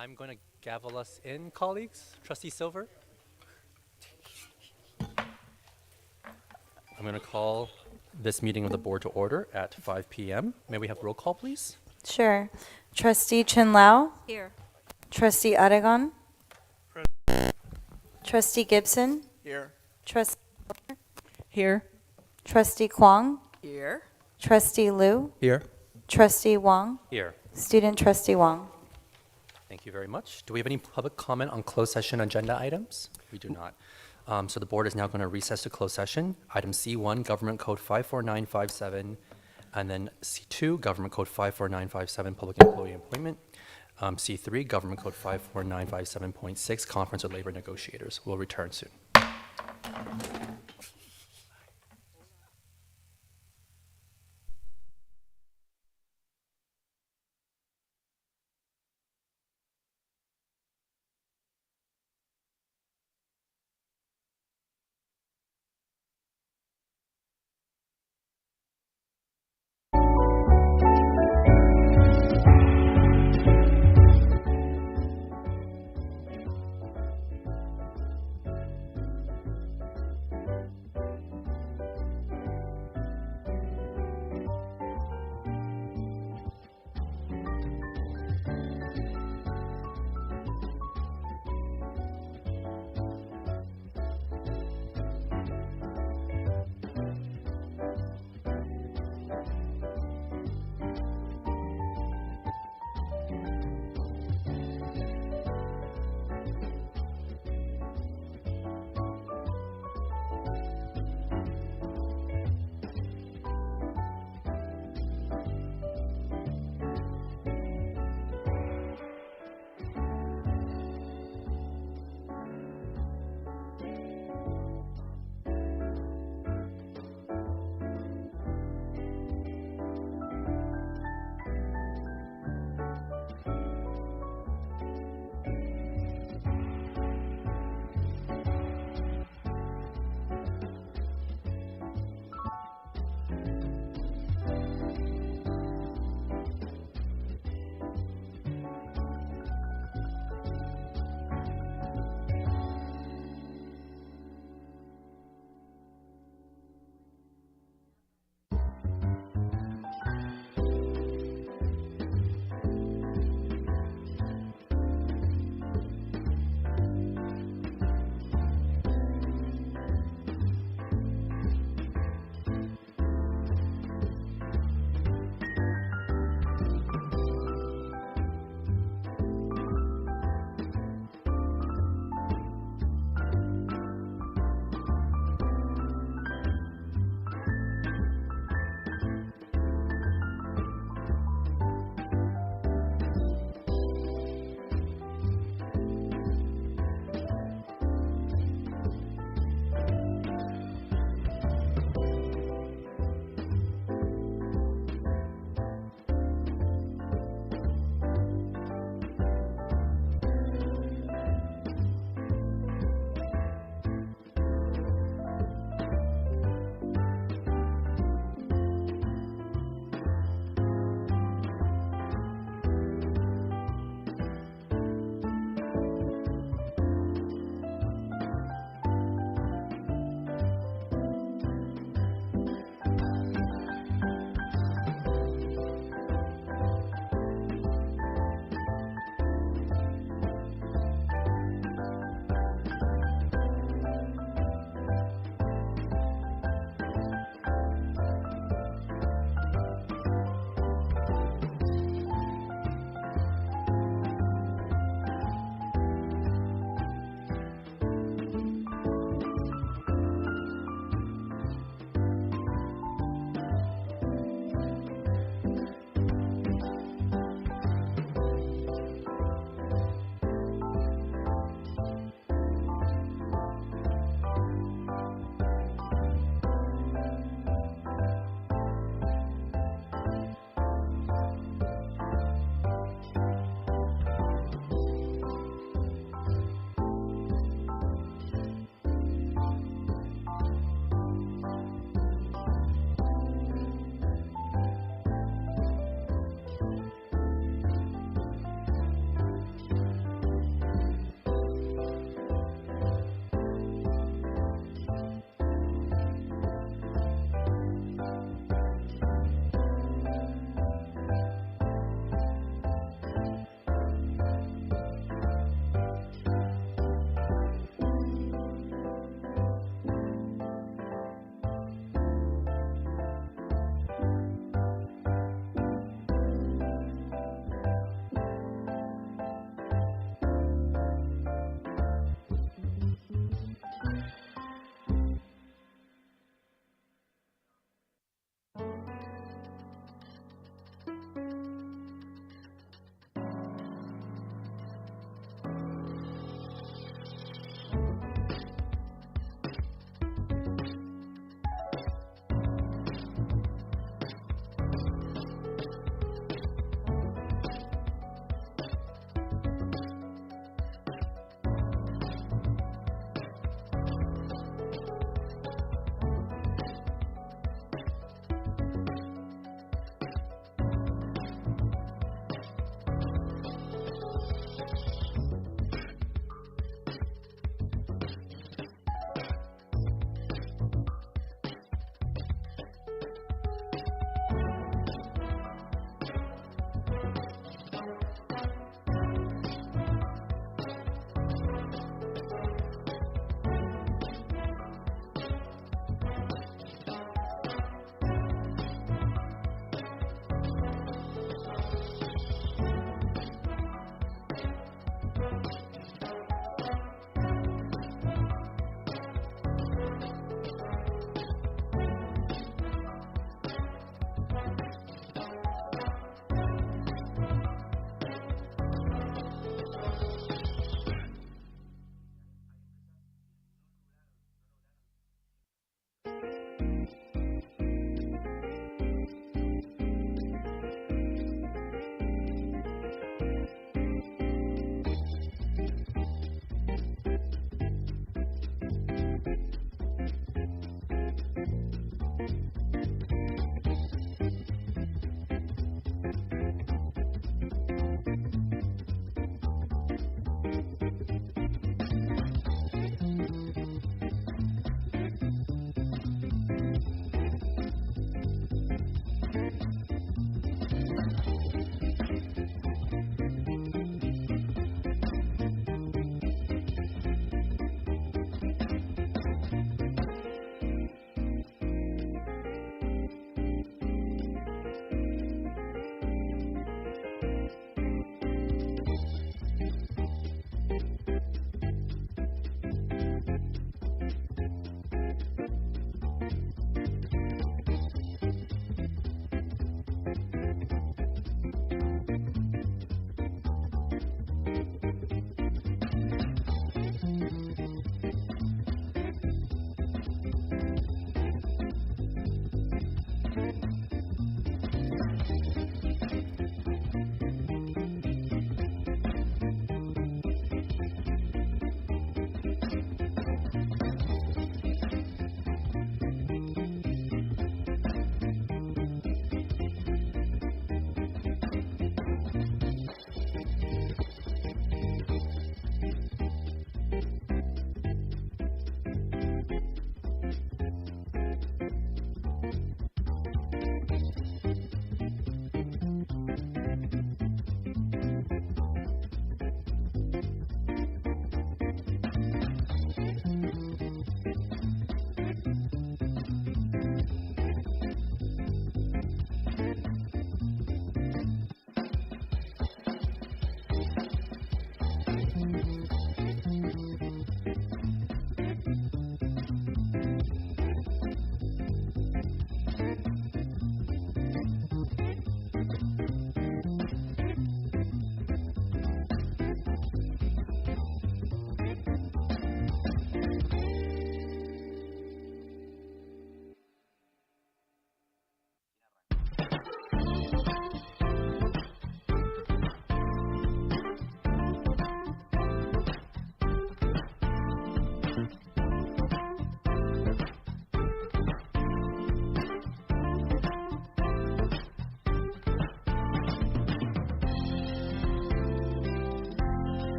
I'm going to gavel us in, colleagues. Trustee Silver. I'm going to call this meeting of the board to order at 5 p.m. May we have roll call, please? Sure. Trustee Chin Lao? Here. Trustee Aragon? Trustee Gibson? Here. Trustee Here. Trustee Kwong? Here. Trustee Liu? Here. Trustee Wong? Here. Student Trustee Wong? Thank you very much. Do we have any public comment on closed session agenda items? We do not. So the board is now going to recess to closed session. Item C1, Government Code 54957, and then C2, Government Code 54957, Public Employee Employment. C3, Government Code 54957.6, Conference with Labor Negotiators. We'll return soon.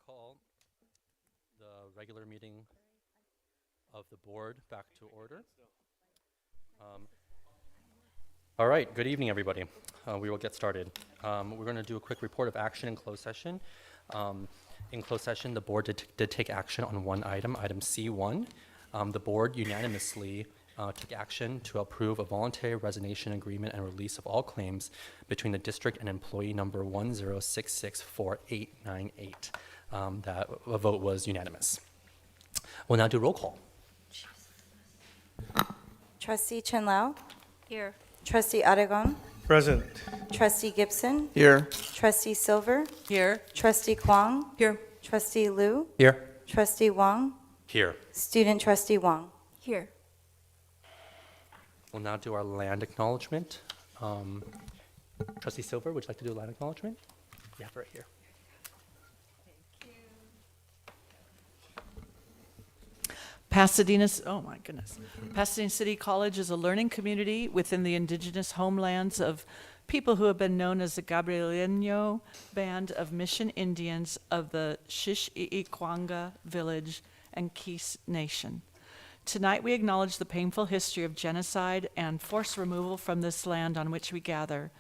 call the regular meeting of the board back to order. All right, good evening, everybody. We will get started. We're going to do a quick report of action in closed session. In closed session, the board did take action on one item, item C1. The board unanimously took action to approve a voluntary resignation agreement and release of all claims between the district and employee number 10664898. That vote was unanimous. We'll now do roll call. Trustee Chen Lao, Here. Trustee Aragon, Present. Trustee Gibson, Here. Trustee Silver, Here. Trustee Kwong, Here. Trustee Liu, Here. Trustee Wang, Here. Student Trustee Wang. Here. We'll now do our land acknowledgement. Trustee Silver, would you like to do a land acknowledgement? Yeah, right here. Pasadena City College is a learning community within the indigenous homelands of people who have been known as the Gabrielino Band of Mission Indians of the Shishiikwanga Village and Keese Nation. Tonight we acknowledge the painful history of genocide and forced removal from this land on which we gather.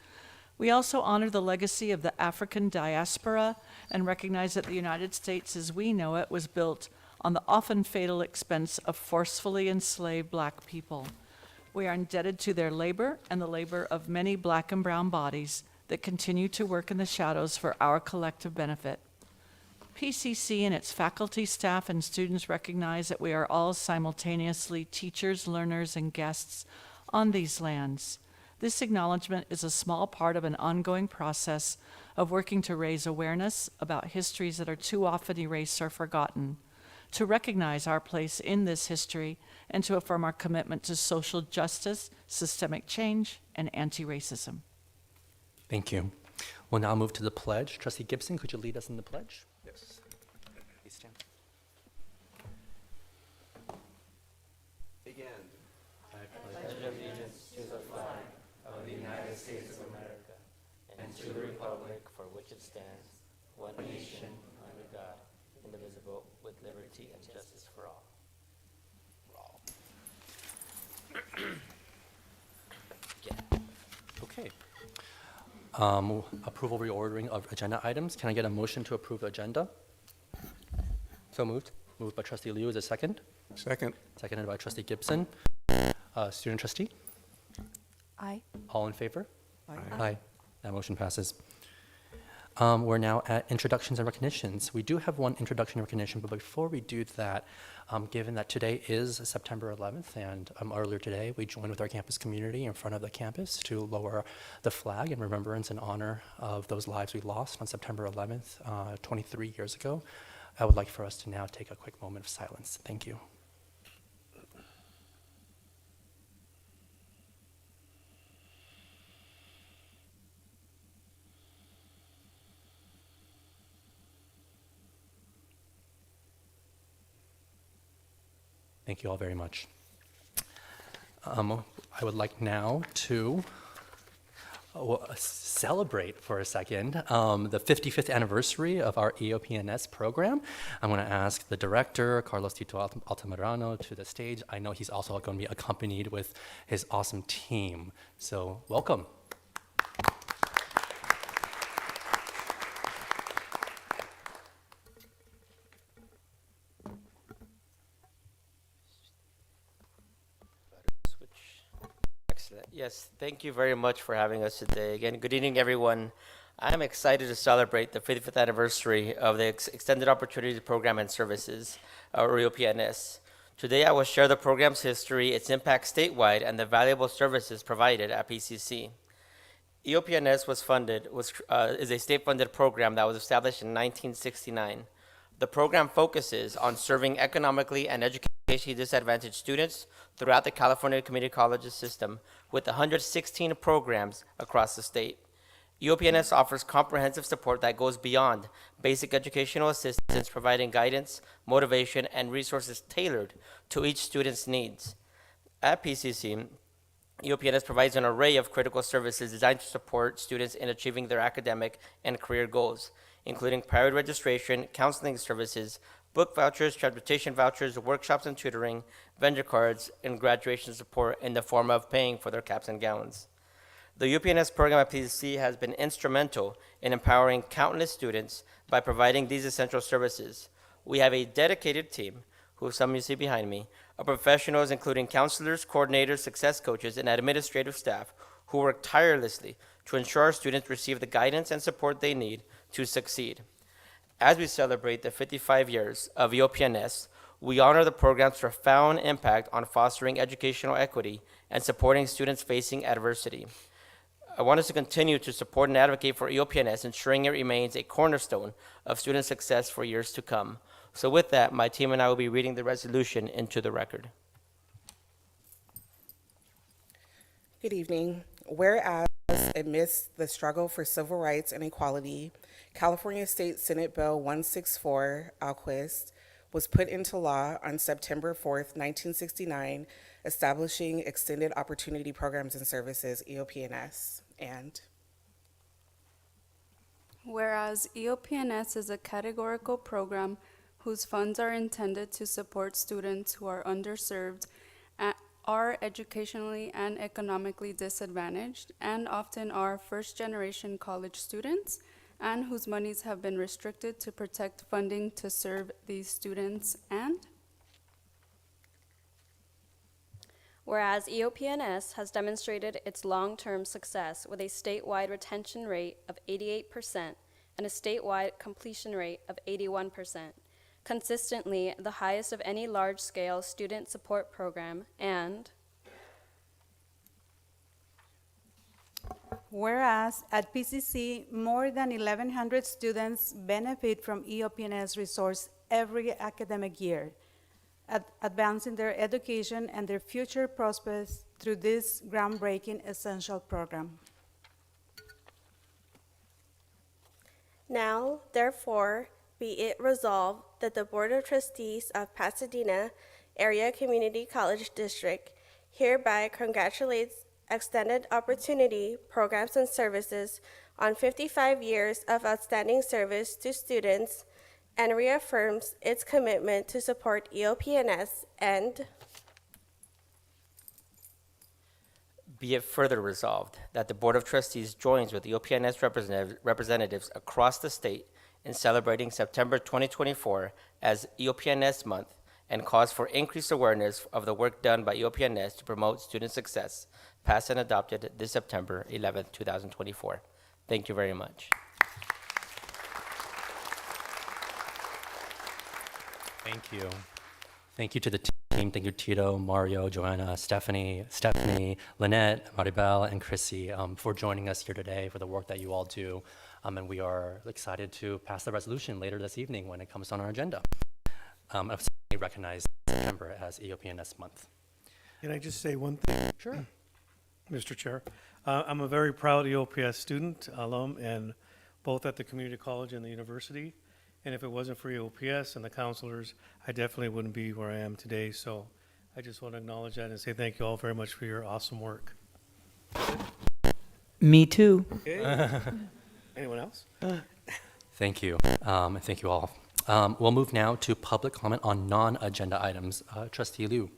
We also honor the legacy of the African diaspora and recognize that the United States as we know it was built on the often fatal expense of forcefully enslaved Black people. We are indebted to their labor and the labor of many Black and brown bodies that continue to work in the shadows for our collective benefit. PCC and its faculty, staff, and students recognize that we are all simultaneously teachers, learners, and guests on these lands. This acknowledgement is a small part of an ongoing process of working to raise awareness about histories that are too often erased or forgotten, to recognize our place in this history, and to affirm our commitment to social justice, systemic change, and anti-racism. Thank you. We'll now move to the pledge. Trustee Gibson, could you lead us in the pledge? Yes. Please stand. Begin. Allegiance to the flag of the United States of America and to the republic for which it stands, one nation, under God, indivisible, with liberty and justice for all. Okay. Approval reordering of agenda items. Can I get a motion to approve the agenda? So moved. Moved by Trustee Liu. Is it second? Second. Seconded by Trustee Gibson. Student Trustee? Aye. All in favor? Aye. Aye. That motion passes. We're now at introductions and recognitions. We do have one introduction and recognition, but before we do that, given that today is September 11th, and earlier today we joined with our campus community in front of the campus to lower the flag in remembrance and honor of those lives we lost on September 11th, 23 years ago. I would like for us to now take a quick moment of silence. Thank you. Thank you all very much. I would like now to celebrate for a second the 55th anniversary of our EOPNS program. I'm going to ask the director, Carlos Tito Altamirano, to the stage. I know he's also going to be accompanied with his awesome team. So welcome. Switch. Excellent. Yes, thank you very much for having us today. Again, good evening, everyone. I'm excited to celebrate the 55th anniversary of the Extended Opportunity Program and Services, or EOPNS. Today, I will share the program's history, its impact statewide, and the valuable services provided at PCC. EOPNS is a state-funded program that was established in 1969. The program focuses on serving economically and educationally disadvantaged students throughout the California Community Colleges system with 116 programs across the state. EOPNS offers comprehensive support that goes beyond basic educational assistance, providing guidance, motivation, and resources tailored to each student's needs. At PCC, EOPNS provides an array of critical services designed to support students in achieving their academic and career goals. including priority registration, counseling services, book vouchers, transportation vouchers, workshops and tutoring, vendor cards, and graduation support in the form of paying for their caps and gowns. The UPNS program at PCC has been instrumental in empowering countless students by providing these essential services. We have a dedicated team, who some you see behind me, of professionals including counselors, coordinators, success coaches, and administrative staff who work tirelessly to ensure our students receive the guidance and support they need to succeed. As we celebrate the 55 years of EOPNS, we honor the program's profound impact on fostering educational equity and supporting students facing adversity. I want us to continue to support and advocate for EOPNS, ensuring it remains a cornerstone of student success for years to come. So with that, my team and I will be reading the resolution into the record. Good evening. Whereas amidst the struggle for civil rights and equality, California State Senate Bill 164, Alquist, was put into law on September 4th, 1969, establishing Extended Opportunity Programs and Services, EOPNS, and whereas EOPNS is a categorical program whose funds are intended to support students who are underserved, are educationally and economically disadvantaged, and often are first-generation college students, and whose monies have been restricted to protect funding to serve these students, and whereas EOPNS has demonstrated its long-term success with a statewide retention rate of 88% and a statewide completion rate of 81%, consistently the highest of any large-scale student support program, and whereas at PCC, more than 1,100 students benefit from EOPNS resource every academic year, advancing their education and their future prospects through this groundbreaking essential program. Now, therefore, be it resolved that the Board of Trustees of Pasadena Area Community College District hereby congratulates Extended Opportunity Programs and Services on 55 years of outstanding service to students and reaffirms its commitment to support EOPNS, and Be it further resolved that the Board of Trustees joins with EOPNS representatives across the state in celebrating September 2024 as EOPNS Month and calls for increased awareness of the work done by EOPNS to promote student success, passed and adopted this September 11th, 2024. Thank you very much. Thank you. Thank you to the team. Thank you, Tito, Mario, Joanna, Stephanie, Lynette, Maribel, and Chrissy for joining us here today for the work that you all do. And we are excited to pass the resolution later this evening when it comes on our agenda. I've certainly recognized September as EOPNS month. Can I just say one thing? Sure. Mr. Chair. I'm a very proud EOPS student, alum, and both at the community college and the university. And if it wasn't for EOPS and the counselors, I definitely wouldn't be where I am today. So I just want to acknowledge that and say thank you all very much for your awesome work. Me too. Okay. Anyone else? Thank you. And thank you all. We'll move now to public comment on non-agenda items. Trustee Liu.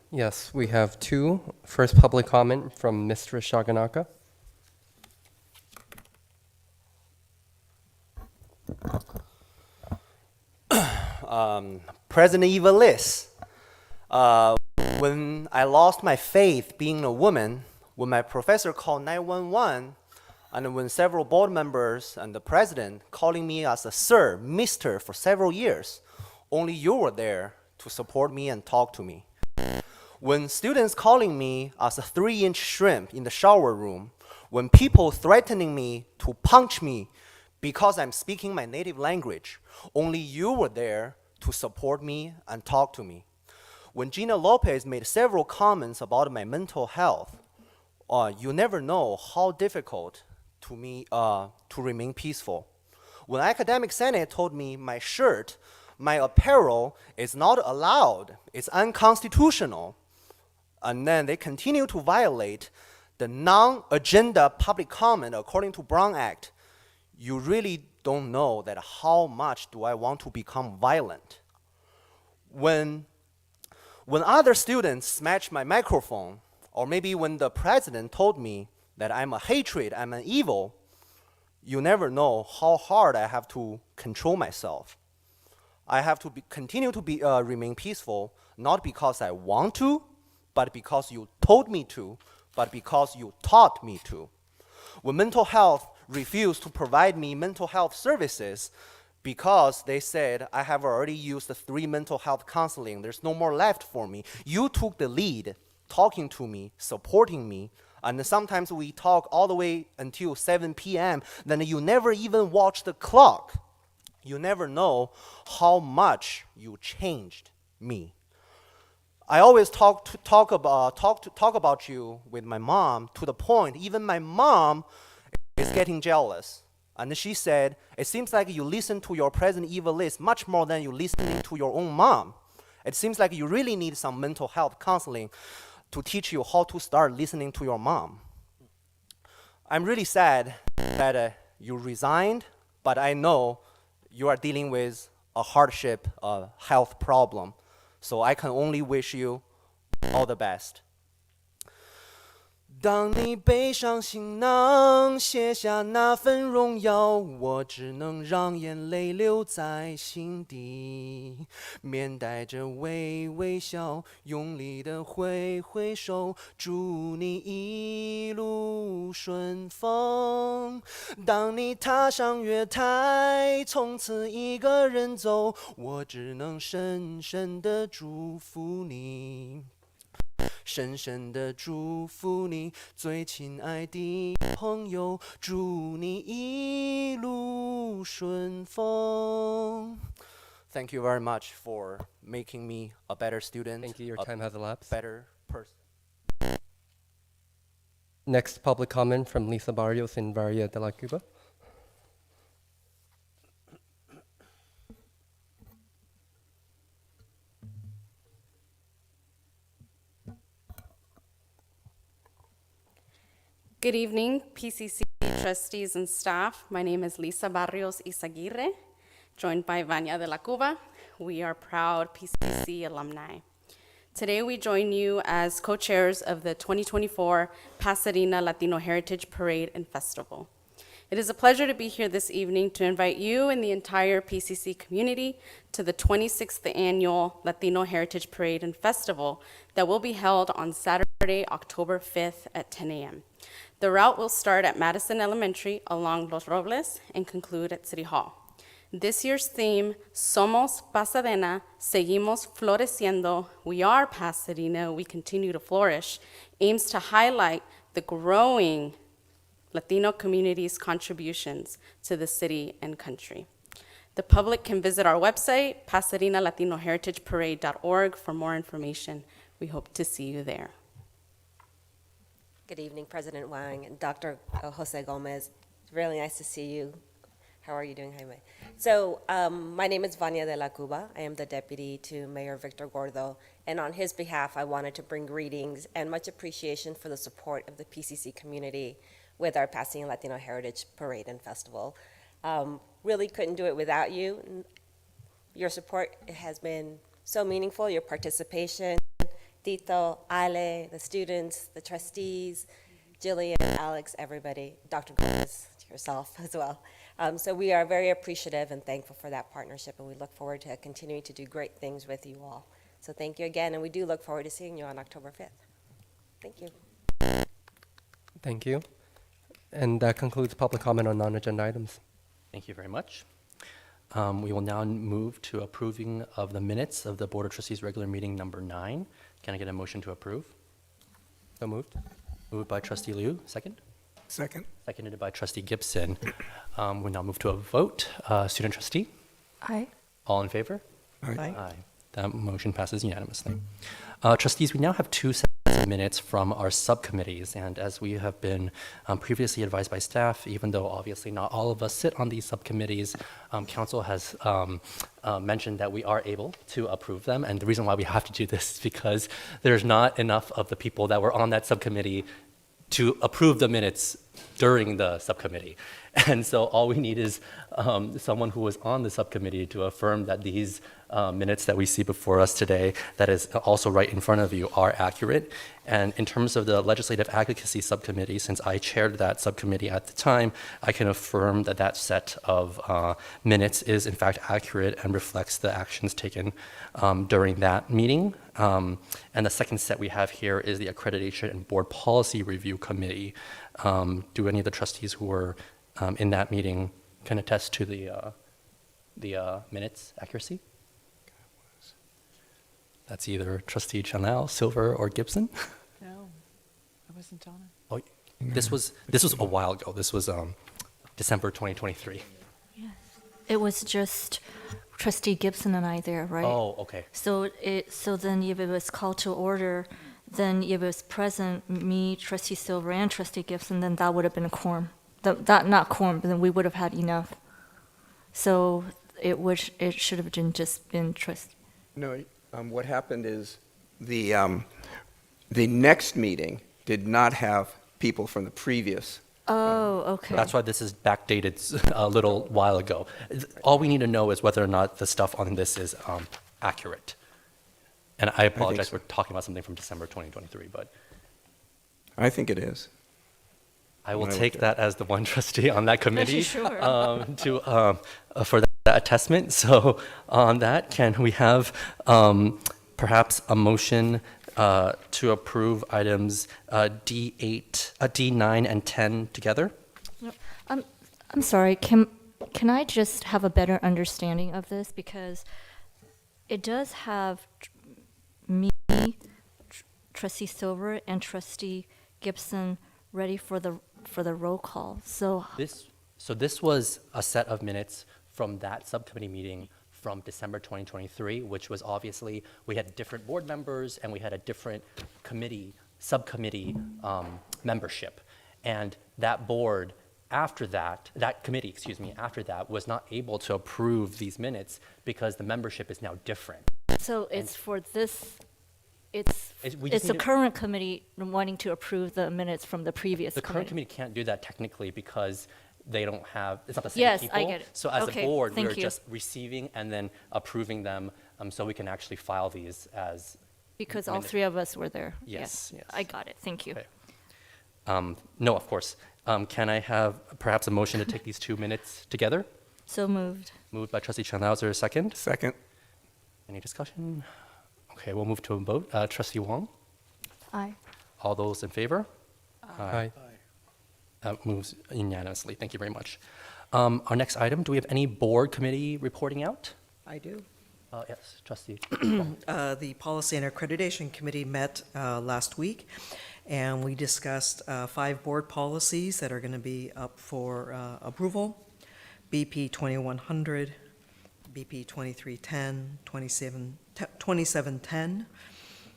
Yes, we have two. First public comment from Mr. Shaganaka. President Evelis, when I lost my faith being a woman, when my professor called 911, and when several board members and the president calling me as a sir, mister for several years, only you were there to support me and talk to me. When students calling me as a 3-inch shrimp in the shower room, when people threatening me to punch me because I'm speaking my native language, only you were there to support me and talk to me. When Gina Lopez made several comments about my mental health, you never know how difficult to me to remain peaceful. When Academic Senate told me my shirt, my apparel is not allowed, it's unconstitutional, and then they continue to violate the non-agenda public comment according to Brown Act, you really don't know that how much do I want to become violent. When other students smash my microphone, or maybe when the president told me that I'm a hatred, I'm an evil, you never know how hard I have to control myself. I have to continue to remain peaceful, not because I want to, but because you told me to, but because you taught me to. When mental health refused to provide me mental health services because they said, I have already used the 3 mental health counseling, there's no more left for me, you took the lead, talking to me, supporting me, and sometimes we talk all the way until 7 p.m., then you never even watch the clock. You never know how much you changed me. I always talk about you with my mom to the point even my mom is getting jealous. And she said, it seems like you listen to your President Eva list much more than you listening to your own mom. It seems like you really need some mental health counseling to teach you how to start listening to your mom. I'm really sad that you resigned, but I know you are dealing with a hardship, a health problem. So I can only wish you all the best. 当你背上行囊，卸下那份荣耀，我只能让眼泪留在心底，面带着微笑，用力的挥手，祝你一路顺风。当你踏上月台，从此一个人走，我只能深深的祝福你。深深的祝福你，最亲爱的朋友，祝你一路顺风。Thank you very much for making me a better student. Thank you. Your time has elapsed. Better person. Next public comment from Lisa Barrios in Varia de la Cuba. Good evening, PCC trustees and staff. My name is Lisa Barrios Izaguirre, joined by Vania de la Cuba. We are proud PCC alumni. Today we join you as co-chairs of the 2024 Pasadena Latino Heritage Parade and Festival. It is a pleasure to be here this evening to invite you and the entire PCC community to the 26th Annual Latino Heritage Parade and Festival that will be held on Saturday, October 5th at 10 a.m. The route will start at Madison Elementary along Los Robles and conclude at City Hall. This year's theme, Somos Pasadena, Seguimos Floreciendo, We Are Pasadena, We Continue to Flourish, aims to highlight the growing Latino community's contributions to the city and country. The public can visit our website, PasadenaLatinoHeritageParade.org, for more information. We hope to see you there. Good evening, President Wang and Dr. Jose Gomez. It's really nice to see you. How are you doing, Jaime? So my name is Vania de la Cuba. I am the deputy to Mayor Victor Gordo. And on his behalf, I wanted to bring greetings and much appreciation for the support of the PCC community with our Pasadena Latino Heritage Parade and Festival. Really couldn't do it without you. Your support has been so meaningful, your participation. Tito, Ale, the students, the trustees, Jillian, Alex, everybody, Dr. Gomez, yourself as well. So we are very appreciative and thankful for that partnership, and we look forward to continuing to do great things with you all. So thank you again, and we do look forward to seeing you on October 5th. Thank you. Thank you. And that concludes public comment on non-agenda items. Thank you very much. We will now move to approving of the minutes of the Board of Trustees regular meeting number 9. Can I get a motion to approve? So moved. Moved by Trustee Liu, second. Second. Seconded by Trustee Gibson. We now move to a vote. Student trustee, Aye. all in favor? Aye. Aye. That motion passes unanimously. Trustees, we now have 2 sets of minutes from our subcommittees, and as we have been previously advised by staff, even though obviously not all of us sit on these subcommittees, council has mentioned that we are able to approve them, and the reason why we have to do this is because there's not enough of the people that were on that subcommittee to approve the minutes during the subcommittee. And so all we need is someone who was on the subcommittee to affirm that these minutes that we see before us today, that is also right in front of you, are accurate. And in terms of the Legislative Advocacy Subcommittee, since I chaired that subcommittee at the time, I can affirm that that set of minutes is in fact accurate and reflects the actions taken during that meeting. And the second set we have here is the Accreditation and Board Policy Review Committee. Do any of the trustees who were in that meeting can attest to the minutes accuracy? That's either Trustee Chanel, Silver, or Gibson. No, I wasn't on it. Oh, this was a while ago. This was December 2023. It was just Trustee Gibson and I there, right? Oh, okay. So then if it was called to order, then if it was present, me, Trustee Silver, and Trustee Gibson, then that would have been a quorum. That not quorum, but then we would have had enough. So it should have just been trust. No, what happened is the next meeting did not have people from the previous. Oh, okay. That's why this is backdated a little while ago. All we need to know is whether or not the stuff on this is accurate. And I apologize for talking about something from December 2023, but I think it is. I will take that as the one trustee on that committee Sure. For that attestment. So on that, can we have perhaps a motion to approve items D9 and 10 together? I'm sorry. Can I just have a better understanding of this, because it does have me, Trustee Silver, and Trustee Gibson ready for the roll call. So this was a set of minutes from that subcommittee meeting from December 2023, which was obviously, we had different board members and we had a different subcommittee membership. And that board after that committee, after that was not able to approve these minutes because the membership is now different. So it's for this, it's the current committee wanting to approve the minutes from the previous The committee. current committee can't do that technically because they don't have, it's not the same Yes, people. I get it. So as Okay, a board, thank we're you. just receiving and then approving them so we can actually file these as. Because all minutes. three of us were there. Yes, yes. I got it. Thank you. Okay. No, of course. Can I have perhaps a motion to take these 2 minutes together? So moved. Moved by Trustee Chanel. Is there a second? Second. Any discussion? Okay, we'll move to a vote. Trustee Wong? Aye. All those in favor? Aye. That moves unanimously. Thank you very much. Our next item, do we have any board committee reporting out? I do. Yes, Trustee. The Policy and Accreditation Committee met last week, and we discussed 5 board policies that are going to be up for approval. BP 2100, BP 2310, 2710,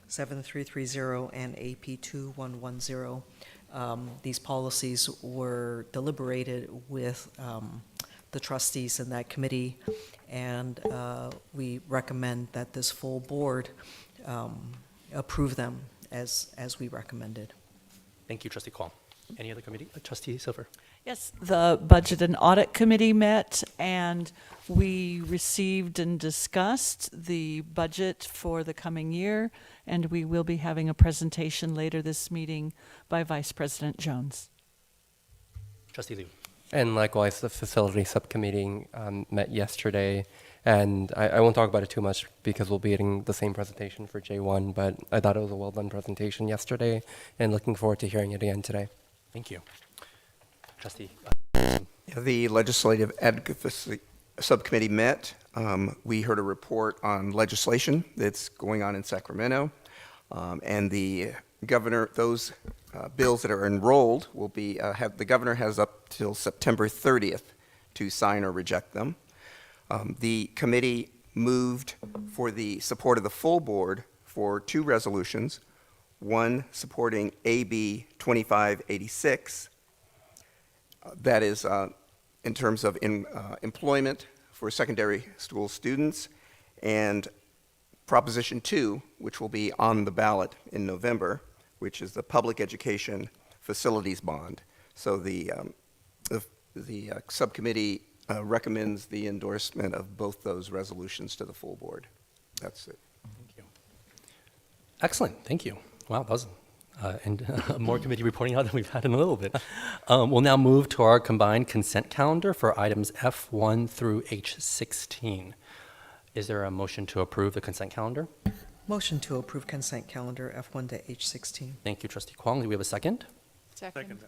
7330, and AP 2110. These policies were deliberated with the trustees in that committee, and we recommend that this full board approve them as we recommended. Thank you, Trustee Kwong. Any other committee? Trustee Silver. Yes, the Budget and Audit Committee met, and we received and discussed the budget for the coming year, and we will be having a presentation later this meeting by Vice President Jones. Trustee Liu. And likewise, the facility subcommittee met yesterday, and I won't talk about it too much because we'll be getting the same presentation for J1, but I thought it was a well-done presentation yesterday, and looking forward to hearing it again today. Thank you. Trustee. The Legislative Advocacy Subcommittee met. We heard a report on legislation that's going on in Sacramento, and the governor, those bills that are enrolled will be, the governor has up till September 30th to sign or reject them. The committee moved for the support of the full board for 2 resolutions, one supporting AB 2586, that is in terms of employment for secondary school students, and Proposition 2, which will be on the ballot in November, which is the Public Education Facilities Bond. So the the subcommittee recommends the endorsement of both those resolutions to the full board. That's it. Thank you. Excellent, thank you. Wow, that was and more committee reporting out than we've had in a little bit. We'll now move to our combined consent calendar for items F1 through H16. Is there a motion to approve the consent calendar? Motion to approve consent calendar F1 to H16. Thank you, Trustee Kwong. Do we have a second? Second.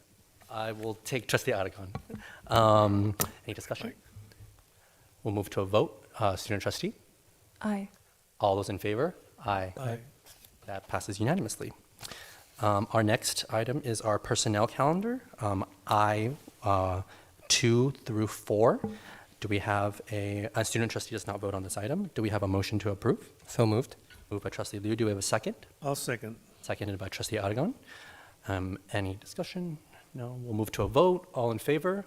I will take Trustee Aragon. Any discussion? We'll move to a vote. Student Trustee? Aye. All those in favor? Aye. Aye. That passes unanimously. Our next item is our personnel calendar, I2 through 4. Do we have a student trustee does not vote on this item. Do we have a motion to approve? So moved. Moved by Trustee Liu. Do we have a second? I'll second. Seconded by Trustee Aragon. Any discussion? No. We'll move to a vote. All in favor?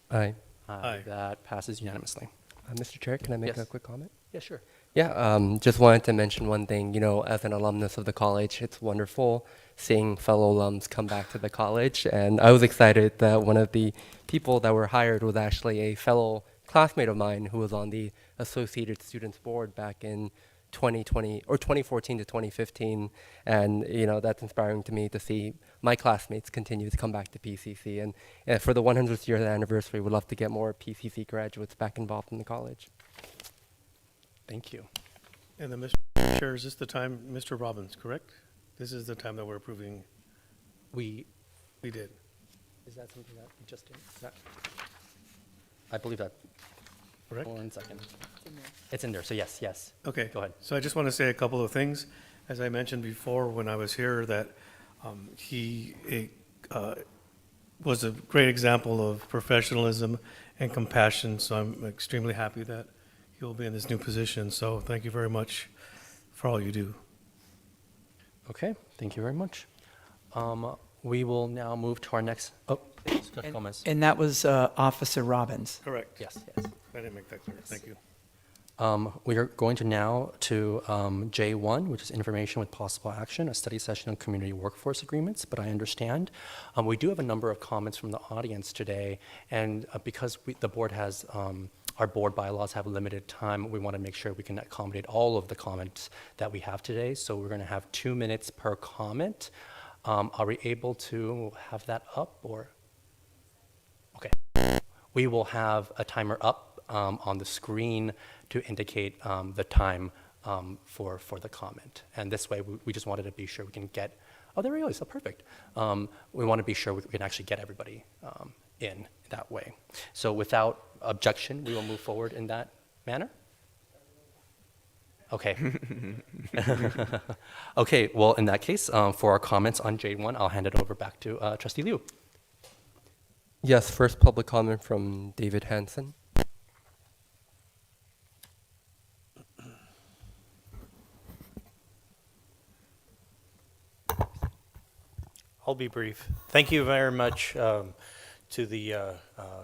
Aye. Aye. That passes unanimously. Mr. Chair, can I make Yes. a quick comment? Yeah, sure. Yeah, just wanted to mention one thing. You know, as an alumnus of the college, it's wonderful seeing fellow alums come back to the college. And I was excited that one of the people that were hired was actually a fellow classmate of mine who was on the Associated Students Board back in 2020 or 2014 to 2015. And, you know, that's inspiring to me to see my classmates continue to come back to PCC. And for the 100th year anniversary, we'd love to get more PCC graduates back involved in the college. Thank you. And then, Mr. Chair, is this the time, Mr. Robbins, correct? This is the time that we're approving. We did. Is that something that we just did? I believe that. Correct? 1 second. It's in there. So yes. Okay. Go ahead. So I just want to say a couple of things. As I mentioned before when I was here, that he was a great example of professionalism and compassion. So I'm extremely happy that he'll be in this new position. So thank you very much for all you do. Okay, thank you very much. We will now move to our next, Trustee Gomez. And that was Officer Robbins. Correct. Yes. I didn't make that clear. Thank you. We are going to now to J1, which is information with possible action, a study session on community workforce agreements. But I understand we do have a number of comments from the audience today, and because the board has our board bylaws have limited time, we want to make sure we can accommodate all of the comments that we have today. So we're going to have 2 minutes per comment. Are we able to have that up or? Okay. We will have a timer up on the screen to indicate the time for the comment. And this way, we just wanted to be sure we can get, oh, there he is, oh, perfect. We want to be sure we can actually get everybody in that way. So without objection, we will move forward in that manner? Okay. Okay, well, in that case, for our comments on J1, I'll hand it over back to Trustee Liu. Yes, first public comment from David Hansen. I'll be brief. Thank you very much to the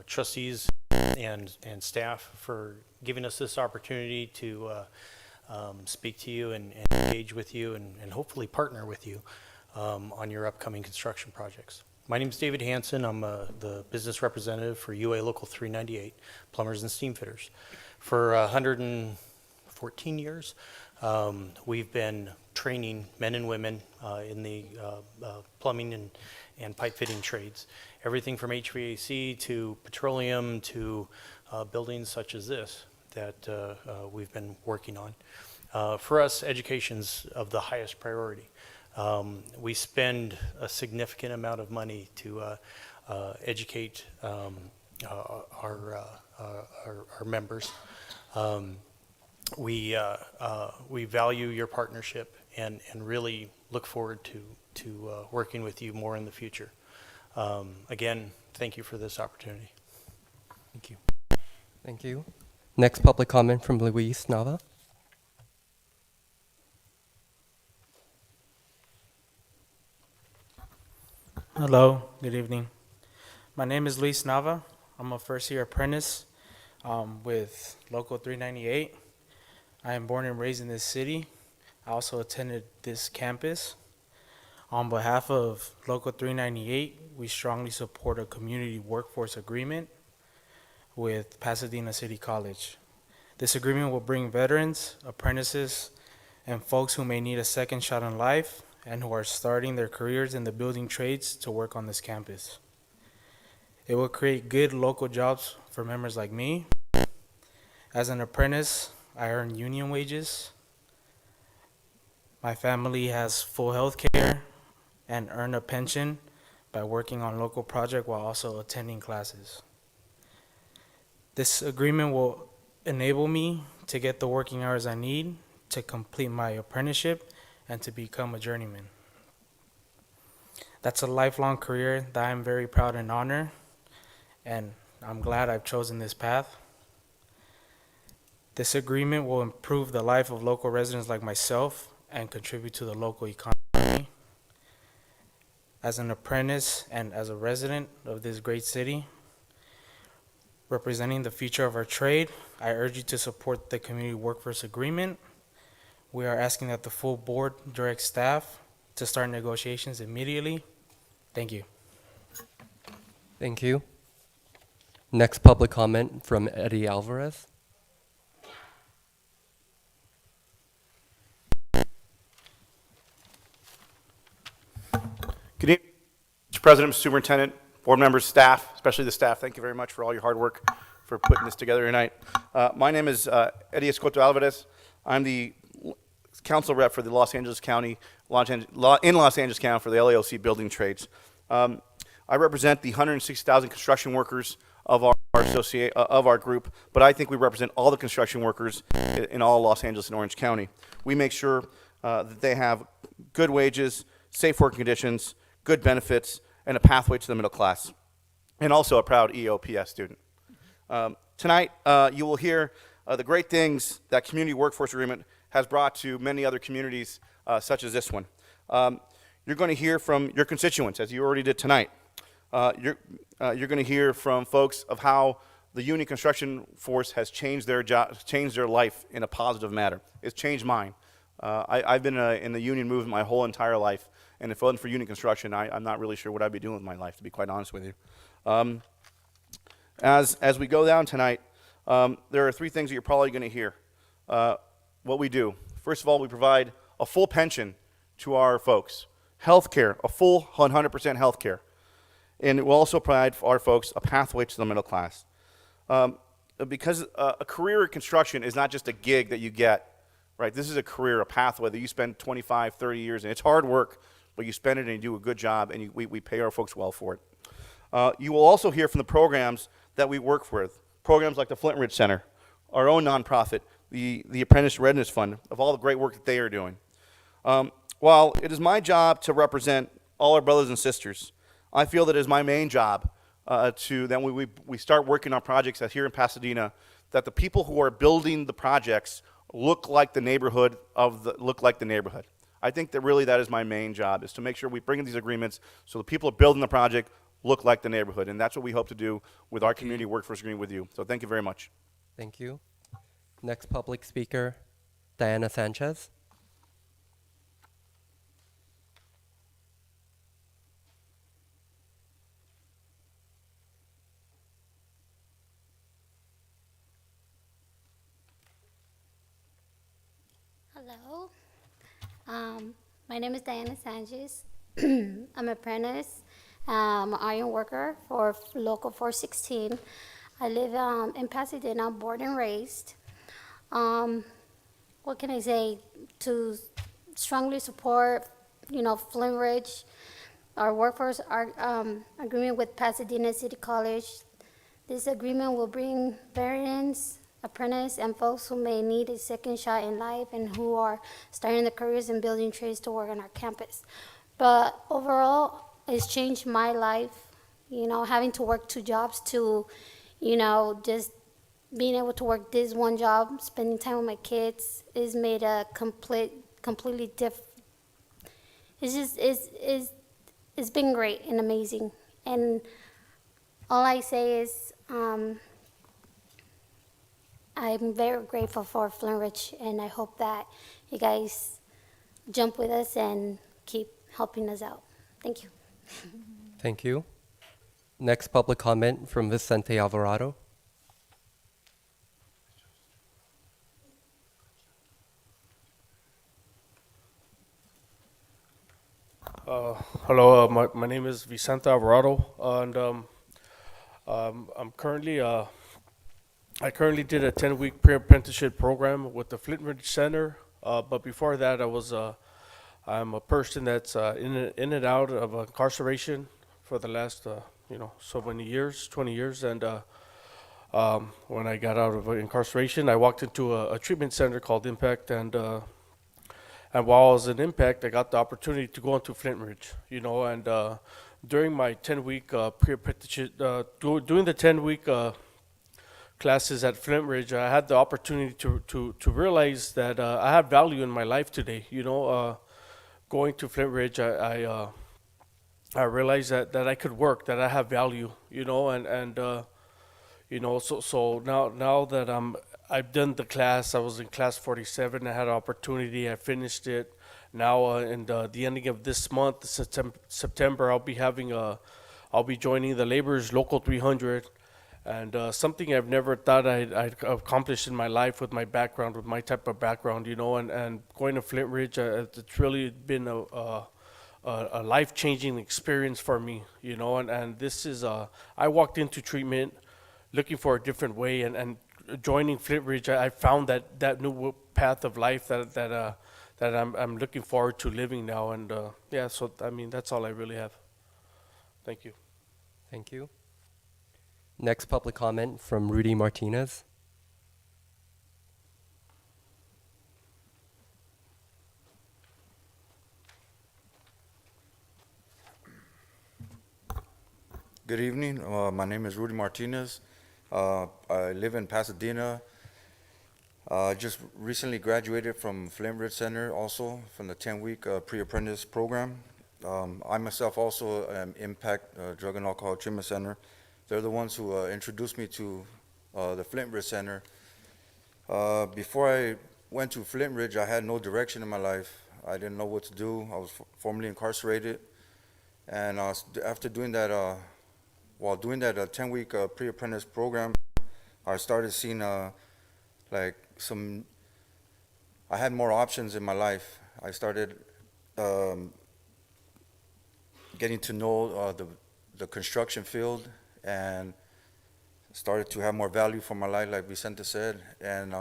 trustees and staff for giving us this opportunity to speak to you and engage with you and hopefully partner with you on your upcoming construction projects. My name is David Hansen. I'm the business representative for UA Local 398, Plumbers and Steam Fitters. For 114 years, we've been training men and women in the plumbing and pipe fitting trades. Everything from HVAC to petroleum to buildings such as this that we've been working on. For us, education's of the highest priority. We spend a significant amount of money to educate our members. We value your partnership and really look forward to working with you more in the future. Again, thank you for this opportunity. Thank you. Thank you. Next public comment from Luis Nava. Hello, good evening. My name is Luis Nava. I'm a first-year apprentice with Local 398. I am born and raised in this city. I also attended this campus. On behalf of Local 398, we strongly support a community workforce agreement with Pasadena City College. This agreement will bring veterans, apprentices, and folks who may need a second shot in life and who are starting their careers in the building trades to work on this campus. It will create good local jobs for members like me. As an apprentice, I earn union wages. My family has full health care and earn a pension by working on local projects while also attending classes. This agreement will enable me to get the working hours I need to complete my apprenticeship and to become a journeyman. That's a lifelong career that I'm very proud and honored, and I'm glad I've chosen this path. This agreement will improve the life of local residents like myself and contribute to the local economy. As an apprentice and as a resident of this great city, representing the future of our trade, I urge you to support the Community Workforce Agreement. We are asking that the full board direct staff to start negotiations immediately. Thank you. Thank you. Next public comment from Eddie Alvarez. Good evening, Mr. President, Mr. Superintendent, board members, staff, especially the staff. Thank you very much for all your hard work for putting this together tonight. My name is Eddie Escoto Alvarez. I'm the council rep for the Los Angeles County, in Los Angeles County for the LAOC Building Trades. I represent the 160,000 construction workers of our group, but I think we represent all the construction workers in all Los Angeles and Orange County. We make sure that they have good wages, safe working conditions, good benefits, and a pathway to the middle class, and also a proud EOPS student. Tonight, you will hear the great things that Community Workforce Agreement has brought to many other communities, such as this one. You're going to hear from your constituents, as you already did tonight. You're going to hear from folks of how the union construction force has changed their job, changed their life in a positive manner. It's changed mine. I've been in the union movement my whole entire life, and if it wasn't for union construction, I'm not really sure what I'd be doing with my life, to be quite honest with you. As we go down tonight, there are three things that you're probably going to hear. What we do. First of all, we provide a full pension to our folks. Health care, a full 100% health care. And it will also provide for our folks a pathway to the middle class. Because a career in construction is not just a gig that you get, right? This is a career, a pathway that you spend 25, 30 years in. It's hard work, but you spend it and you do a good job, and we pay our folks well for it. You will also hear from the programs that we work with, programs like the Flint Ridge Center, our own nonprofit, the Apprentice Readiness Fund, of all the great work that they are doing. While it is my job to represent all our brothers and sisters, I feel that it is my main job that we start working on projects here in Pasadena, that the people who are building the projects look like the neighborhood. I think that really that is my main job, is to make sure we bring in these agreements so the people who are building the project look like the neighborhood, and that's what we hope to do with our Community Workforce Agreement with you. So thank you very much. Thank you. Next public speaker, Diana Sanchez. Hello. My name is Diana Sanchez. I'm an apprentice. I'm an iron worker for Local 416. I live in Pasadena, born and raised. What can I say? To strongly support, Flint Ridge, our workforce agreement with Pasadena City College. This agreement will bring veterans, apprentices, and folks who may need a second shot in life and who are starting their careers in building trades to work on our campus. But overall, it's changed my life, having to work two jobs to, just being able to work this one job, spending time with my kids, is made a completely different. It's been great and amazing. And all I say is, I'm very grateful for Flint Ridge, and I hope that you guys jump with us and keep helping us out. Thank you. Thank you. Next public comment from Vicente Alvarado. Hello, my name is Vicente Alvarado, and I'm currently I currently did a 10-week pre-apprenticeship program with the Flintridge Center. But before that, I'm a person that's in and out of incarceration for the last so many years, 20 years, and when I got out of incarceration, I walked into a treatment center called Impact, and while I was in Impact, I got the opportunity to go into Flintridge, and during my 10-week pre-apprenticeship, doing the 10-week classes at Flintridge, I had the opportunity to realize that I have value in my life today. Going to Flintridge, I realized that I could work, that I have value, so now that I've done the class. I was in class 47. I had an opportunity. I finished it. Now, in the ending of this month, September, I'll be joining the Laborers Local 300, and something I've never thought I'd accomplish in my life with my background, with my type of background, and going to Flintridge, it's really been a life-changing experience for me, and this is I walked into treatment looking for a different way, and joining Flintridge, I found that new path of life that I'm looking forward to living now, and so that's all I really have. Thank you. Thank you. Next public comment from Rudy Martinez. Good evening. My name is Rudy Martinez. I live in Pasadena. I just recently graduated from Flintridge Center, also from the 10-week pre-apprentice program. I myself also am Impact Drug and Alcohol Treatment Center. They're the ones who introduced me to the Flintridge Center. Before I went to Flintridge, I had no direction in my life. I didn't know what to do. I was formerly incarcerated. And after doing that, while doing that 10-week pre-apprentice program, I started seeing I had more options in my life. I started getting to know the construction field, and started to have more value for my life, like Vicente said. And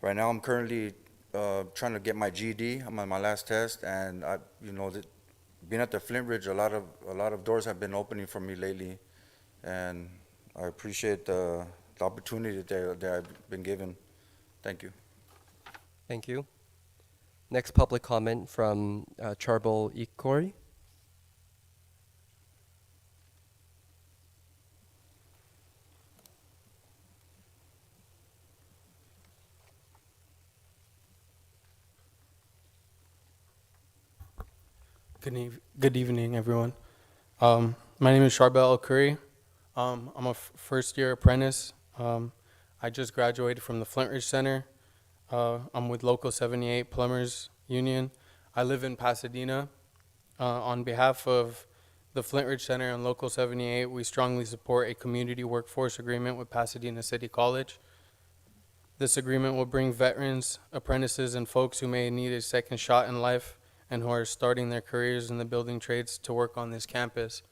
right now I'm currently trying to get my GED. I'm on my last test, and being at the Flintridge, a lot of doors have been opening for me lately, and I appreciate the opportunity that I've been given. Thank you. Thank you. Next public comment from Charbel Ikori. Good evening, everyone. My name is Charbel Curry. I'm a first-year apprentice. I just graduated from the Flintridge Center. I'm with Local 78 Plumbers Union. I live in Pasadena. On behalf of the Flintridge Center and Local 78, we strongly support a community workforce agreement with Pasadena City College. This agreement will bring veterans, apprentices, and folks who may need a second shot in life and who are starting their careers in the building trades to work on this campus.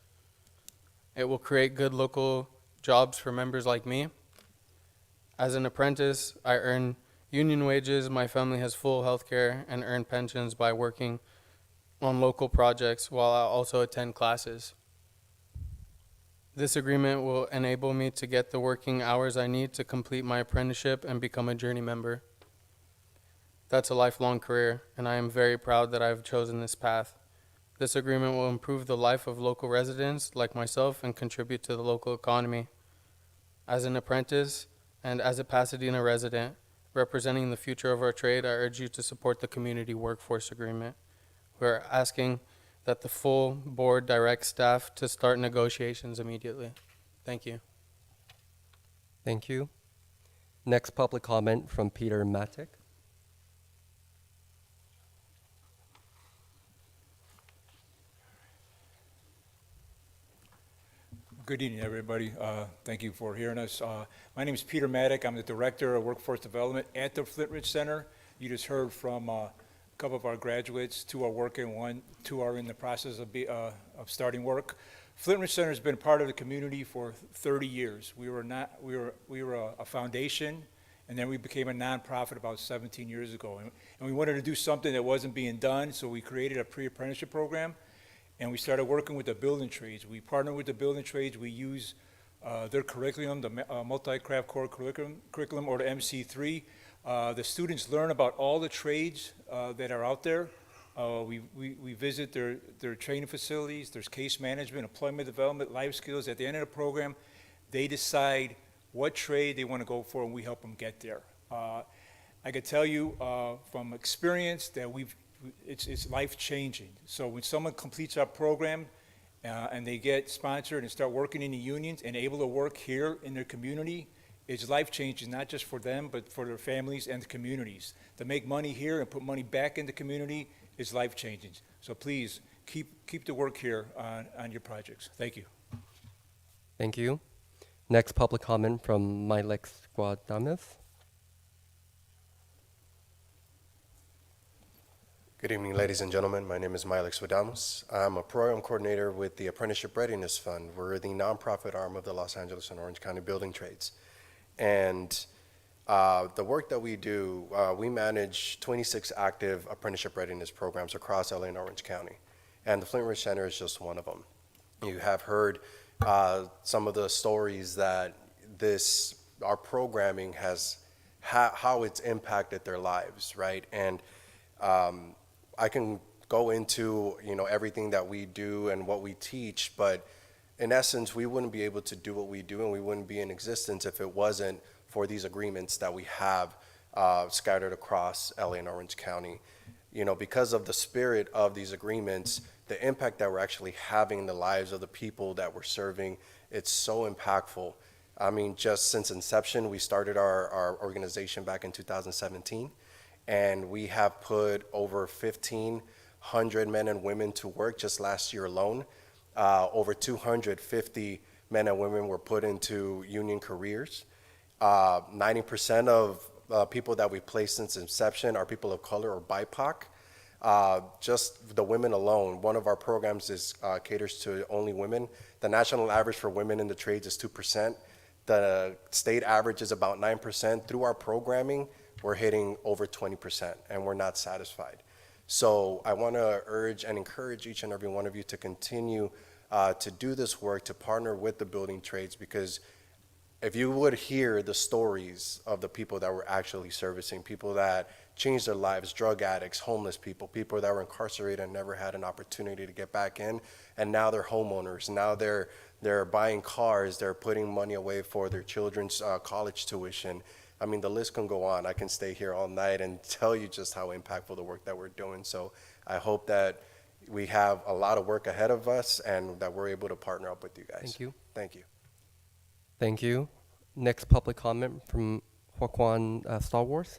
It will create good local jobs for members like me. As an apprentice, I earn union wages, my family has full health care, and earn pensions by working on local projects while I also attend classes. This agreement will enable me to get the working hours I need to complete my apprenticeship and become a journey member. That's a lifelong career, and I am very proud that I have chosen this path. This agreement will improve the life of local residents like myself and contribute to the local economy. As an apprentice and as a Pasadena resident, representing the future of our trade, I urge you to support the community workforce agreement. We're asking that the full board direct staff to start negotiations immediately. Thank you. Thank you. Next public comment from Peter Matic. Good evening, everybody. Thank you for hearing us. My name is Peter Maddock. I'm the Director of Workforce Development at the Flintridge Center. You just heard from couple of our graduates. 2 are working, 2 are in the process of starting work. Flint Ridge Center has been part of the community for 30 years. We were a foundation, and then we became a nonprofit about 17 years ago. And we wanted to do something that wasn't being done, so we created a pre-apprenticeship program, and we started working with the building trades. We partner with the building trades. We use their curriculum, the multi-craft core curriculum, or the MC3. The students learn about all the trades that are out there. We visit their training facilities. There's case management, employment development, life skills. At the end of the program, they decide what trade they want to go for, and we help them get there. I can tell you from experience that it's life-changing. So when someone completes our program and they get sponsored and start working in the unions and able to work here in their community, it's life-changing, not just for them, but for their families and the communities. To make money here and put money back in the community is life-changing. So please, keep the work here on your projects. Thank you. Thank you. Next public comment from Milex Guadames. Good evening, ladies and gentlemen. My name is Milex Guadames. I'm a program coordinator with the Apprenticeship Readiness Fund. We're the nonprofit arm of the Los Angeles and Orange County Building Trades. And the work that we do, we manage 26 active apprenticeship readiness programs across LA and Orange County. And the Flint Ridge Center is just one of them. You have heard some of the stories that our programming has, how it's impacted their lives, right? And I can go into, everything that we do and what we teach, but in essence, we wouldn't be able to do what we do, and we wouldn't be in existence if it wasn't for these agreements that we have scattered across LA and Orange County. Because of the spirit of these agreements, the impact that we're actually having in the lives of the people that we're serving, it's so impactful. I mean, just since inception, we started our organization back in 2017, and we have put over 1,500 men and women to work just last year alone. Over 250 men and women were put into union careers. 90% of people that we placed since inception are people of color or BIPOC. Just the women alone, one of our programs caters to only women. The national average for women in the trades is 2%. The state average is about 9%. Through our programming, we're hitting over 20%, and we're not satisfied. So I want to urge and encourage each and every one of you to continue to do this work, to partner with the building trades, because if you would hear the stories of the people that we're actually servicing, people that changed their lives, drug addicts, homeless people, people that were incarcerated and never had an opportunity to get back in, and now they're homeowners, now they're buying cars, they're putting money away for their children's college tuition. I mean, the list can go on. I can stay here all night and tell you just how impactful the work that we're doing. So I hope that we have a lot of work ahead of us and that we're able to partner up with you guys. Thank you. Thank you. Thank you. Next public comment from Joaquin Stallworth.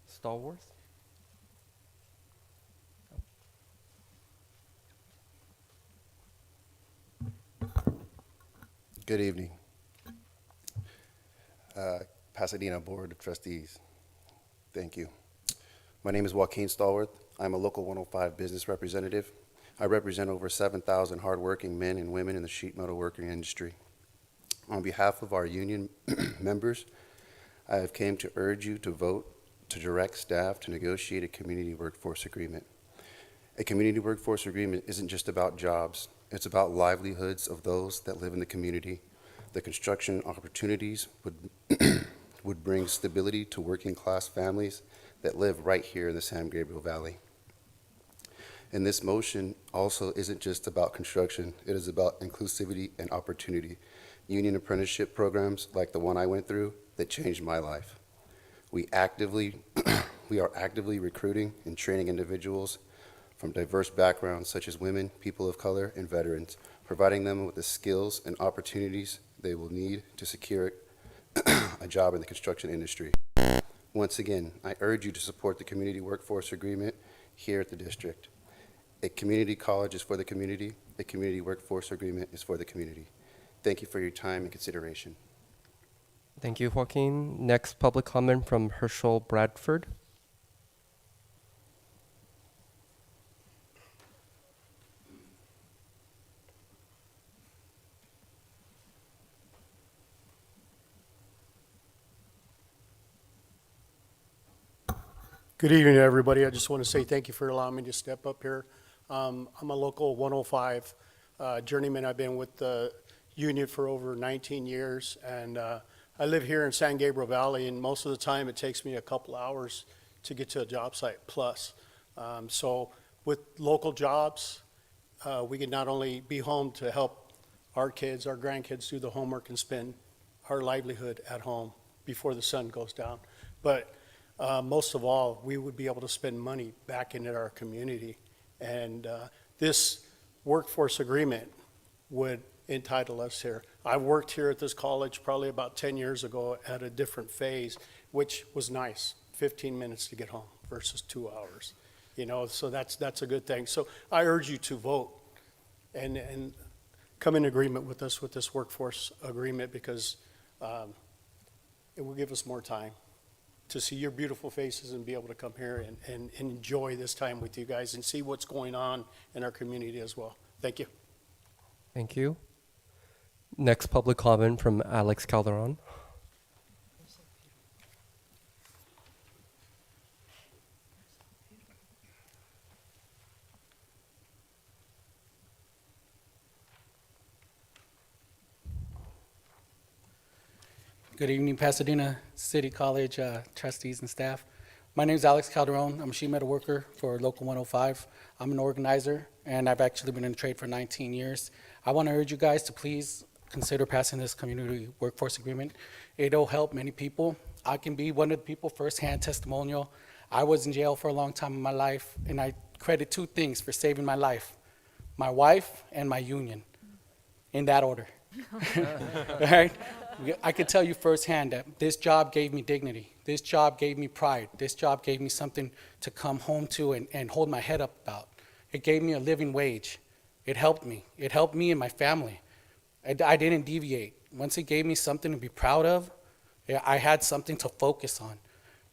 Stallworth? Good evening. Pasadena Board of Trustees. Thank you. My name is Joaquin Stallworth. I'm a Local 105 business representative. I represent over 7,000 hardworking men and women in the sheet metal working industry. On behalf of our union members, I have came to urge you to vote to direct staff to negotiate a community workforce agreement. A community workforce agreement isn't just about jobs. It's about livelihoods of those that live in the community. The construction opportunities would bring stability to working class families that live right here in the San Gabriel Valley. And this motion also isn't just about construction. It is about inclusivity and opportunity. Union apprenticeship programs like the one I went through that changed my life. We are actively recruiting and training individuals from diverse backgrounds such as women, people of color, and veterans, providing them with the skills and opportunities they will need to secure a job in the construction industry. Once again, I urge you to support the community workforce agreement here at the district. A community college is for the community. A community workforce agreement is for the community. Thank you for your time and consideration. Thank you, Joaquin. Next public comment from Herschel Bradford. Good evening, everybody. I just want to say thank you for allowing me to step up here. I'm a local 105 journeyman. I've been with the union for over 19 years, and I live here in San Gabriel Valley, and most of the time it takes me a couple hours to get to a job site plus. So with local jobs, we can not only be home to help our kids, our grandkids do the homework and spend our livelihood at home before the sun goes down, but most of all, we would be able to spend money back into our community. And this workforce agreement would entitle us here. I worked here at this college probably about 10 years ago at a different phase, which was nice, 15 minutes to get home versus 2 hours. You know, so that's a good thing. So I urge you to vote and come in agreement with us with this workforce agreement, because it will give us more time to see your beautiful faces and be able to come here and enjoy this time with you guys and see what's going on in our community as well. Thank you. Thank you. Next public comment from Alex Calderon. Good evening, Pasadena City College trustees and staff. My name is Alex Calderon. I'm a sheet metal worker for Local 105. I'm an organizer, and I've actually been in the trade for 19 years. I want to urge you guys to please consider passing this community workforce agreement. It'll help many people. I can be one of the people, firsthand testimonial. I was in jail for a long time in my life, and I credit two things for saving my life: my wife and my union, in that order. All right? I could tell you firsthand that this job gave me dignity. This job gave me pride. This job gave me something to come home to and hold my head up about. It gave me a living wage. It helped me. It helped me and my family. I didn't deviate. Once it gave me something to be proud of, I had something to focus on.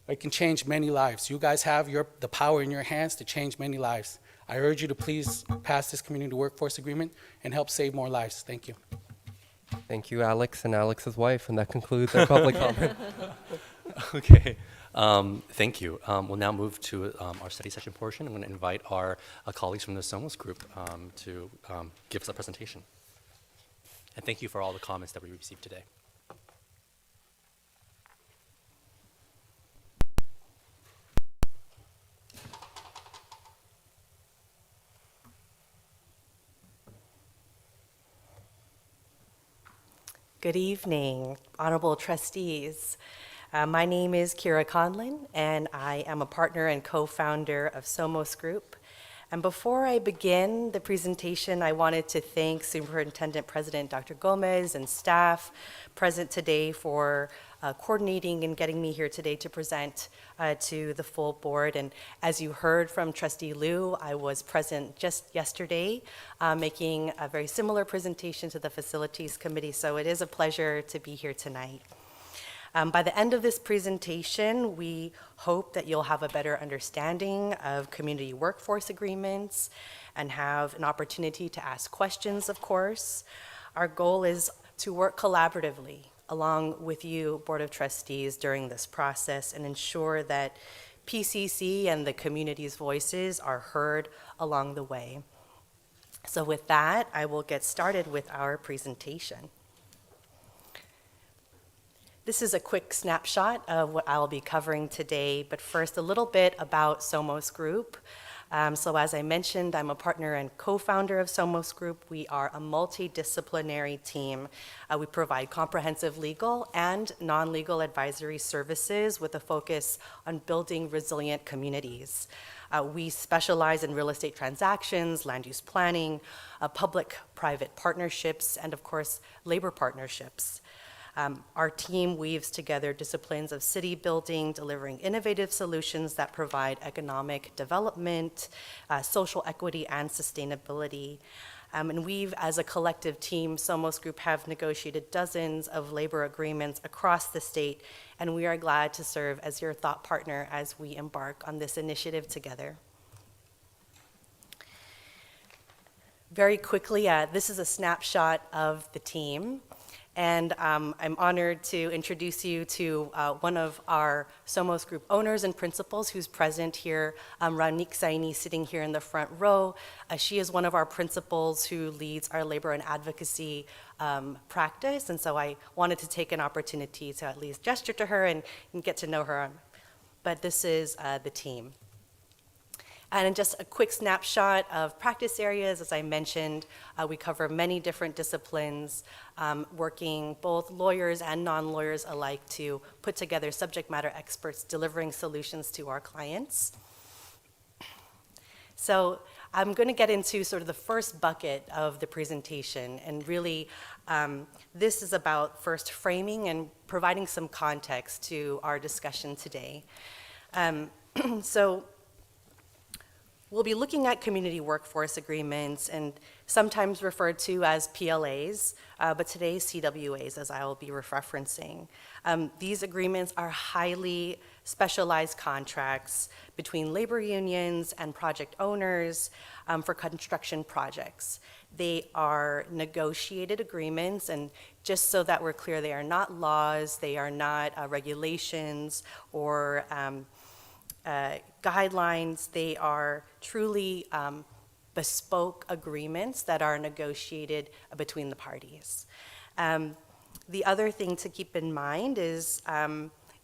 It can change many lives. You guys have the power in your hands to change many lives. I urge you to please pass this community workforce agreement and help save more lives. Thank you. Thank you, Alex and Alex's wife, and that concludes our public comment. Okay, thank you. We'll now move to our study session portion. I'm going to invite our colleagues from the SOMOS group to give us a presentation. And thank you for all the comments that we received today. Good evening, honorable trustees. My name is Kira Conlin, and I am a partner and co-founder of SOMOS Group. And before I begin the presentation, I wanted to thank Superintendent President Dr. Gomez and staff present today for coordinating and getting me here today to present to the full board. And as you heard from Trustee Liu, I was present just yesterday making a very similar presentation to the Facilities Committee, so it is a pleasure to be here tonight. By the end of this presentation, we hope that you'll have a better understanding of community workforce agreements and have an opportunity to ask questions, of course. Our goal is to work collaboratively along with you, Board of Trustees, during this process and ensure that PCC and the community's voices are heard along the way. So with that, I will get started with our presentation. This is a quick snapshot of what I'll be covering today, but first a little bit about SOMOS Group. So as I mentioned, I'm a partner and co-founder of SOMOS Group. We are a multidisciplinary team. We provide comprehensive legal and non-legal advisory services with a focus on building resilient communities. We specialize in real estate transactions, land use planning, public-private partnerships, and of course, labor partnerships. Our team weaves together disciplines of city building, delivering innovative solutions that provide economic development, social equity, and sustainability. And we've, as a collective team, Somos Group, have negotiated dozens of labor agreements across the state, and we are glad to serve as your thought partner as we embark on this initiative together. Very quickly, this is a snapshot of the team. And I'm honored to introduce you to one of our Somos Group owners and principals who's present here, Raonique Saini, sitting here in the front row. She is one of our principals who leads our labor and advocacy practice, and so I wanted to take an opportunity to at least gesture to her and get to know her. But this is the team. And just a quick snapshot of practice areas. As I mentioned, we cover many different disciplines, working both lawyers and non-lawyers alike to put together subject matter experts delivering solutions to our clients. So I'm going to get into sort of the first bucket of the presentation, and really this is about first framing and providing some context to our discussion today. So we'll be looking at community workforce agreements, and sometimes referred to as PLAs, but today CWAs, as I will be referencing. These agreements are highly specialized contracts between labor unions and project owners for construction projects. They are negotiated agreements, and just so that we're clear, they are not laws, they are not regulations or guidelines. They are truly bespoke agreements that are negotiated between the parties. The other thing to keep in mind is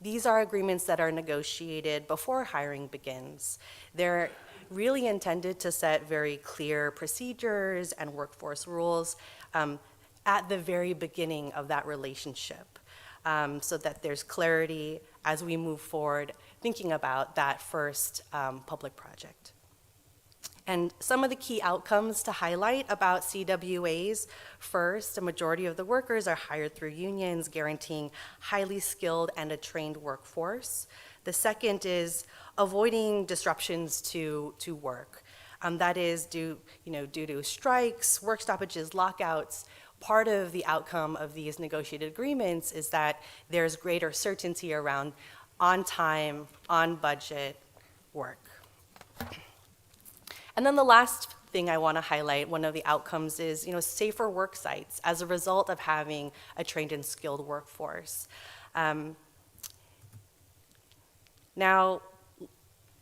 these are agreements that are negotiated before hiring begins. They're really intended to set very clear procedures and workforce rules at the very beginning of that relationship, so that there's clarity as we move forward thinking about that first public project. And some of the key outcomes to highlight about CWAs: first, a majority of the workers are hired through unions, guaranteeing highly skilled and a trained workforce. The second is avoiding disruptions to work. That is due to strikes, work stoppages, lockouts. Part of the outcome of these negotiated agreements is that there's greater certainty around on time, on budget work. And then the last thing I want to highlight, one of the outcomes is, safer work sites as a result of having a trained and skilled workforce. Now,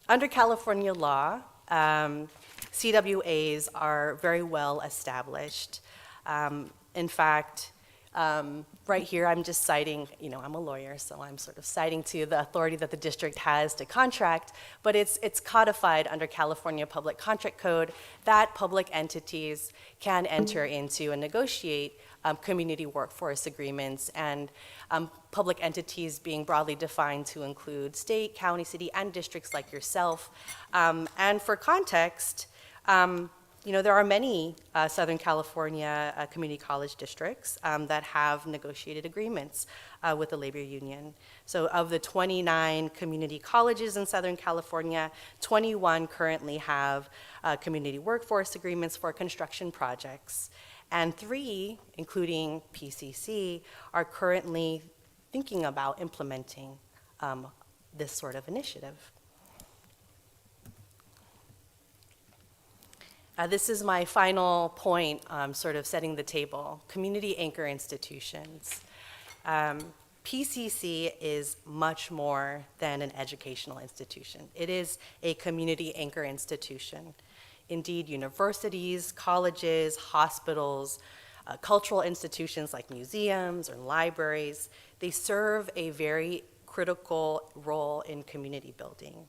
under California law, CWAs are very well established. In fact, right here, I'm just citing, I'm a lawyer, so I'm sort of citing to the authority that the district has to contract, but it's codified under California Public Contract Code that public entities can enter into and negotiate community workforce agreements, and public entities being broadly defined to include state, county, city, and districts like yourself. And for context, there are many Southern California community college districts that have negotiated agreements with the labor union. So of the 29 community colleges in Southern California, 21 currently have community workforce agreements for construction projects. And 3, including PCC, are currently thinking about implementing this sort of initiative. This is my final point, sort of setting the table. Community anchor institutions. PCC is much more than an educational institution. It is a community anchor institution. Indeed, universities, colleges, hospitals, cultural institutions like museums or libraries, they serve a very critical role in community building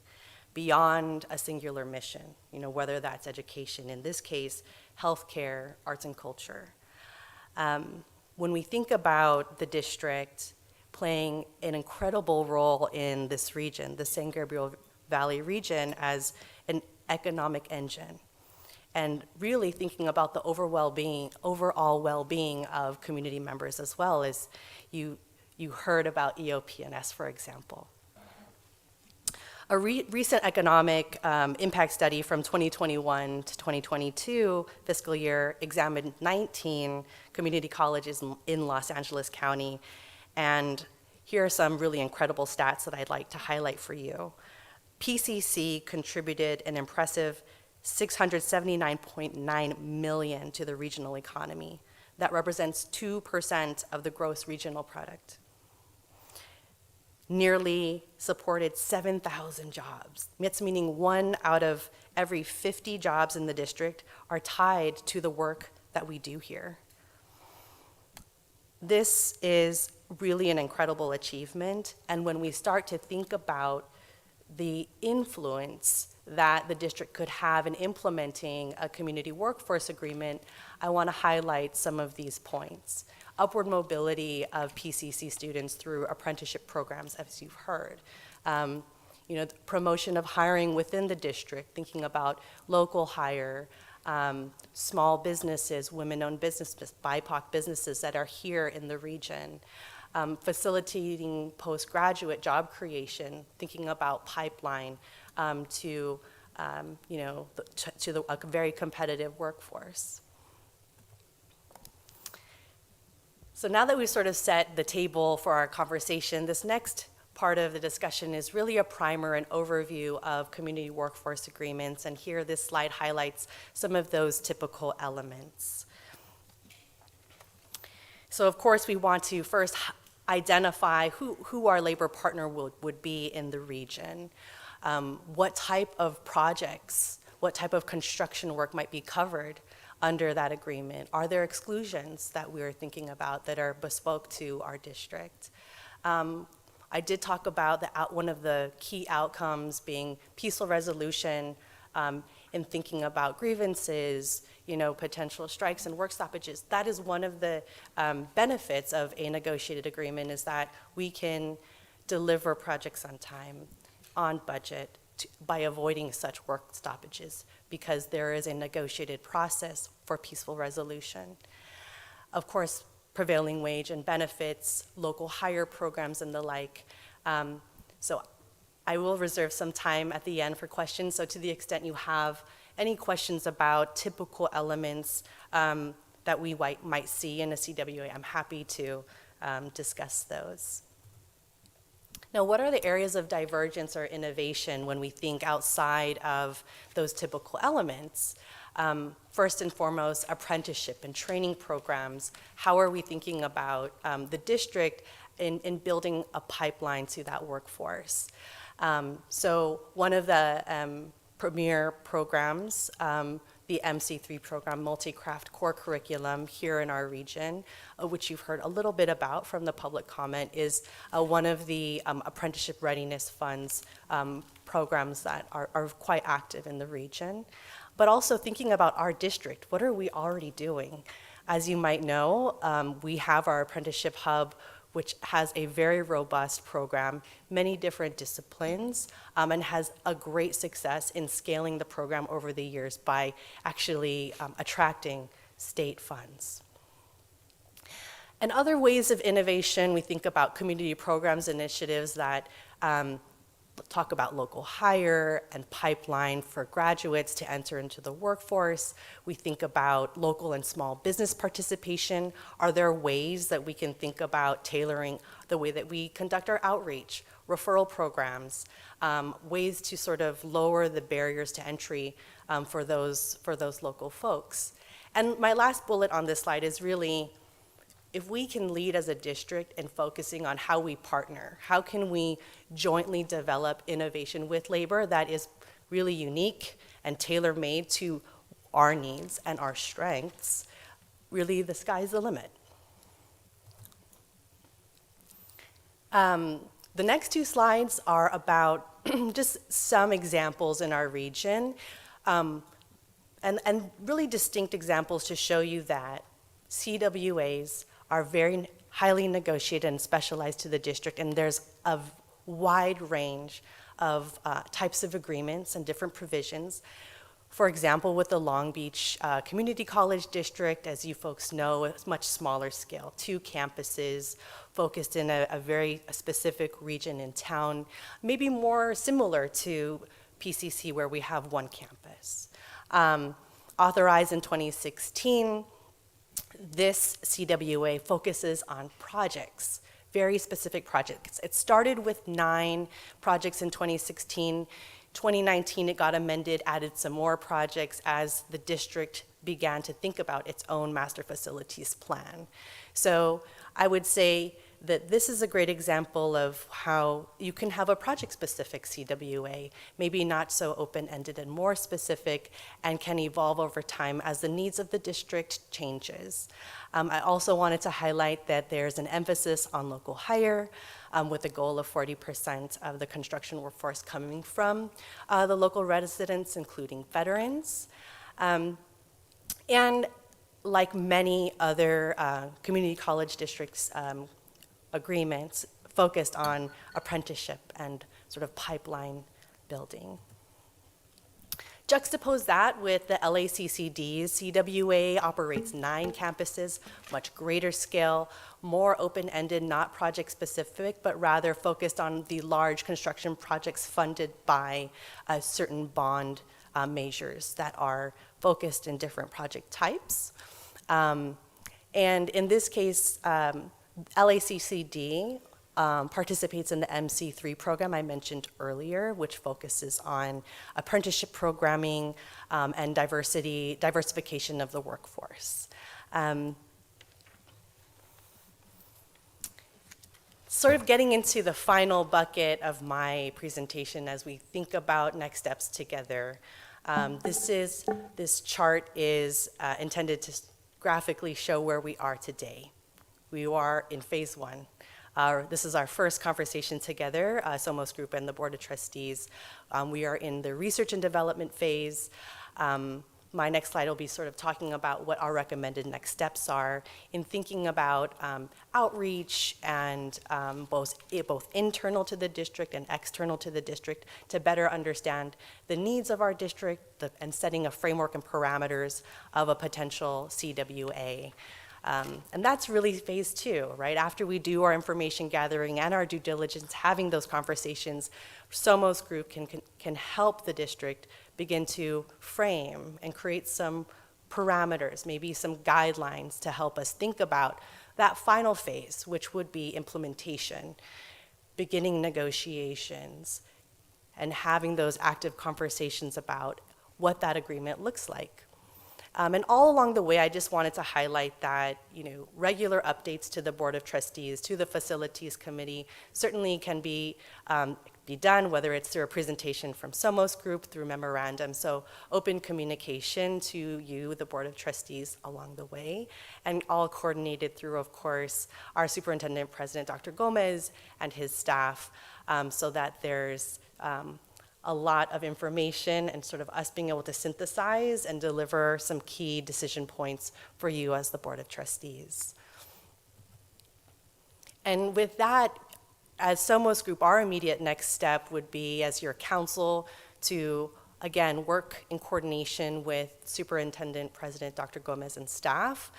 beyond a singular mission, whether that's education, in this case, healthcare, arts and culture. When we think about the district playing an incredible role in this region, the San Gabriel Valley region, as an economic engine, and really thinking about the overall well-being of community members as well, as you heard about EOP&S, for example. A recent economic impact study from 2021 to 2022 fiscal year examined 19 community colleges in Los Angeles County, and here are some really incredible stats that I'd like to highlight for you. PCC contributed an impressive $679.9 million to the regional economy. That represents 2% of the gross regional product. Nearly supported 7,000 jobs. That's meaning 1 out of every 50 jobs in the district are tied to the work that we do here. This is really an incredible achievement, and when we start to think about the influence that the district could have in implementing a community workforce agreement, I want to highlight some of these points. Upward mobility of PCC students through apprenticeship programs, as you've heard. Promotion of hiring within the district, thinking about local hire, small businesses, women-owned businesses, BIPOC businesses that are here in the region. Facilitating postgraduate job creation, thinking about pipeline to a very competitive workforce. So now that we've sort of set the table for our conversation, this next part of the discussion is really a primer and overview of community workforce agreements, and here this slide highlights some of those typical elements. So of course we want to first identify who our labor partner would be in the region, what type of projects, what type of construction work might be covered under that agreement. Are there exclusions that we're thinking about that are bespoke to our district? I did talk about one of the key outcomes being peaceful resolution in thinking about grievances, potential strikes and work stoppages. That is one of the benefits of a negotiated agreement, is that we can deliver projects on time, on budget, by avoiding such work stoppages, because there is a negotiated process for peaceful resolution. Of course, prevailing wage and benefits, local hire programs, and the like. So I will reserve some time at the end for questions. So to the extent you have any questions about typical elements that we might see in a CWA, I'm happy to discuss those. Now, what are the areas of divergence or innovation when we think outside of those typical elements? First and foremost, apprenticeship and training programs. How are we thinking about the district in building a pipeline to that workforce? So one of the premier programs, the MC3 program, Multi-Craft Core Curriculum here in our region, which you've heard a little bit about from the public comment, is one of the apprenticeship readiness funds programs that are quite active in the region. But also thinking about our district, what are we already doing? As you might know, we have our apprenticeship hub, which has a very robust program, many different disciplines, and has a great success in scaling the program over the years by actually attracting state funds. And other ways of innovation, we think about community programs initiatives that talk about local hire and pipeline for graduates to enter into the workforce. We think about local and small business participation. Are there ways that we can think about tailoring the way that we conduct our outreach, referral programs, ways to sort of lower the barriers to entry for those local folks? And my last bullet on this slide is really, if we can lead as a district in focusing on how we partner, how can we jointly develop innovation with labor that is really unique and tailor-made to our needs and our strengths, really the sky's the limit. The next two slides are about just some examples in our region, and really distinct examples to show you that CWAs are very highly negotiated and specialized to the district, and there's a wide range of types of agreements and different provisions For example, with the Long Beach Community College District, as you folks know, it's much smaller scale, 2 campuses focused in a very specific region in town, maybe more similar to PCC where we have 1 campus. Authorized in 2016, this CWA focuses on projects, very specific projects. It started with 9 projects in 2016. 2019, it got amended, added some more projects as the district began to think about its own master facilities plan. So I would say that this is a great example of how you can have a project-specific CWA, maybe not so open-ended and more specific, and can evolve over time as the needs of the district changes. I also wanted to highlight that there's an emphasis on local hire, with a goal of 40% of the construction workforce coming from the local residents, including veterans. And like many other community college districts, agreements focused on apprenticeship and sort of pipeline building. Juxtapose that with the LACCD's CWA operates 9 campuses, much greater scale, more open-ended, not project-specific, but rather focused on the large construction projects funded by certain bond measures that are focused in different project types. And in this case, LACCD participates in the MC3 program I mentioned earlier, which focuses on apprenticeship programming and diversification of the workforce. Sort of getting into the final bucket of my presentation as we think about next steps together. This chart is intended to graphically show where we are today. We are in phase 1. This is our first conversation together, Somos Group and the Board of Trustees. We are in the research and development phase. My next slide will be sort of talking about what our recommended next steps are in thinking about outreach and both internal to the district and external to the district to better understand the needs of our district and setting a framework and parameters of a potential CWA. And that's really phase 2, right? After we do our information gathering and our due diligence, having those conversations, Somos Group can help the district begin to frame and create some parameters, maybe some guidelines to help us think about that final phase, which would be implementation, beginning negotiations, and having those active conversations about what that agreement looks like. And all along the way, I just wanted to highlight that, regular updates to the Board of Trustees, to the Facilities Committee, certainly can be done, whether it's through a presentation from Somos Group, through memorandum. So open communication to you, the Board of Trustees, along the way, and all coordinated through, of course, our Superintendent President, Dr. Gomez, and his staff, so that there's a lot of information and sort of us being able to synthesize and deliver some key decision points for you as the Board of Trustees. And with that, as Somos Group, our immediate next step would be, as your council, to again work in coordination with Superintendent President Dr. Gomez and staff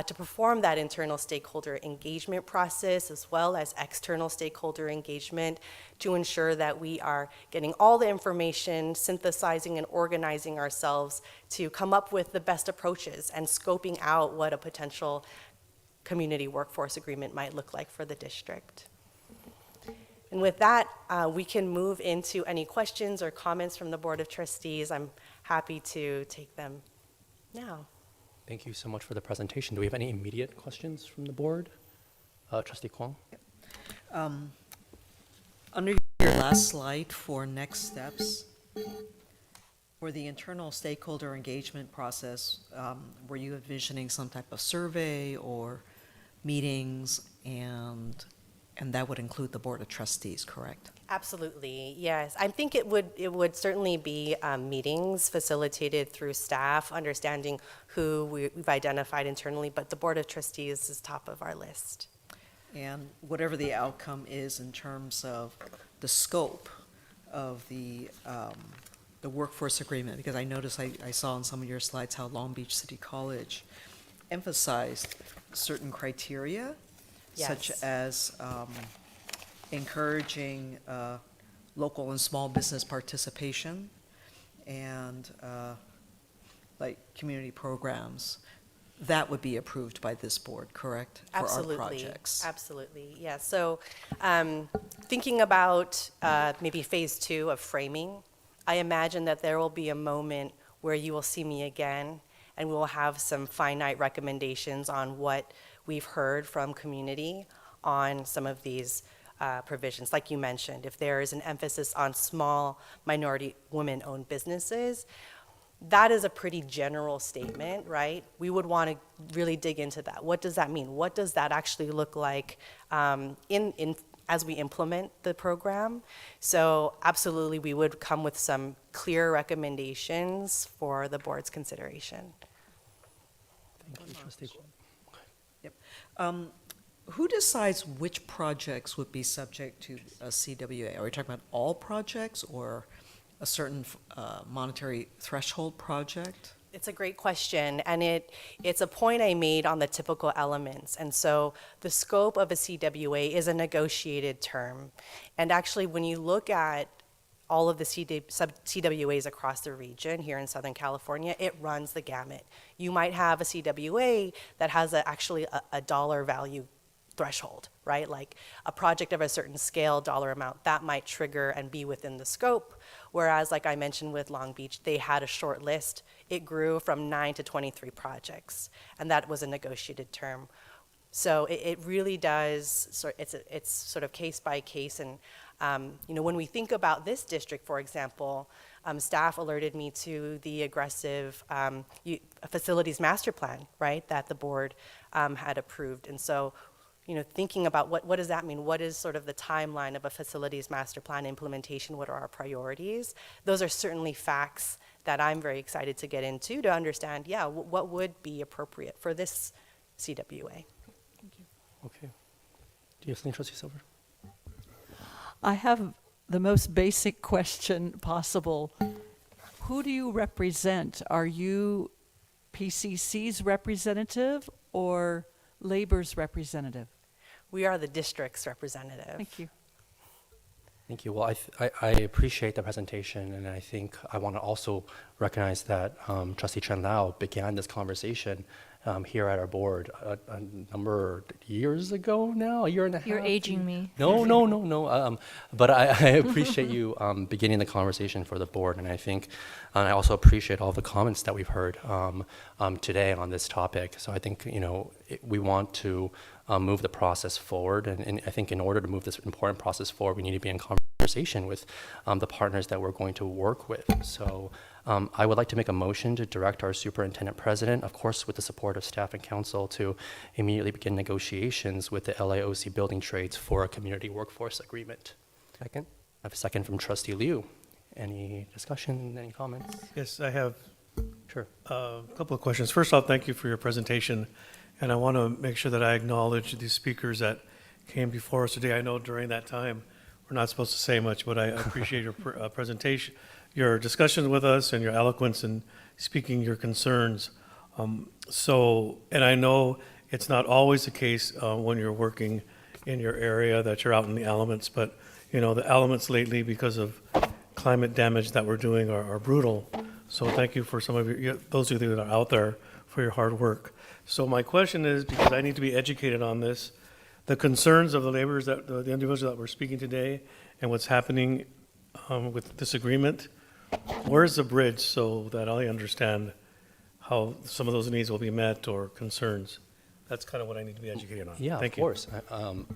to perform that internal stakeholder engagement process as well as external stakeholder engagement to ensure that we are getting all the information, synthesizing and organizing ourselves to come up with the best approaches and scoping out what a potential community workforce agreement might look like for the district. And with that, we can move into any questions or comments from the Board of Trustees. I'm happy to take them now. Thank you so much for the presentation. Do we have any immediate questions from the board? Trustee Kwong? Under your last slide for next steps, for the internal stakeholder engagement process, were you envisioning some type of survey or meetings, and that would include the Board of Trustees, correct? Absolutely, yes. I think it would certainly be meetings facilitated through staff, understanding who we've identified internally, but the Board of Trustees is top of our list. And whatever the outcome is in terms of the scope of the the workforce agreement, because I noticed, I saw on some of your slides how Long Beach City College emphasized certain criteria, such Yes. as encouraging local and small business participation and like community programs. That would be approved by this board, correct? Absolutely. For our projects. Absolutely, yeah. So thinking about maybe phase 2 of framing, I imagine that there will be a moment where you will see me again and we will have some finite recommendations on what we've heard from community on some of these provisions. Like you mentioned, if there is an emphasis on small minority women-owned businesses, that is a pretty general statement, right? We would want to really dig into that. What does that mean? What does that actually look like as we implement the program? So absolutely, we would come with some clear recommendations for the board's consideration. Thank you, Trustee Kwong. Yep. Who decides which projects would be subject to a CWA? Are we talking about all projects or a certain monetary threshold project? It's a great question, and it's a point I made on the typical elements. And so the scope of a CWA is a negotiated term. And actually, when you look at all of the CWAs across the region here in Southern California, it runs the gamut. You might have a CWA that has actually a dollar value threshold, right? Like a project of a certain scale, dollar amount, that might trigger and be within the scope. Whereas, like I mentioned with Long Beach, they had a short list. It grew from 9 to 23 projects, and that was a negotiated term. So it really does, it's sort of case by case. And when we think about this district, for example, staff alerted me to the aggressive facilities master plan, right, that the board had approved. And so thinking about what does that mean? What is sort of the timeline of a facilities master plan implementation? What are our priorities? Those are certainly facts that I'm very excited to get into to understand, what would be appropriate for this CWA. Okay. Do you have something, Trustee Silver? I have the most basic question possible. Who do you represent? Are you PCC's representative or Labor's representative? We are the district's representative. Thank you. Thank you. Well, I appreciate the presentation, and I think I want to also recognize that Trustee Chen Lao began this conversation here at our board a number of years ago now, a year and a half. You're aging me. No. But I appreciate you beginning the conversation for the board, and I think I also appreciate all the comments that we've heard today on this topic. So I think we want to move the process forward, and I think in order to move this important process forward, we need to be in conversation with the partners that we're going to work with. So I would like to make a motion to direct our superintendent president, of course with the support of staff and council, to immediately begin negotiations with the LAOC building trades for a community workforce agreement. Second. I have a second from Trustee Liu. Any discussion, any comments? Yes, I have Sure. a couple of questions. First off, thank you for your presentation. And I want to make sure that I acknowledge the speakers that came before us today. I know during that time, we're not supposed to say much, but I appreciate your presentation, your discussion with us, and your eloquence in speaking your concerns. And I know it's not always the case when you're working in your area that you're out in the elements, but the elements lately, because of climate damage that we're doing, are brutal. So thank you for some of those of you that are out there for your hard work. So my question is, because I need to be educated on this, the concerns of the laborers, the individuals that we're speaking today, and what's happening with this agreement, where's the bridge so that I understand how some of those needs will be met or concerns? That's kind of what I need to be educated on. Yeah, Thank of you. course. I'm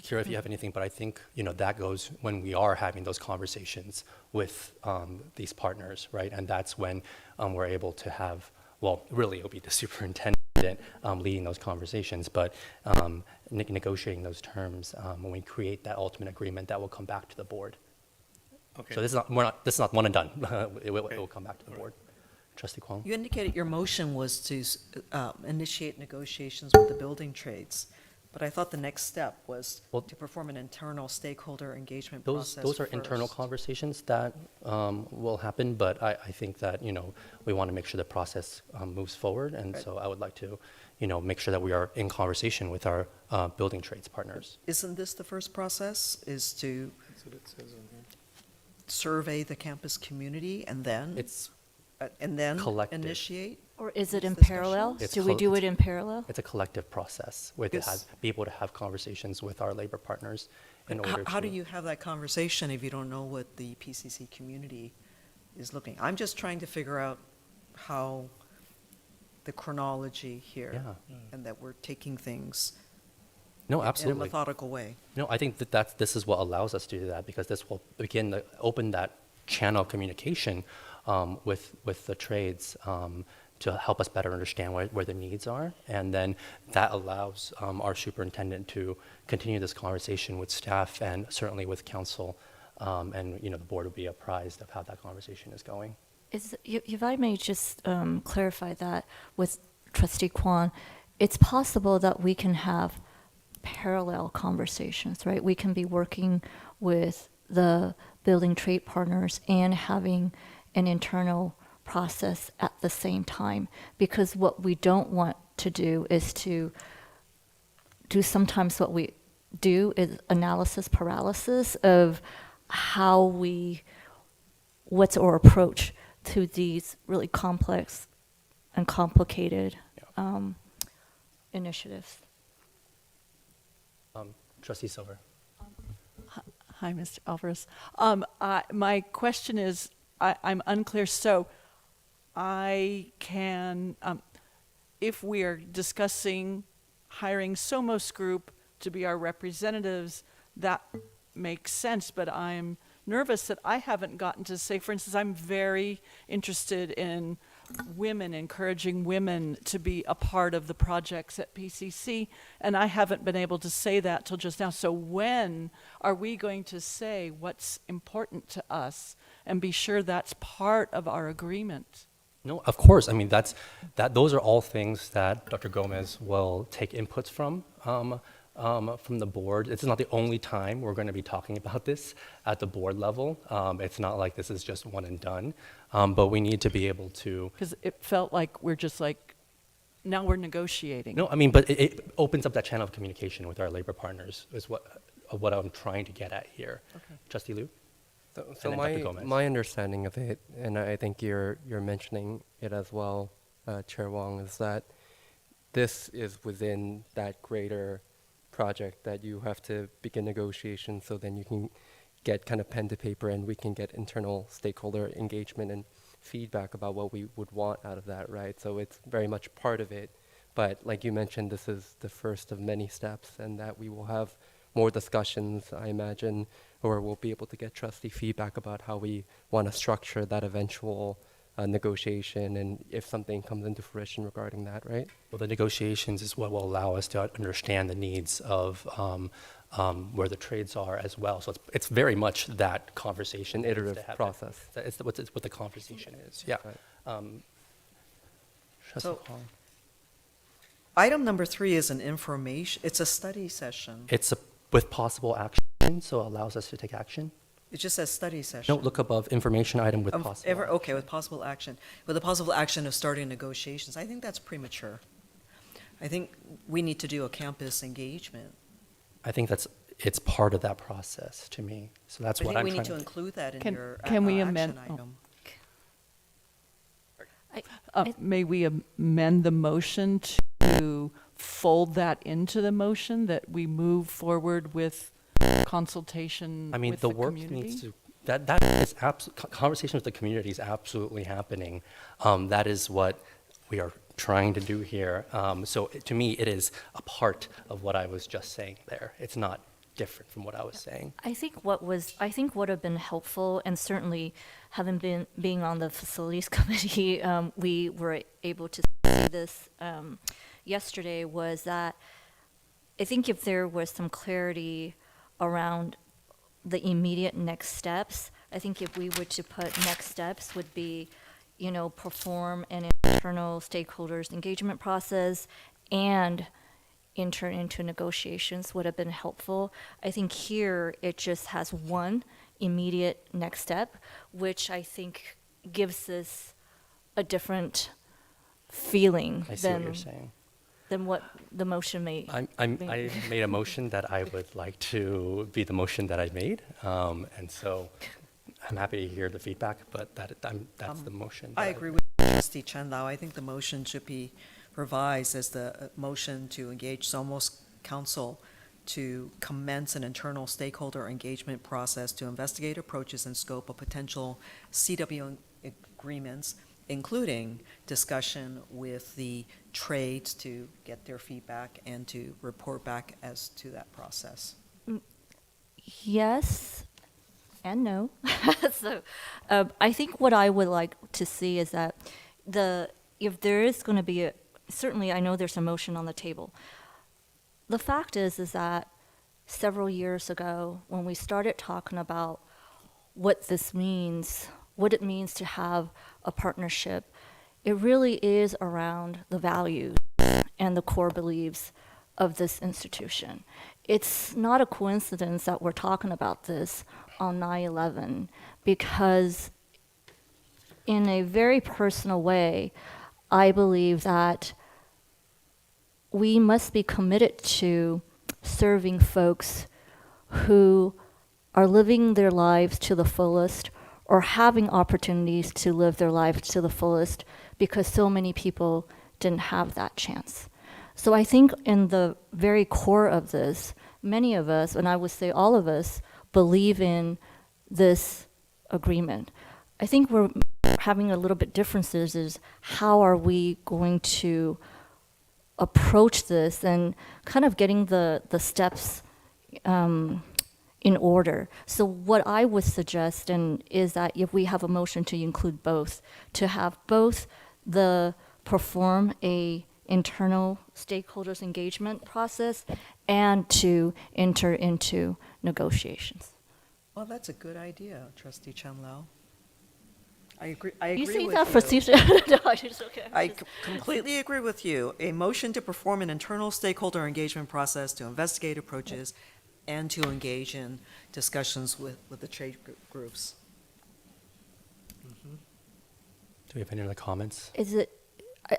curious if you have anything, but I think that goes when we are having those conversations with these partners, right? And that's when we're able to have, well, really it'll be the superintendent leading those conversations, but negotiating those terms when we create that ultimate agreement that will come back to the board. Okay. So this is not one and done. It will come back to the board. Trustee Kwong? You indicated your motion was to initiate negotiations with the building trades. But I thought the next step was Well- to perform an internal stakeholder engagement Those, process those are internal first. conversations that will happen, but I think that, we want to make sure the process moves forward. And Right. so I would like to, make sure that we are in conversation with our building trades partners. Isn't this the first process, is to That's what it says on here. survey the campus community and then? It's And then collective. initiate? Or is it in These parallel? It's Do we col- do it's- it in parallel? It's a collective process with Yes. be able to have conversations with our labor partners in order to. How do you have that conversation if you don't know what the PCC community is looking? I'm just trying to figure out how the chronology here, Yeah. and that we're taking things No, in a absolutely. methodical way. No, I think this is what allows us to do that, because this will begin to open that channel of communication with the trades to help us better understand where the needs are. And then that allows our superintendent to continue this conversation with staff and certainly with council. And, the board will be apprised of how that conversation is going. If I may just clarify that with Trustee Kwan, it's possible that we can have parallel conversations, right? We can be working with the building trade partners and having an internal process at the same time. Because what we don't want to do is to do sometimes what we do is analysis paralysis of what's our approach to these really complex and complicated initiatives. Trustee Silver. Hi, Mr. Alvarez. My question is, I'm unclear. So I can, if we are discussing hiring Somos Group to be our representatives, that makes sense, but I'm nervous that I haven't gotten to say, for instance, I'm very interested in women, encouraging women to be a part of the projects at PCC, and I haven't been able to say that till just now. So when are we going to say what's important to us and be sure that's part of our agreement? No, of course. I mean, those are all things that Dr. Gomez will take inputs from the board. It's not the only time we're going to be talking about this at the board level. It's not like this is just one and done, but we need to be able to. Because it felt like we're just like, now we're negotiating. No, I mean, but it opens up that channel of communication with our labor partners is what I'm trying to get at here. Okay. Trustee Liu? So And then Dr. Gomez. my understanding of it, and I think you're mentioning it as well, Chair Wong, is that this is within that greater project that you have to begin negotiations, so then you can get kind of pen to paper and we can get internal stakeholder engagement and feedback about what we would want out of that, right? So it's very much part of it. But like you mentioned, this is the first of many steps, and that we will have more discussions, I imagine, or we'll be able to get trustee feedback about how we want to structure that eventual negotiation, and if something comes into fruition regarding that, right? Well, the negotiations is what will allow us to understand the needs of where the trades are as well. So it's very much that conversation. An that needs iterative to happen. process. It's what the conversation is. Yeah. Right. Trustee So- Kwong. Item number 3 is an information, it's a study session. It's with possible action, so it allows us to take action. It just says study session. No, look above information item with possible. Okay, with possible action. With the possible action of starting negotiations, I think that's premature. I think we need to do a campus engagement. I think it's part of that process to me. So that's I what think I'm we trying need to include that in Can- your can we action amend- oh. item. May we amend the motion to fold that into the motion, that we move forward with consultation I mean, with the the work community? needs to, that is conversation with the community is absolutely happening. That is what we are trying to do here. So to me, it is a part of what I was just saying there. It's not different from what I was saying. I think what would have been helpful, and certainly being on the facilities committee, we were able to see this yesterday, was that I think if there was some clarity around the immediate next steps, I think if we were to put next steps would be, perform an internal stakeholders engagement process and enter into negotiations would have been helpful. I think here it just has one immediate next step, which I think gives us a different feeling I see what you're saying. than what the motion may. I made a motion that I would like to be the motion that I made, and so I'm happy to hear the feedback, but that's the motion. I agree with Trustee Chen Lao. I think the motion should be revised as the motion to engage Somos Council to commence an internal stakeholder engagement process to investigate approaches and scope of potential CW agreements, including discussion with the trades to get their feedback and to report back as to that process. Yes and no. So I think what I would like to see is that if there is going to be certainly I know there's a motion on the table. The fact is that several years ago when we started talking about what this means, what it means to have a partnership, it really is around the values and the core beliefs of this institution. It's not a coincidence that we're talking about this on 9/11 because in a very personal way, I believe that we must be committed to serving folks who are living their lives to the fullest or having opportunities to live their lives to the fullest because so many people didn't have that chance. So I think in the very core of this, many of us, and I would say all of us, believe in this agreement. I think we're having a little bit differences is how are we going to approach this and kind of getting the steps in order. So what I would suggest is that if we have a motion to include both, to have both the perform a internal stakeholders engagement process and to enter into negotiations. Well, that's a good idea, Trustee Chen Lao. I agree You say with that you. for no, it's okay. I completely agree with you. A motion to perform an internal stakeholder engagement process to investigate approaches and to engage in discussions with the trade groups. Do we have any other comments? Is it?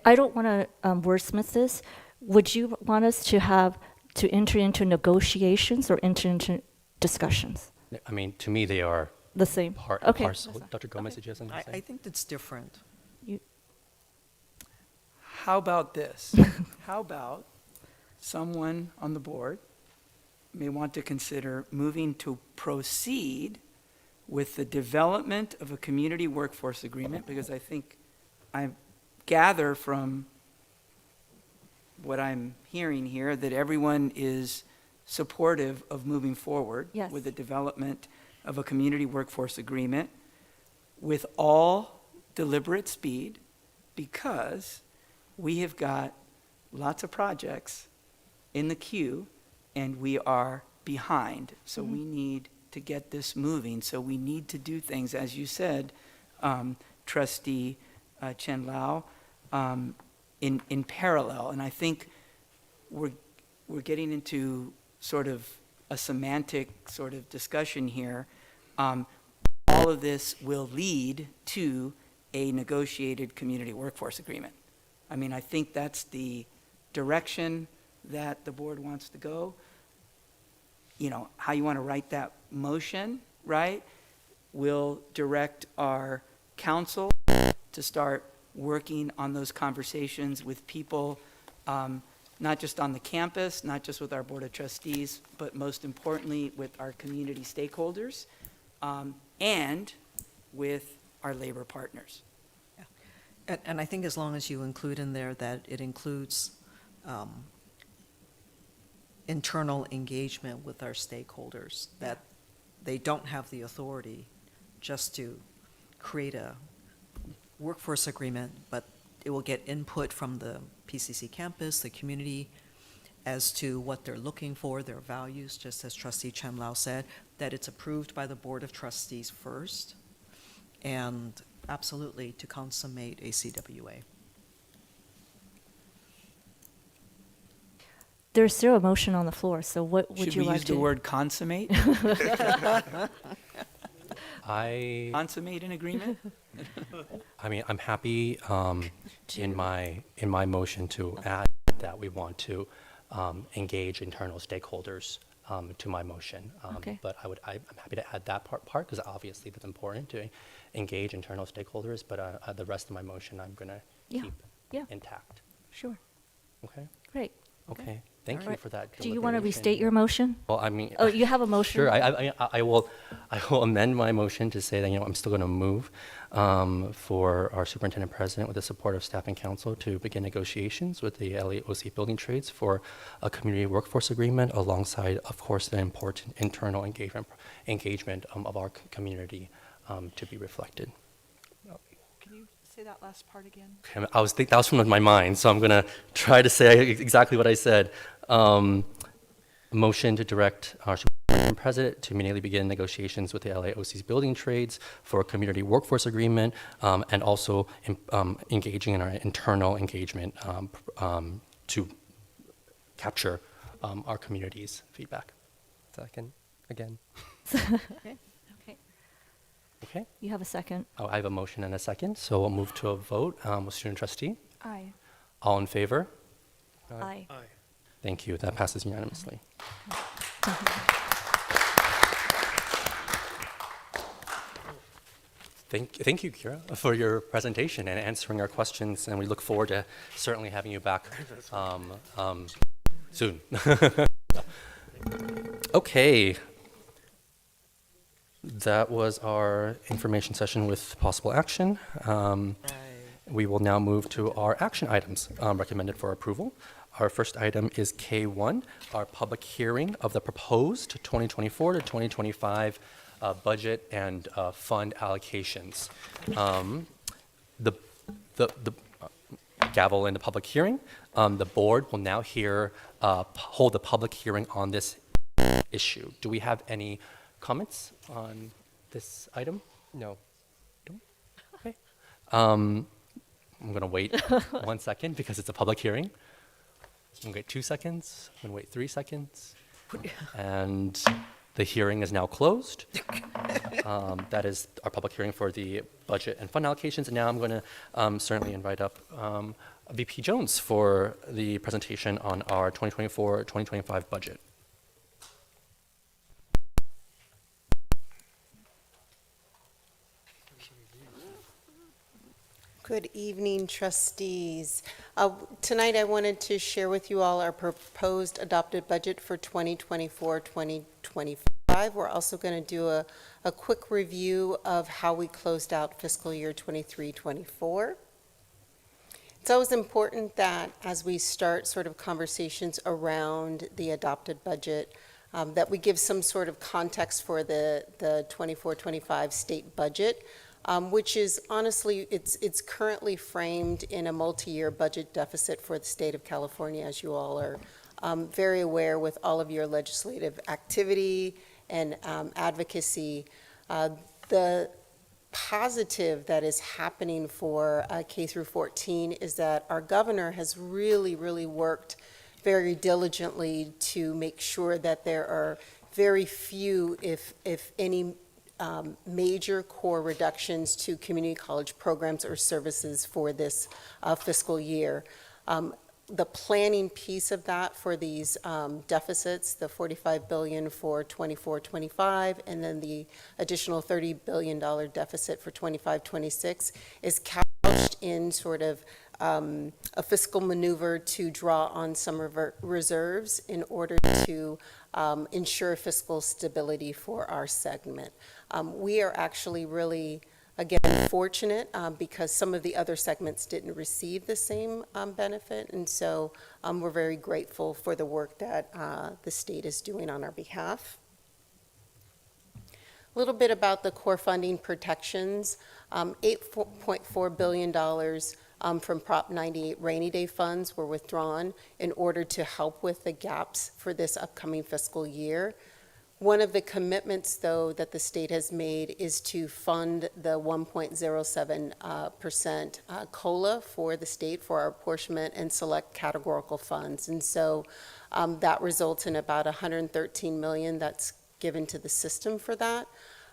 I don't want to wordsmith this. Would you want us to enter into negotiations or enter into discussions? I mean, to me, they are The same. part Okay. and parcel. Dr. Gomez, did you have something to say? I think that's different. How about this? How about someone on the board may want to consider moving to proceed with the development of a community workforce agreement, because I think I gather from what I'm hearing here that everyone is supportive of moving forward Yes. with the development of a community workforce agreement with all deliberate speed, because we have got lots of projects in the queue and we are behind. So we need to get this moving. So we need to do things, as you said, Trustee Chen Lao, in parallel. And I think we're getting into sort of a semantic sort of discussion here. All of this will lead to a negotiated community workforce agreement. I mean, I think that's the direction that the board wants to go. You know, how you want to write that motion, right, will direct our council to start working on those conversations with people, not just on the campus, not just with our Board of Trustees, but most importantly with our community stakeholders and with our labor partners. And I think as long as you include in there that it includes internal engagement with our stakeholders, that they don't have the authority just to create a workforce agreement, but it will get input from the PCC campus, the community, as to what they're looking for, their values, just as Trustee Chen Lao said, that it's approved by the Board of Trustees first, and absolutely to consummate a CWA. there's still a motion on the floor, so what would Should you we like use to? the word consummate? I Consummate an agreement? mean, I'm happy in my motion to add that we want to engage internal stakeholders to my motion. Okay. But I'm happy to add that part because obviously that's important to engage internal stakeholders. But the rest of my motion, I'm going to Yeah. keep Yeah. intact. Sure. Okay. Great. Okay. Thank you Alright. for that. Do you want to deliberation. restate your motion? Well, I mean. Oh, you have a motion? Sure. I will amend my motion to say that I'm still going to move for our superintendent president with the support of staff and council to begin negotiations with the LAOC Building Trades for a community workforce agreement alongside, of course, the important internal engagement of our community to be reflected. Can you say that last part again? Okay, that was from my mind, so I'm going to try to say exactly what I said. Motion to direct our superintendent president to immediately begin negotiations with the LAOC's building trades for a community workforce agreement, and also engaging in our internal engagement to capture our community's feedback. Second, again. Okay. Okay. Okay. You have a second. Oh, I have a motion and a second, so we'll move to a vote. With student trustee. Aye. All in favor? Aye. Thank you. That passes unanimously. Thank you, Kira, for your presentation and answering our questions, and we look forward to certainly having you back soon. Okay. That was our information session with possible action. We will now move to our action items recommended for approval. Our first item is K1, our public hearing of the proposed 2024 to 2025 budget and fund allocations. The gavel in the public hearing. The board will now hold a public hearing on this issue. Do we have any comments on this item? No. Okay. I'm going to wait 1 second because it's a public hearing. I'm going to wait 2 seconds. I'm going to wait 3 seconds. And the hearing is now closed. That is our public hearing for the budget and fund allocations. And now I'm going to certainly invite up VP Jones for the presentation on our 2024-2025 budget. Good evening, trustees. Tonight I wanted to share with you all our proposed adopted budget for 2024-2025. We're also going to do a quick review of how we closed out fiscal year 23-24. It's always important that as we start sort of conversations around the adopted budget, that we give some sort of context for the 24-25 state budget. Which is honestly, it's currently framed in a multi-year budget deficit for the state of California, as you all are very aware with all of your legislative activity and advocacy. The positive that is happening for K through 14 is that our governor has really, really worked very diligently to make sure that there are very few, if any, major core reductions to community college programs or services for this fiscal year. The planning piece of that for these deficits, the $45 billion for 24-25, and then the additional $30 billion deficit for 25-26 is couched in sort of a fiscal maneuver to draw on some reserves in order to ensure fiscal stability for our segment. We are actually really, again, fortunate because some of the other segments didn't receive the same benefit, and so we're very grateful for the work that the state is doing on our behalf. A little bit about the core funding protections, $8.4 billion from Prop 98 rainy day funds were withdrawn in order to help with the gaps for this upcoming fiscal year. One of the commitments, though, that the state has made is to fund the 1.07% COLA for the state for our apportionment and select categorical funds. And so that results in about $113 million that's given to the system for that.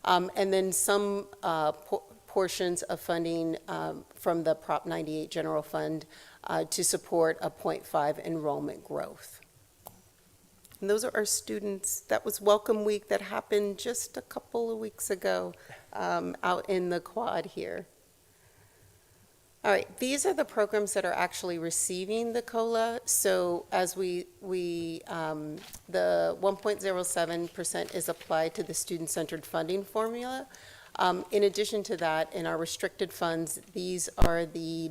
And then some portions of funding from the Prop 98 General Fund to support a 0.5 enrollment growth. And those are our students. That was Welcome Week that happened just a couple of weeks ago out in the quad here. All right, these are the programs that are actually receiving the COLA. So as the 1.07% is applied to the student-centered funding formula. In addition to that, in our restricted funds, these are the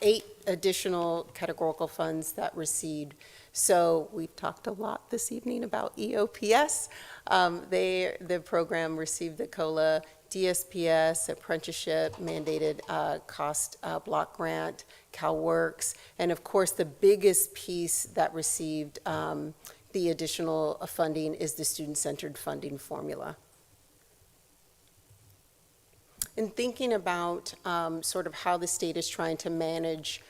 8 additional categorical funds that received. So we've talked a lot this evening about EOPS. The program received the COLA, DSPS, apprenticeship, mandated cost block grant, CalWorks, and of course the biggest piece that received the additional funding is the student-centered funding formula. In thinking about sort of how the state is trying to manage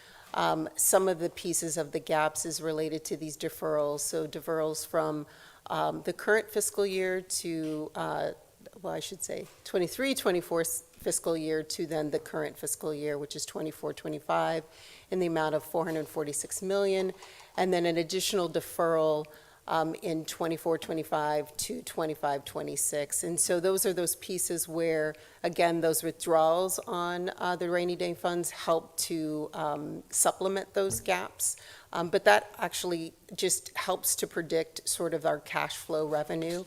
some of the pieces of the gaps is related to these deferrals. So deferrals from the current fiscal year to, well, I should say 23-24 fiscal year to then the current fiscal year, which is 24-25, in the amount of $446 million, and then an additional deferral in 24-25 to 25-26. And so those are those pieces where, again, those withdrawals on the rainy day funds help to supplement those gaps. But that actually just helps to predict sort of our cash flow revenue.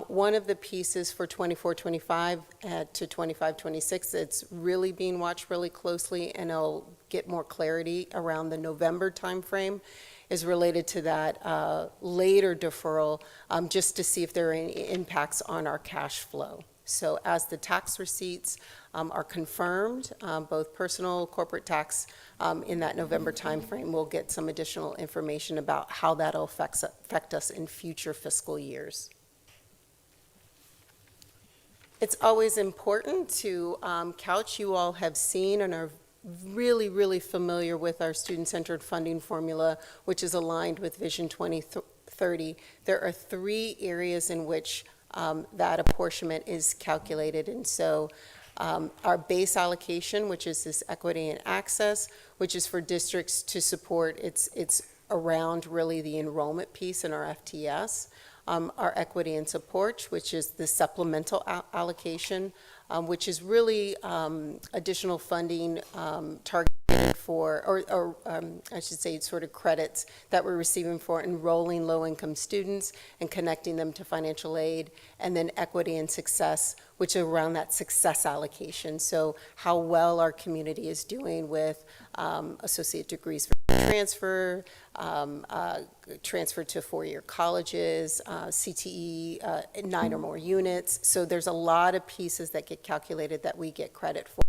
One of the pieces for 24-25 to 25-26 that's really being watched really closely, and I'll get more clarity around the November timeframe, is related to that later deferral, just to see if there are any impacts on our cash flow. So as the tax receipts are confirmed, both personal, corporate tax, in that November timeframe, we'll get some additional information about how that'll affect us in future fiscal years. It's always important to couch. You all have seen and are really, really familiar with our student-centered funding formula, which is aligned with Vision 2030. There are 3 areas in which that apportionment is calculated. And so our base allocation, which is this equity and access, which is for districts to support, it's around really the enrollment piece in our FTS. Our equity and support, which is the supplemental allocation, which is really additional funding targeted for, or I should say sort of credits that we're receiving for enrolling low-income students and connecting them to financial aid, and then equity and success, which are around that success allocation. So how well our community is doing with associate degrees for transfer, transfer to 4-year colleges, CTE, 9 or more units. So there's a lot of pieces that get calculated that we get credit for.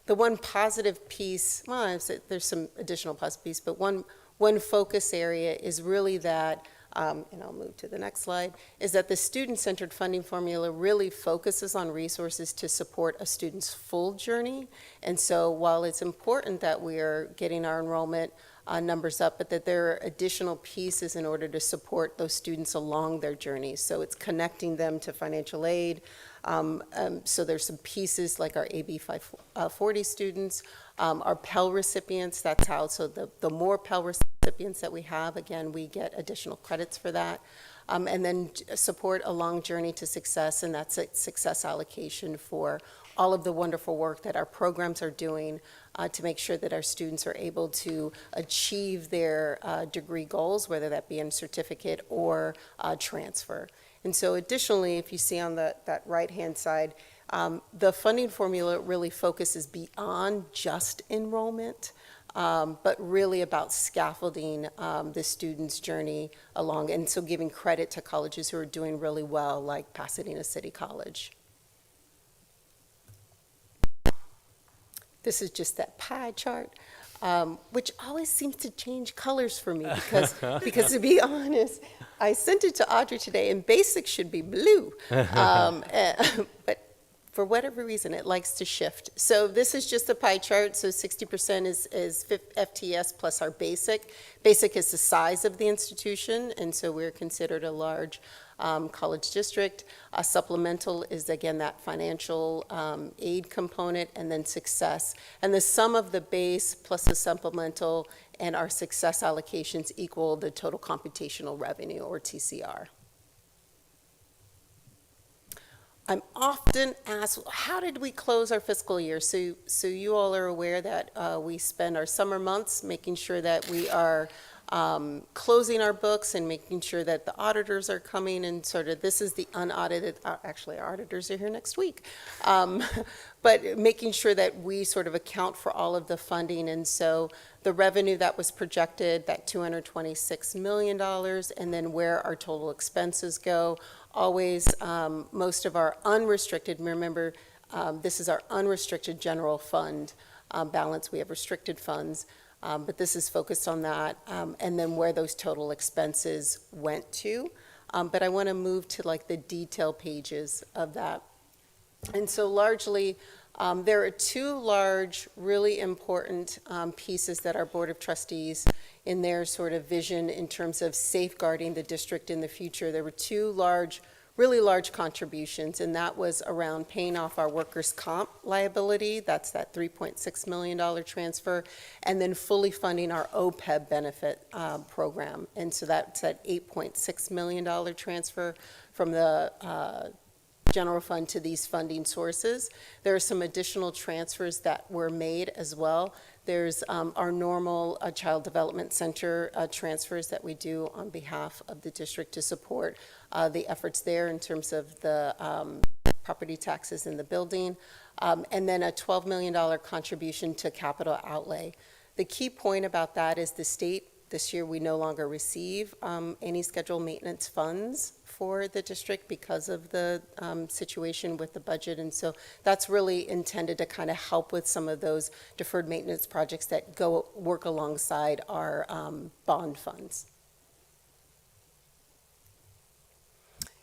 The one positive piece, well, there's some additional positive piece, but one focus area is really that, and I'll move to the next slide, is that the student-centered funding formula really focuses on resources to support a student's full journey. And so while it's important that we are getting our enrollment numbers up, but that there are additional pieces in order to support those students along their journey. So it's connecting them to financial aid. So there's some pieces like our AB 540 students, our Pell recipients, that's how, so the more Pell recipients that we have, again, we get additional credits for that. And then support a long journey to success, and that's a success allocation for all of the wonderful work that our programs are doing to make sure that our students are able to achieve their degree goals, whether that be in certificate or transfer. And so additionally, if you see on that right-hand side, the funding formula really focuses beyond just enrollment, but really about scaffolding the student's journey along, and so giving credit to colleges who are doing really well, like Pasadena City College. This is just that pie chart, which always seems to change colors for me because to be honest, I sent it to Audrey today, and basic should be blue. But for whatever reason, it likes to shift. So this is just a pie chart. So 60% is FTS plus our basic. Basic is the size of the institution, and so we're considered a large college district. Supplemental is, again, that financial aid component, and then success. And the sum of the base plus the supplemental and our success allocations equal the total computational revenue, or TCR. I'm often asked, how did we close our fiscal year? So you all are aware that we spend our summer months making sure that we are closing our books and making sure that the auditors are coming, and sort of this is the unaudited, actually our auditors are here next week, but making sure that we sort of account for all of the funding. And so the revenue that was projected, that $226 million, and then where our total expenses go. Always, most of our unrestricted, remember, this is our unrestricted general fund balance. We have restricted funds, but this is focused on that, and then where those total expenses went to. But I want to move to like the detail pages of that. And so largely, there are two large, really important pieces that our Board of Trustees, in their sort of vision in terms of safeguarding the district in the future, there were two large, really large contributions, and that was around paying off our workers' comp liability. That's that $3.6 million transfer, and then fully funding our OPEB benefit program. And so that's that $8.6 million transfer from the general fund to these funding sources. There are some additional transfers that were made as well. There's our normal Child Development Center transfers that we do on behalf of the district to support the efforts there in terms of the property taxes in the building, and then a $12 million contribution to capital outlay. The key point about that is the state, this year we no longer receive any scheduled maintenance funds for the district because of the situation with the budget. And so that's really intended to kind of help with some of those deferred maintenance projects that go work alongside our bond funds.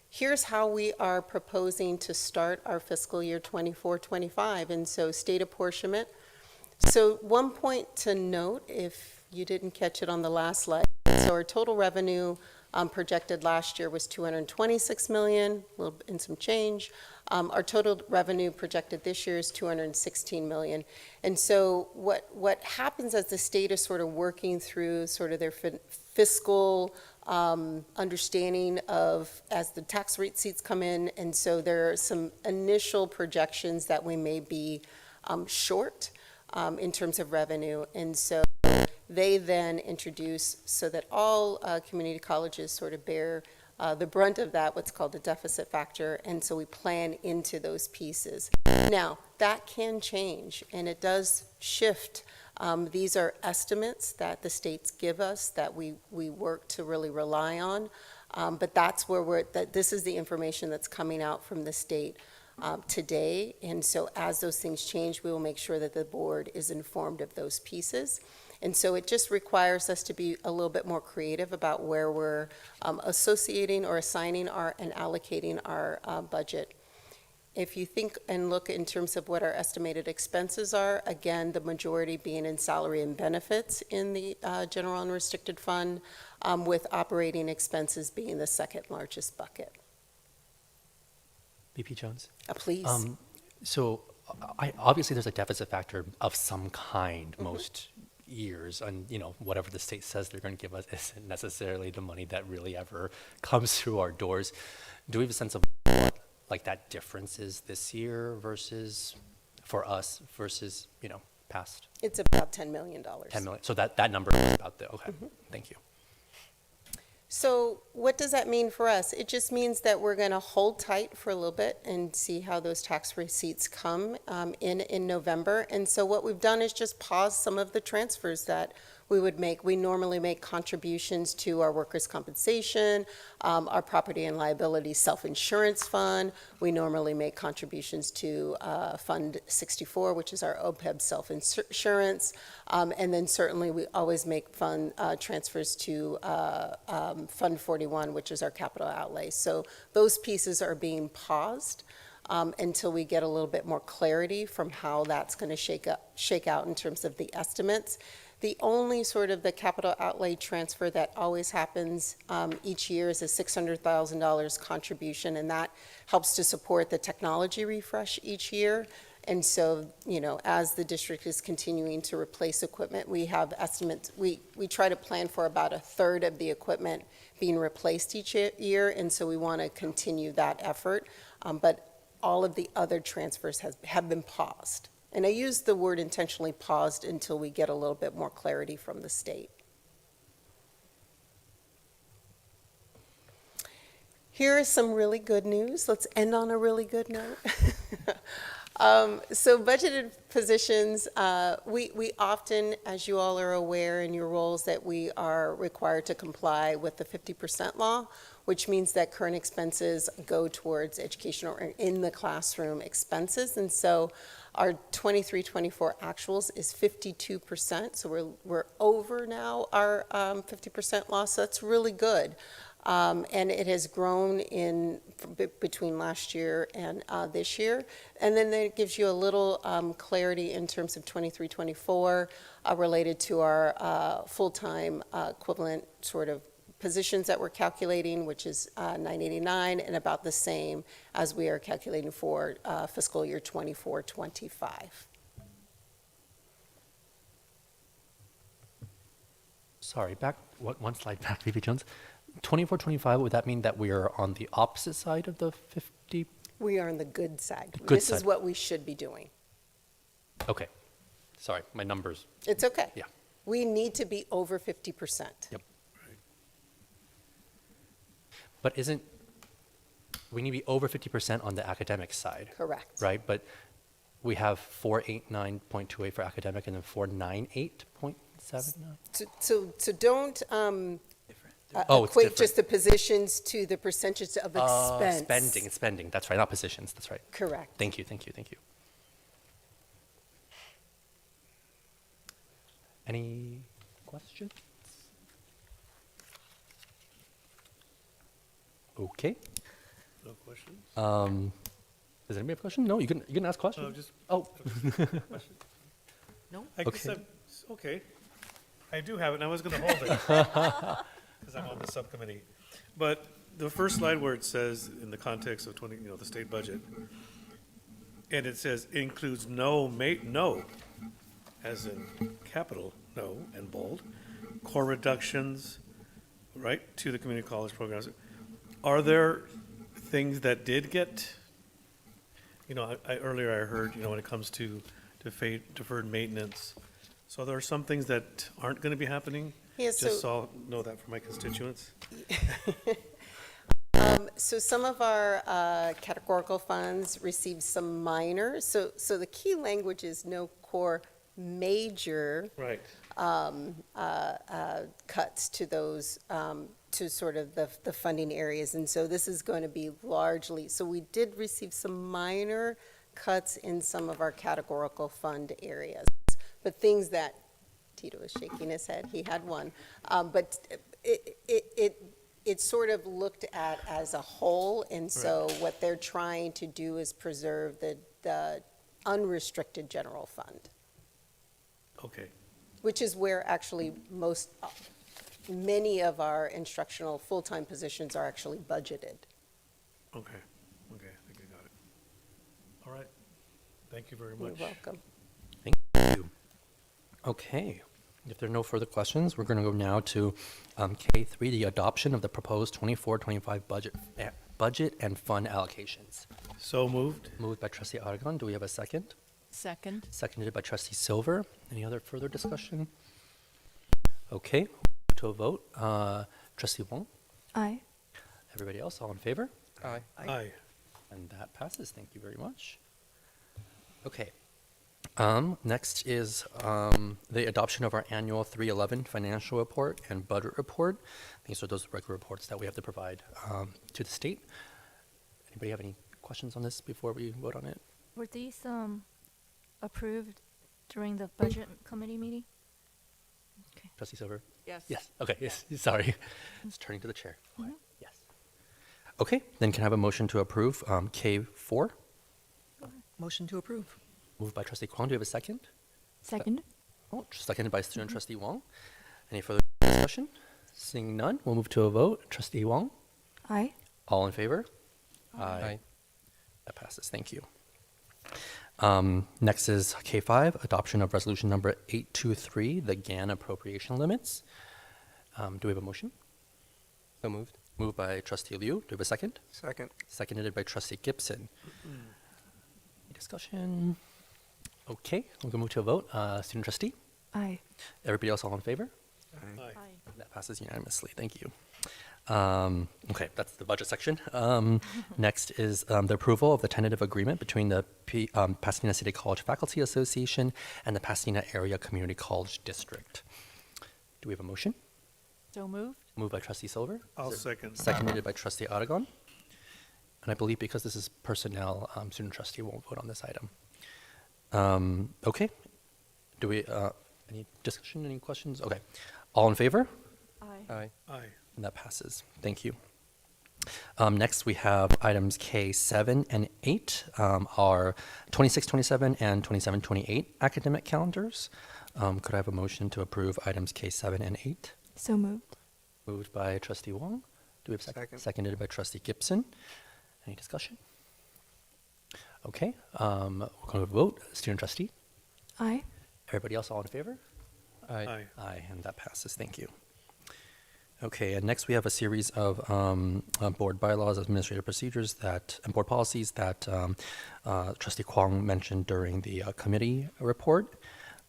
Here's how we are proposing to start our fiscal year 24-25. And so state apportionment. So one point to note, if you didn't catch it on the last slide, so our total revenue projected last year was $226 million, a little and some change. Our total revenue projected this year is $216 million. And so what happens as the state is sort of working through sort of their fiscal understanding of as the tax receipts come in, and so there are some initial projections that we may be short in terms of revenue. And so they then introduce, so that all community colleges sort of bear the brunt of that, what's called the deficit factor, and so we plan into those pieces. Now, that can change, and it does shift. These are estimates that the states give us that we work to really rely on, but that's where this is the information that's coming out from the state today, and so as those things change, we will make sure that the board is informed of those pieces. And so it just requires us to be a little bit more creative about where we're associating or assigning and allocating our budget. If you think and look in terms of what our estimated expenses are, again, the majority being in salary and benefits in the general unrestricted fund, with operating expenses being the second largest bucket. BP Jones? Please. So obviously there's a deficit factor of some kind most years, and whatever the state says they're going to give us isn't necessarily the money that really ever comes through our doors. Do we have a sense of what like that difference is this year versus for us versus past? It's about $10 million. 10 million. So that number is about the okay. Thank you. So what does that mean for us? It just means that we're going to hold tight for a little bit and see how those tax receipts come in November. And so what we've done is just pause some of the transfers that we normally make contributions to our workers' compensation, our property and liability self-insurance fund. We normally make contributions to Fund 64, which is our OPEB self-insurance. And then certainly we always make fund transfers to Fund 41, which is our capital outlay. So those pieces are being paused until we get a little bit more clarity from how that's going to shake out in terms of the estimates. The only sort of the capital outlay transfer that always happens each year is a $600,000 contribution, and that helps to support the technology refresh each year. And so, you know, as the district is continuing to replace equipment, we have estimates. We try to plan for about a third of the equipment being replaced each year, and so we want to continue that effort. But all of the other transfers have been paused. And I use the word intentionally paused until we get a little bit more clarity from the state. Here is some really good news. Let's end on a really good note. So budgeted positions, we often, as you all are aware in your roles, that we are required to comply with the 50% law, which means that current expenses go towards educational or in the classroom expenses. And so our 23-24 actuals is 52%. So we're over now our 50% law. So that's really good. And it has grown between last year and this year. And then it gives you a little clarity in terms of 23-24 related to our full-time equivalent sort of positions that we're calculating, which is 989, and about the same as we are calculating for fiscal year 24-25. Sorry, one slide back, VP Jones. 24-25, would that mean that we are on the opposite side of the 50? We are on the good side. Good this side. is what we should be doing. Okay. Sorry, my numbers. It's okay. Yeah. We need to be over 50%. Yep. But we need to be over 50% on the academic side. Correct. Right? But we have 489.28 for academic and then 498.79. So don't Oh, it's equate different. just the positions to the percentage of expense. Spending. That's right, not positions. That's right. Correct. Thank you. Any questions? Okay. No questions? Does anybody have a question? No, you can ask questions. No? I guess Okay. okay. I do have it, and I was going to hold it because I'm on the subcommittee. But the first slide where it says, in the context of the state budget, and it says includes no, as in capital no and bold, core reductions, right, to the community college programs. Are there things that did get? Earlier I heard, when it comes to deferred maintenance. So there are some things that aren't going to be happening? Yeah, Just so I'll know that for my constituents. So some of our categorical funds received some minor, so the key language is no core major Right. cuts to those, to sort of the funding areas. And so this is going to be largely, so we did receive some minor cuts in some of our categorical fund areas. But things that, Tito was shaking his head, he had one. But it's sort of looked at as a whole, and so what they're trying to do is preserve the unrestricted general fund. Okay. Which is where actually many of our instructional full-time positions are actually budgeted. Okay. I think I got it. All right. Thank you very much. You're welcome. Thank you. Okay. If there are no further questions, we're going to go now to K3, the adoption of the proposed 24-25 budget and fund allocations. So moved. Moved by Trustee Aragon. Do we have a second? Second. Seconded by Trustee Silver. Any other further discussion? Okay. To a vote. Trustee Wong? Aye. Everybody else, all in favor? Aye. Aye. And that passes. Thank you very much. Okay. Next is the adoption of our annual 311 financial report and budget report. These are those regular reports that we have to provide to the state. Anybody have any questions on this before we vote on it? Were these approved during the budget committee meeting? Okay. Trustee Silver? Yes. Yes. Okay. Yes. Sorry. Just turning to the chair. Yes. Okay. Then can I have a motion to approve K4? Motion to approve. Moved by Trustee Kwong. Do we have a second? Second. Oh, seconded by Student Trustee Wong. Any further discussion? Seeing none, we'll move to a vote. Trustee Wong? Aye. All in favor? Aye. That passes. Thank you. Next is K5, adoption of resolution number 823, the GAN appropriation limits. Do we have a motion? So moved. Moved by Trustee Liu. Do we have a second? Second. Seconded by Trustee Gibson. Any discussion? Okay, we're going to move to a vote. Student Trustee? Aye. Everybody else all in favor? Aye. That passes unanimously. Thank you. Okay, that's the budget section. Next is the approval of the tentative agreement between the Pasadena City College Faculty Association and the Pasadena Area Community College District. Do we have a motion? So moved. Moved by Trustee Silver. I'll second. Seconded by Trustee Aragon. And I believe because this is personnel, Student Trustee won't vote on this item. Okay. Do we, any discussion, any questions? Okay. All in favor? Aye. Aye. And that passes. Thank you. Next, we have items K7 and 8, our 26-27 and 27-28 academic calendars. Could I have a motion to approve items K7 and 8? So moved. Moved by Trustee Wong. Do we have a second? Second. Seconded by Trustee Gibson. Any discussion? Okay, we're going to vote. Student Trustee? Aye. Everybody else all in favor? Aye. Aye. Aye, and that passes. Thank you. Okay, and next we have a series of board bylaws, administrative procedures that, and board policies that Trustee Kwong mentioned during the committee report.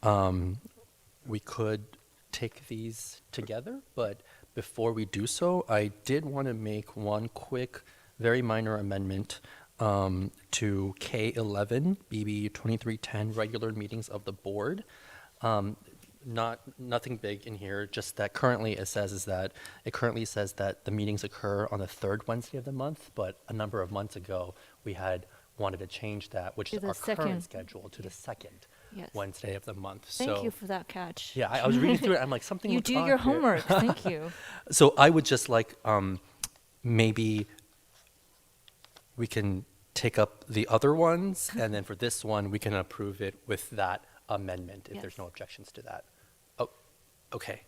We could take these together, but before we do so, I did want to make one quick, very minor amendment to K11, BB 2310, regular meetings of the board. Nothing big in here, just that currently it says that the meetings occur on the third Wednesday of the month, but a number of months ago, we had wanted to change that, which To is the our second. current schedule, to the second Yes. Wednesday of the month. Thank So, you for that catch. yeah, I was reading through it, I'm like, something You looks do odd your here. homework. Thank you. So I would just like, maybe we can take up the other ones, and then for this one, we can approve it with that amendment, if there's Yes. no objections to that. Oh, okay.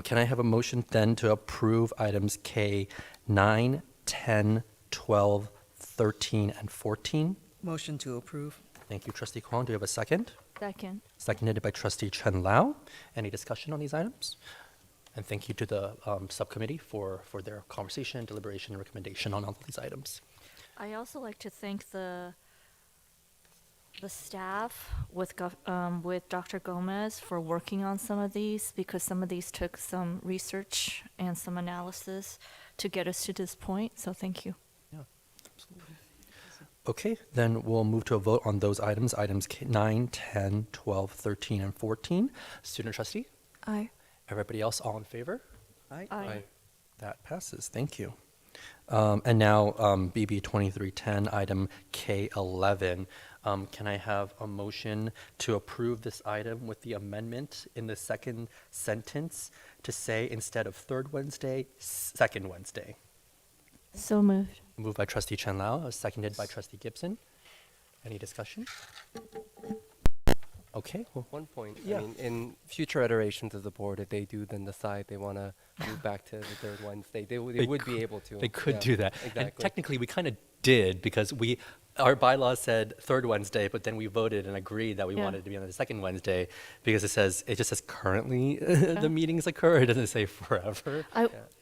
Can I have a motion then to approve items K 9, 10, 12, 13, and 14? Motion to approve. Thank you, Trustee Kwong. Do you have a second? Second. Seconded by Trustee Chen Lao. Any discussion on these items? And thank you to the subcommittee for their conversation, deliberation, and recommendation on all of these items. I also like to thank the staff with Dr. Gomez for working on some of these, because some of these took some research and some analysis to get us to this point. So thank you. Okay, then we'll move to a vote on those items, items 9, 10, 12, 13, and 14. Student Trustee? Aye. Everybody else, all in favor? Aye. Aye. That passes. Thank you. And now, BB 2310, item K11. Can I have a motion to approve this item with the amendment in the second sentence to say instead of third Wednesday, second Wednesday? So moved. Moved by Trustee Chen Lao, seconded by Trustee Gibson. Any discussion? Okay, well, One point, Yeah. I mean, in future iterations of the board, if they do then decide they want to move back to the third Wednesday, they would be able to. They could Yeah, do that. And Exactly. technically, we kind of did, because our bylaws said third Wednesday, but then we voted and agreed that we Yeah. wanted it to be on the second Wednesday, because it just says currently the meetings occur. It doesn't say forever.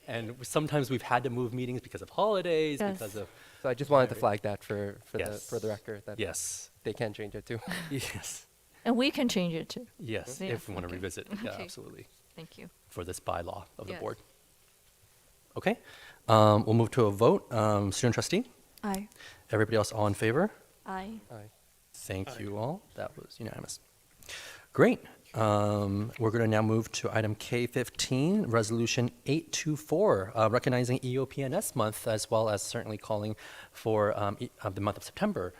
And sometimes we've had to move meetings because of holidays, Yes. because of. So I just wanted to flag that for Yes. the record, that Yes. they can change it too. Yes. And we can change it too. Yes, Yeah, if we want to okay. revisit, yeah, Okay. absolutely, Thank you. for this bylaw of the Yes. board. Okay, we'll move to a vote. Student Trustee? Aye. Everybody else all in favor? Aye. Aye. Thank you all. That was unanimous. Great. We're going to now move to item K15, Resolution 824, recognizing EOPNS month, as well as certainly calling for the month of September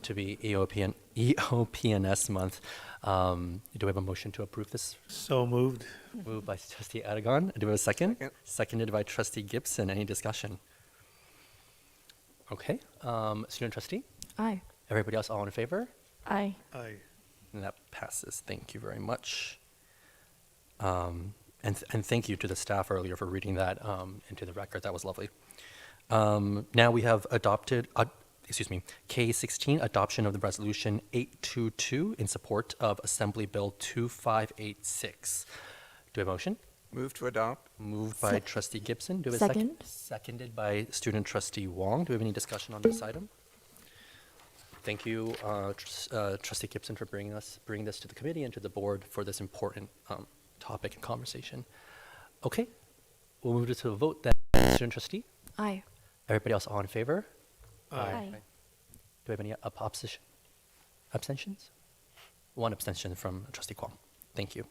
to be EOPNS month. Do we have a motion to approve this? So moved. Moved by Trustee Aragon. Do we have a second? Seconded by Trustee Gibson. Any discussion? Okay. Student trustee? Aye. Everybody else, all in favor? Aye. Aye. And that passes. Thank you very much. And thank you to the staff earlier for reading that into the record. That was lovely. Now we have adopted, K16, adoption of the resolution 822 in support of Assembly Bill 2586. Do we have a motion? Move to adopt. Moved by Trustee Gibson. Do we have a second? Seconded by Student Trustee Wong. Do we have any discussion on this item? Thank you, Trustee Gibson, for bringing this to the committee and to the board for this important topic and conversation. Okay, we'll move to a vote then. Student trustee? Aye. Everybody else, all in favor? Aye. Do we have any opposition? Abstentions? One abstention from Trustee Kwong. Thank you.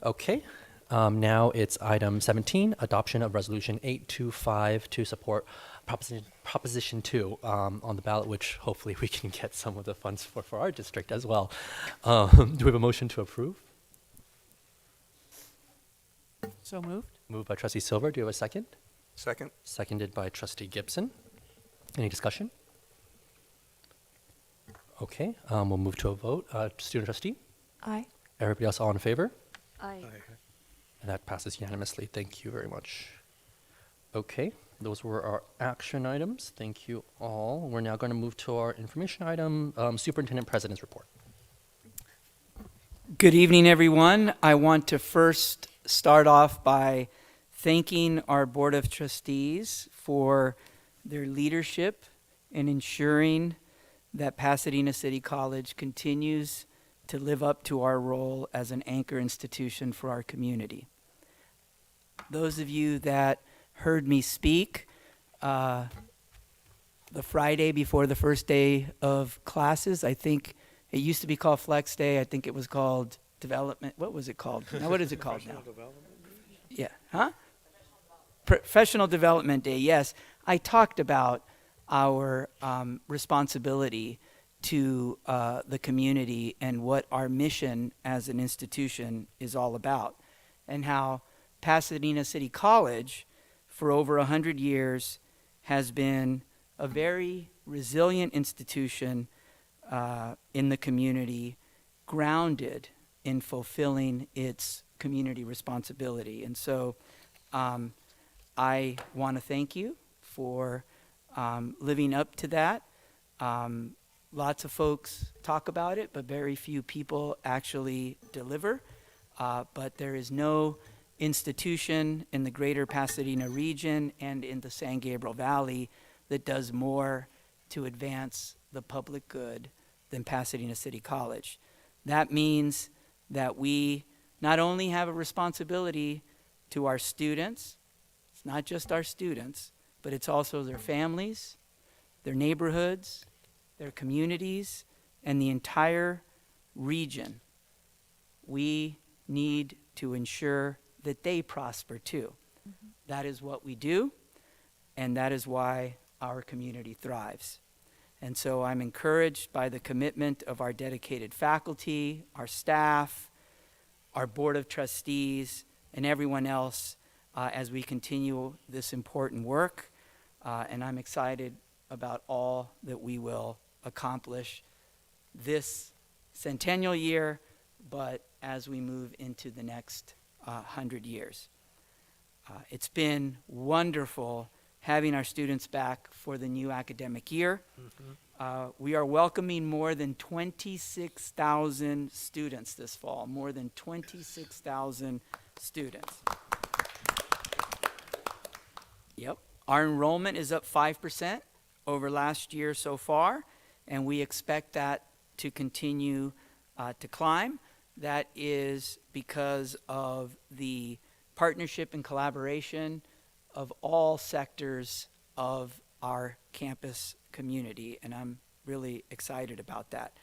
Okay, now it's item 17, adoption of resolution 825 to support Proposition 2 on the ballot, which hopefully we can get some of the funds for our district as well. Do we have a motion to approve? So moved. Moved by Trustee Silver. Do you have a second? Second. Seconded by Trustee Gibson. Any discussion? Okay, we'll move to a vote. Student trustee? Aye. Everybody else all in favor? Aye. And that passes unanimously. Thank you very much. Okay, those were our action items. Thank you all. We're now going to move to our information item, Superintendent President's Report. Good evening, everyone. I want to first start off by thanking our Board of Trustees for their leadership in ensuring that Pasadena City College continues to live up to our role as an anchor institution for our community. Those of you that heard me speak the Friday before the first day of classes, I think it used to be called Flex Day. I think it was called Development. What was it called? Now, what is it called now? Yeah, huh? Professional Development Day, yes. I talked about our responsibility to the community and what our mission as an institution is all about, and how Pasadena City College, for over 100 years, has been a very resilient institution in the community, grounded in fulfilling its community responsibility. And so I want to thank you for living up to that. Lots of folks talk about it, but very few people actually deliver. But there is no institution in the greater Pasadena region and in the San Gabriel Valley that does more to advance the public good than Pasadena City College. That means that we not only have a responsibility to our students, it's not just our students, but it's also their families, their neighborhoods, their communities, and the entire region. We need to ensure that they prosper too. Mm-hmm. That is what we do, and that is why our community thrives. And so I'm encouraged by the commitment of our dedicated faculty, our staff, our Board of Trustees, and everyone else as we continue this important work. And I'm excited about all that we will accomplish this centennial year, but as we move into the next 100 years. It's been wonderful having our students back for the new academic year. Mm-hmm. We are welcoming more than 26,000 students this fall, more than 26,000 students. Yep. Our enrollment is up 5% over last year so far, and we expect that to continue to climb. That is because of the partnership and collaboration of all sectors of our campus community, and I'm really excited about that.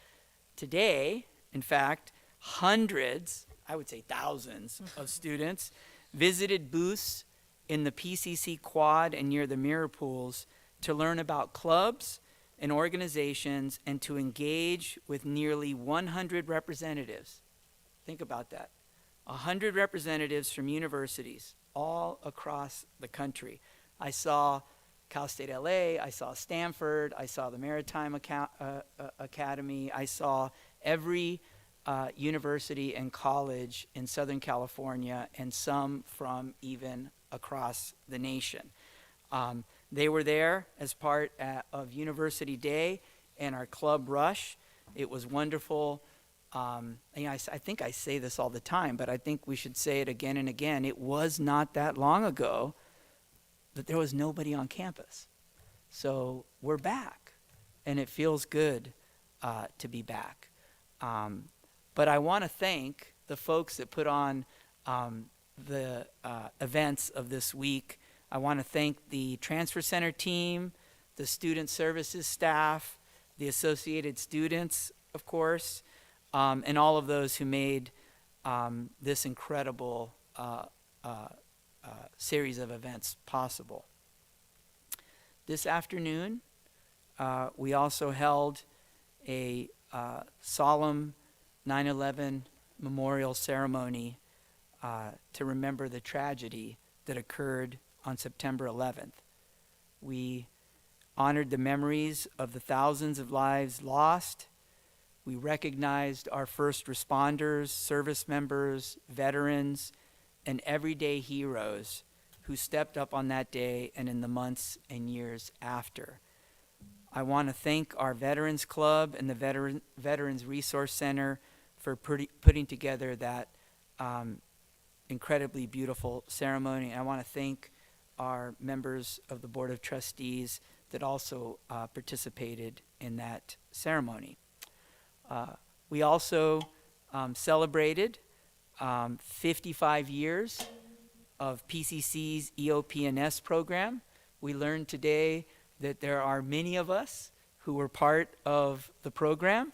Today, in fact, hundreds, I would say thousands of students visited booths in the PCC quad and near the mirror pools to learn about clubs and organizations and to engage with nearly 100 representatives. Think about that. 100 representatives from universities all across the country. I saw Cal State LA, I saw Stanford, I saw the Maritime Academy, I saw every university and college in Southern California, and some from even across the nation. They were there as part of University Day and our Club Rush. It was wonderful. I think I say this all the time, but I think we should say it again and again. It was not that long ago that there was nobody on campus. So we're back, and it feels good to be back. But I want to thank the folks that put on the events of this week. I want to thank the Transfer Center team, the Student Services staff, the Associated Students, of course, and all of those who made this incredible series of events possible. This afternoon, we also held a solemn 9/11 memorial ceremony to remember the tragedy that occurred on September 11th. We honored the memories of the thousands of lives lost. We recognized our first responders, service members, veterans, and everyday heroes who stepped up on that day and in the months and years after. I want to thank our Veterans Club and the Veterans Resource Center for putting together that incredibly beautiful ceremony. I want to thank our members of the Board of Trustees that also participated in that ceremony. We also celebrated 55 years of PCC's EOP&S program. We learned today that there are many of us who were part of the program.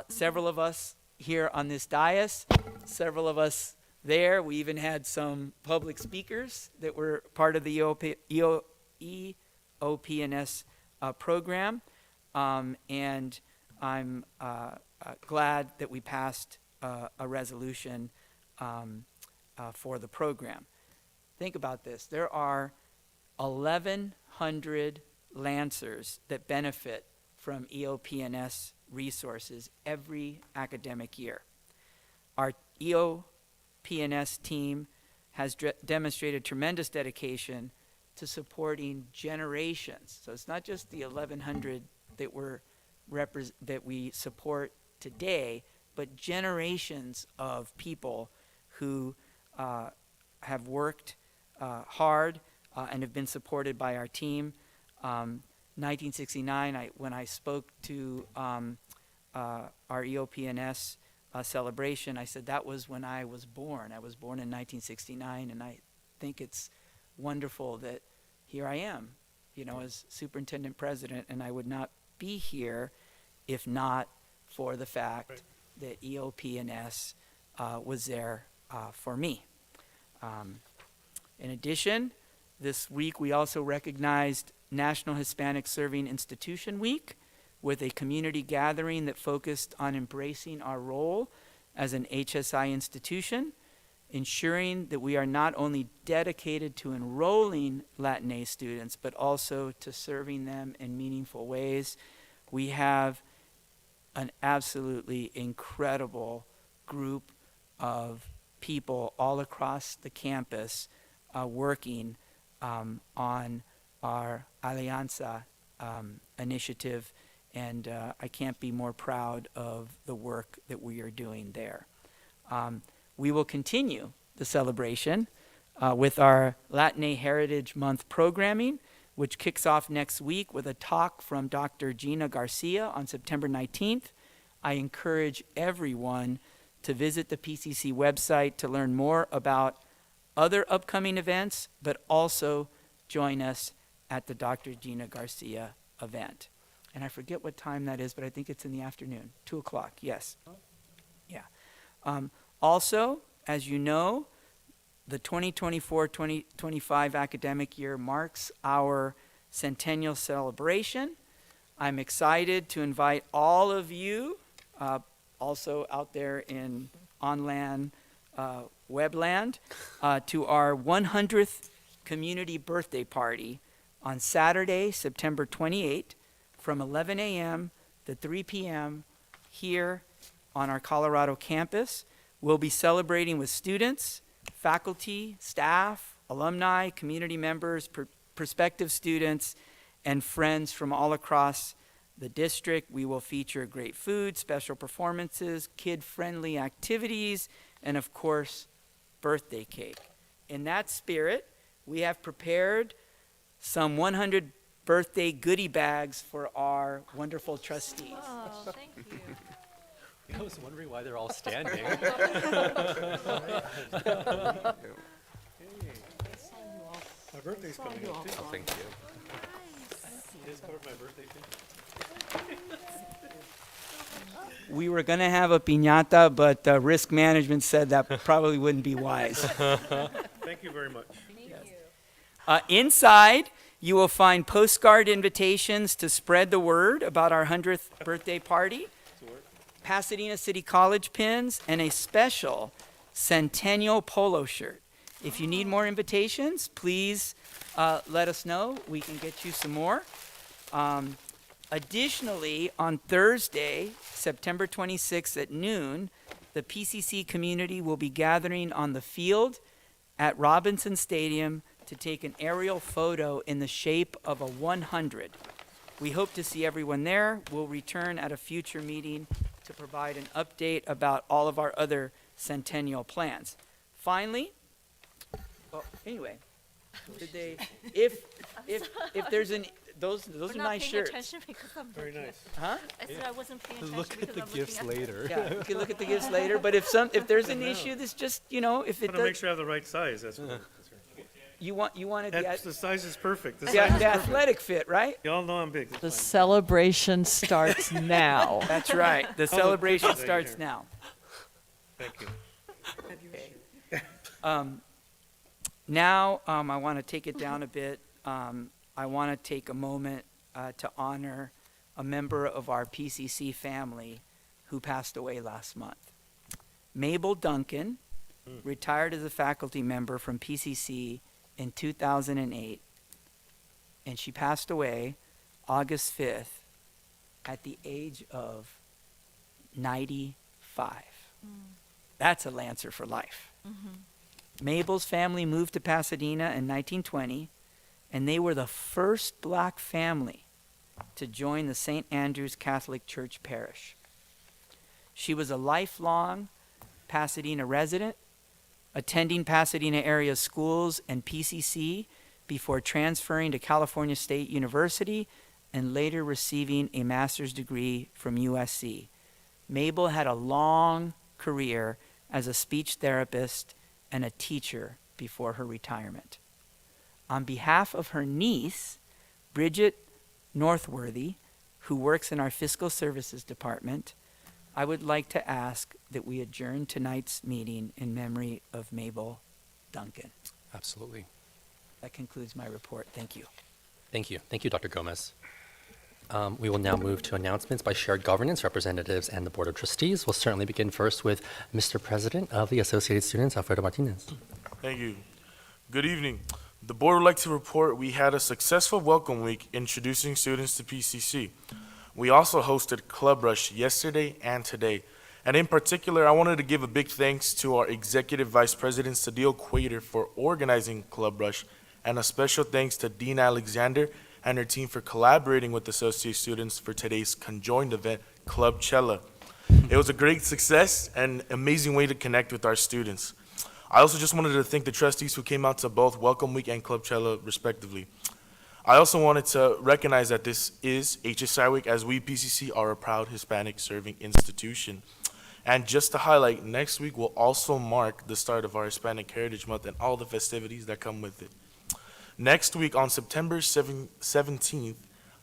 Several of us here on this dais, several of us there. We even had some public speakers that were part of the EOP&S program. And I'm glad that we passed a resolution for the program. Think about this. There are 1,100 Lancers that benefit from EOP&S resources every academic year. Our EOP&S team has demonstrated tremendous dedication to supporting generations. So it's not just the 1,100 that we support today, but generations of people who have worked hard and have been supported by our team. 1969, when I spoke to our EOP&S celebration, I said that was when I was born. I was born in 1969, and I think it's wonderful that here I am, as superintendent president, and I would not be here if not for the fact that EOP&S was there for me. In addition, this week we also recognized National Hispanic Serving Institution Week with a community gathering that focused on embracing our role as an HSI institution, ensuring that we are not only dedicated to enrolling Latinx students, but also to serving them in meaningful ways. We have an absolutely incredible group of people all across the campus working on our Alianza initiative, and I can't be more proud of the work that we are doing there. We will continue the celebration with our Latinx Heritage Month programming, which kicks off next week with a talk from Dr. Gina Garcia on September 19th. I encourage everyone to visit the PCC website to learn more about other upcoming events, but also join us at the Dr. Gina Garcia event. and I forget what time that is, but I think it's in the afternoon, 2 o'clock, yes. Yeah. Also, as you know, the 2024-2025 academic year marks our centennial celebration. I'm excited to invite all of you, also out there in online webland, to our 100th community birthday party on Saturday, September 28, from 11 a.m. to 3 p.m. here on our Colorado campus. We'll be celebrating with students, faculty, staff, alumni, community members, prospective students, and friends from all across the district. We will feature great food, special performances, kid-friendly activities, and of course, birthday cake. In that spirit, we have prepared some 100 birthday goodie bags for our wonderful trustees. Oh, thank you. I was wondering why they're all standing. My birthday's coming up, too. Oh, thank you. You just covered my birthday, too. We were going to have a piñata, but risk management said that probably wouldn't be wise. Thank you very much. Inside, you will find postcard invitations to spread the word about our 100th birthday party, Pasadena City College pins, and a special Centennial polo shirt. If you need more invitations, please let us know. We can get you some more. Additionally, on Thursday, September 26th at noon, the PCC community will be gathering on the field at Robinson Stadium to take an aerial photo in the shape of a 100. We hope to see everyone there. We'll return at a future meeting to provide an update about all of our other centennial plans. Finally, well, anyway, did they, if there's an, those are nice shirts. Very nice. Huh? I said I wasn't paying attention. Look at the gifts later. Yeah, you can look at the gifts later, but if there's an issue that's just, if it Want to make does, sure I have the right size, that's what. you wanted The size is perfect. The the size is perfect. athletic fit, right? Y'all know I'm big. The That's fine. celebration starts now. That's right. The celebration right starts here. now. Thank you. Now, I want to take it down a bit. I want to take a moment to honor a member of our PCC family who passed away last month. Mabel Duncan retired as a faculty member from PCC in 2008, and she passed away August 5th at the age of 95. That's a Lancer for life. Mabel's family moved to Pasadena in 1920, and they were the first black family to join the St. Andrew's Catholic Church parish. She was a lifelong Pasadena resident, attending Pasadena area schools and PCC before transferring to California State University and later receiving a master's degree from USC. Mabel had a long career as a speech therapist and a teacher before her retirement. On behalf of her niece, Bridget Northworthy, who works in our Fiscal Services Department, I would like to ask that we adjourn tonight's meeting in memory of Mabel Duncan. Absolutely. That concludes my report. Thank you. Thank you. Thank you, Dr. Gomez. We will now move to announcements by shared governance representatives and the Board of Trustees. We'll certainly begin first with Mr. President of the Associated Students, Alfredo Martinez. Thank you. Good evening. The board would like to report we had a successful welcome week introducing students to PCC. We also hosted Club Rush yesterday and today. And in particular, I wanted to give a big thanks to our Executive Vice President, Sadil Quater, for organizing Club Rush, and a special thanks to Dean Alexander and her team for collaborating with associate students for today's conjoined event, Club Cella. It was a great success and amazing way to connect with our students. I also just wanted to thank the trustees who came out to both Welcome Week and Club Cella, respectively. I also wanted to recognize that this is HSI Week, as we PCC are a proud Hispanic serving institution. And just to highlight, next week will also mark the start of our Hispanic Heritage Month and all the festivities that come with it. Next week, on September 17th,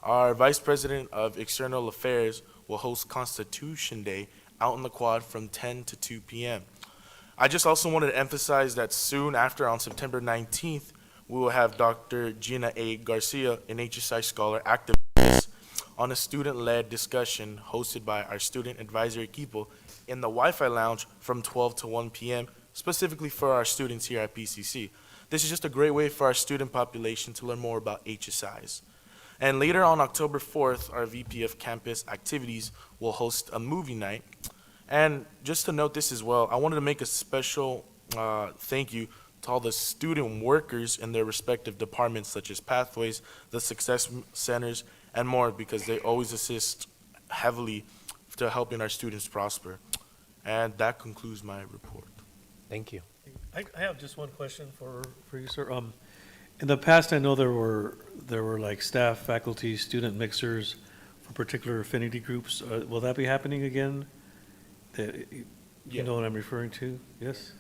Our Vice President of External Affairs will host Constitution Day out in the quad from 10 to 2 p.m. I just also wanted to emphasize that soon after, on September 19th, we will have Dr. Gina A. Garcia, an HSI scholar, activist, on a student-led discussion hosted by our student advisory people in the Wi-Fi lounge from 12 to 1 p.m., specifically for our students here at PCC. This is just a great way for our student population to learn more about HSIs. And later on October 4th, our VP of Campus Activities will host a movie night. And just to note this as well, I wanted to make a special thank you to all the student workers in their respective departments, such as Pathways, the Success Centers, and more, because they always assist heavily to helping our students prosper. And that concludes my report. Thank you. I have just one question for you, sir. In the past, I know there were like staff, faculty, student mixers for particular affinity groups. Will that be happening again? You know what I'm referring to? Yes?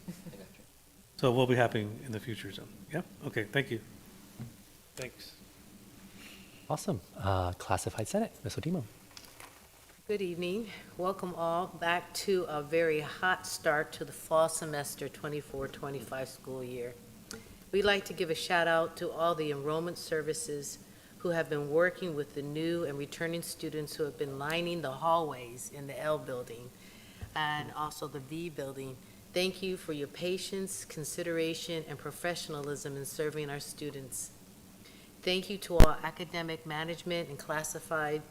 So it will be happening in the future, so, yeah? Okay, thank you. Thanks. Awesome. Classified Senate, Ms. Odimo. Good evening. Welcome all back to a very hot start to the fall semester 24-25 school year. We'd like to give a shout out to all the enrollment services who have been working with the new and returning students who have been lining the hallways in the L building and also the V building. Thank you for your patience, consideration, and professionalism in serving our students. Thank you to all academic management and classified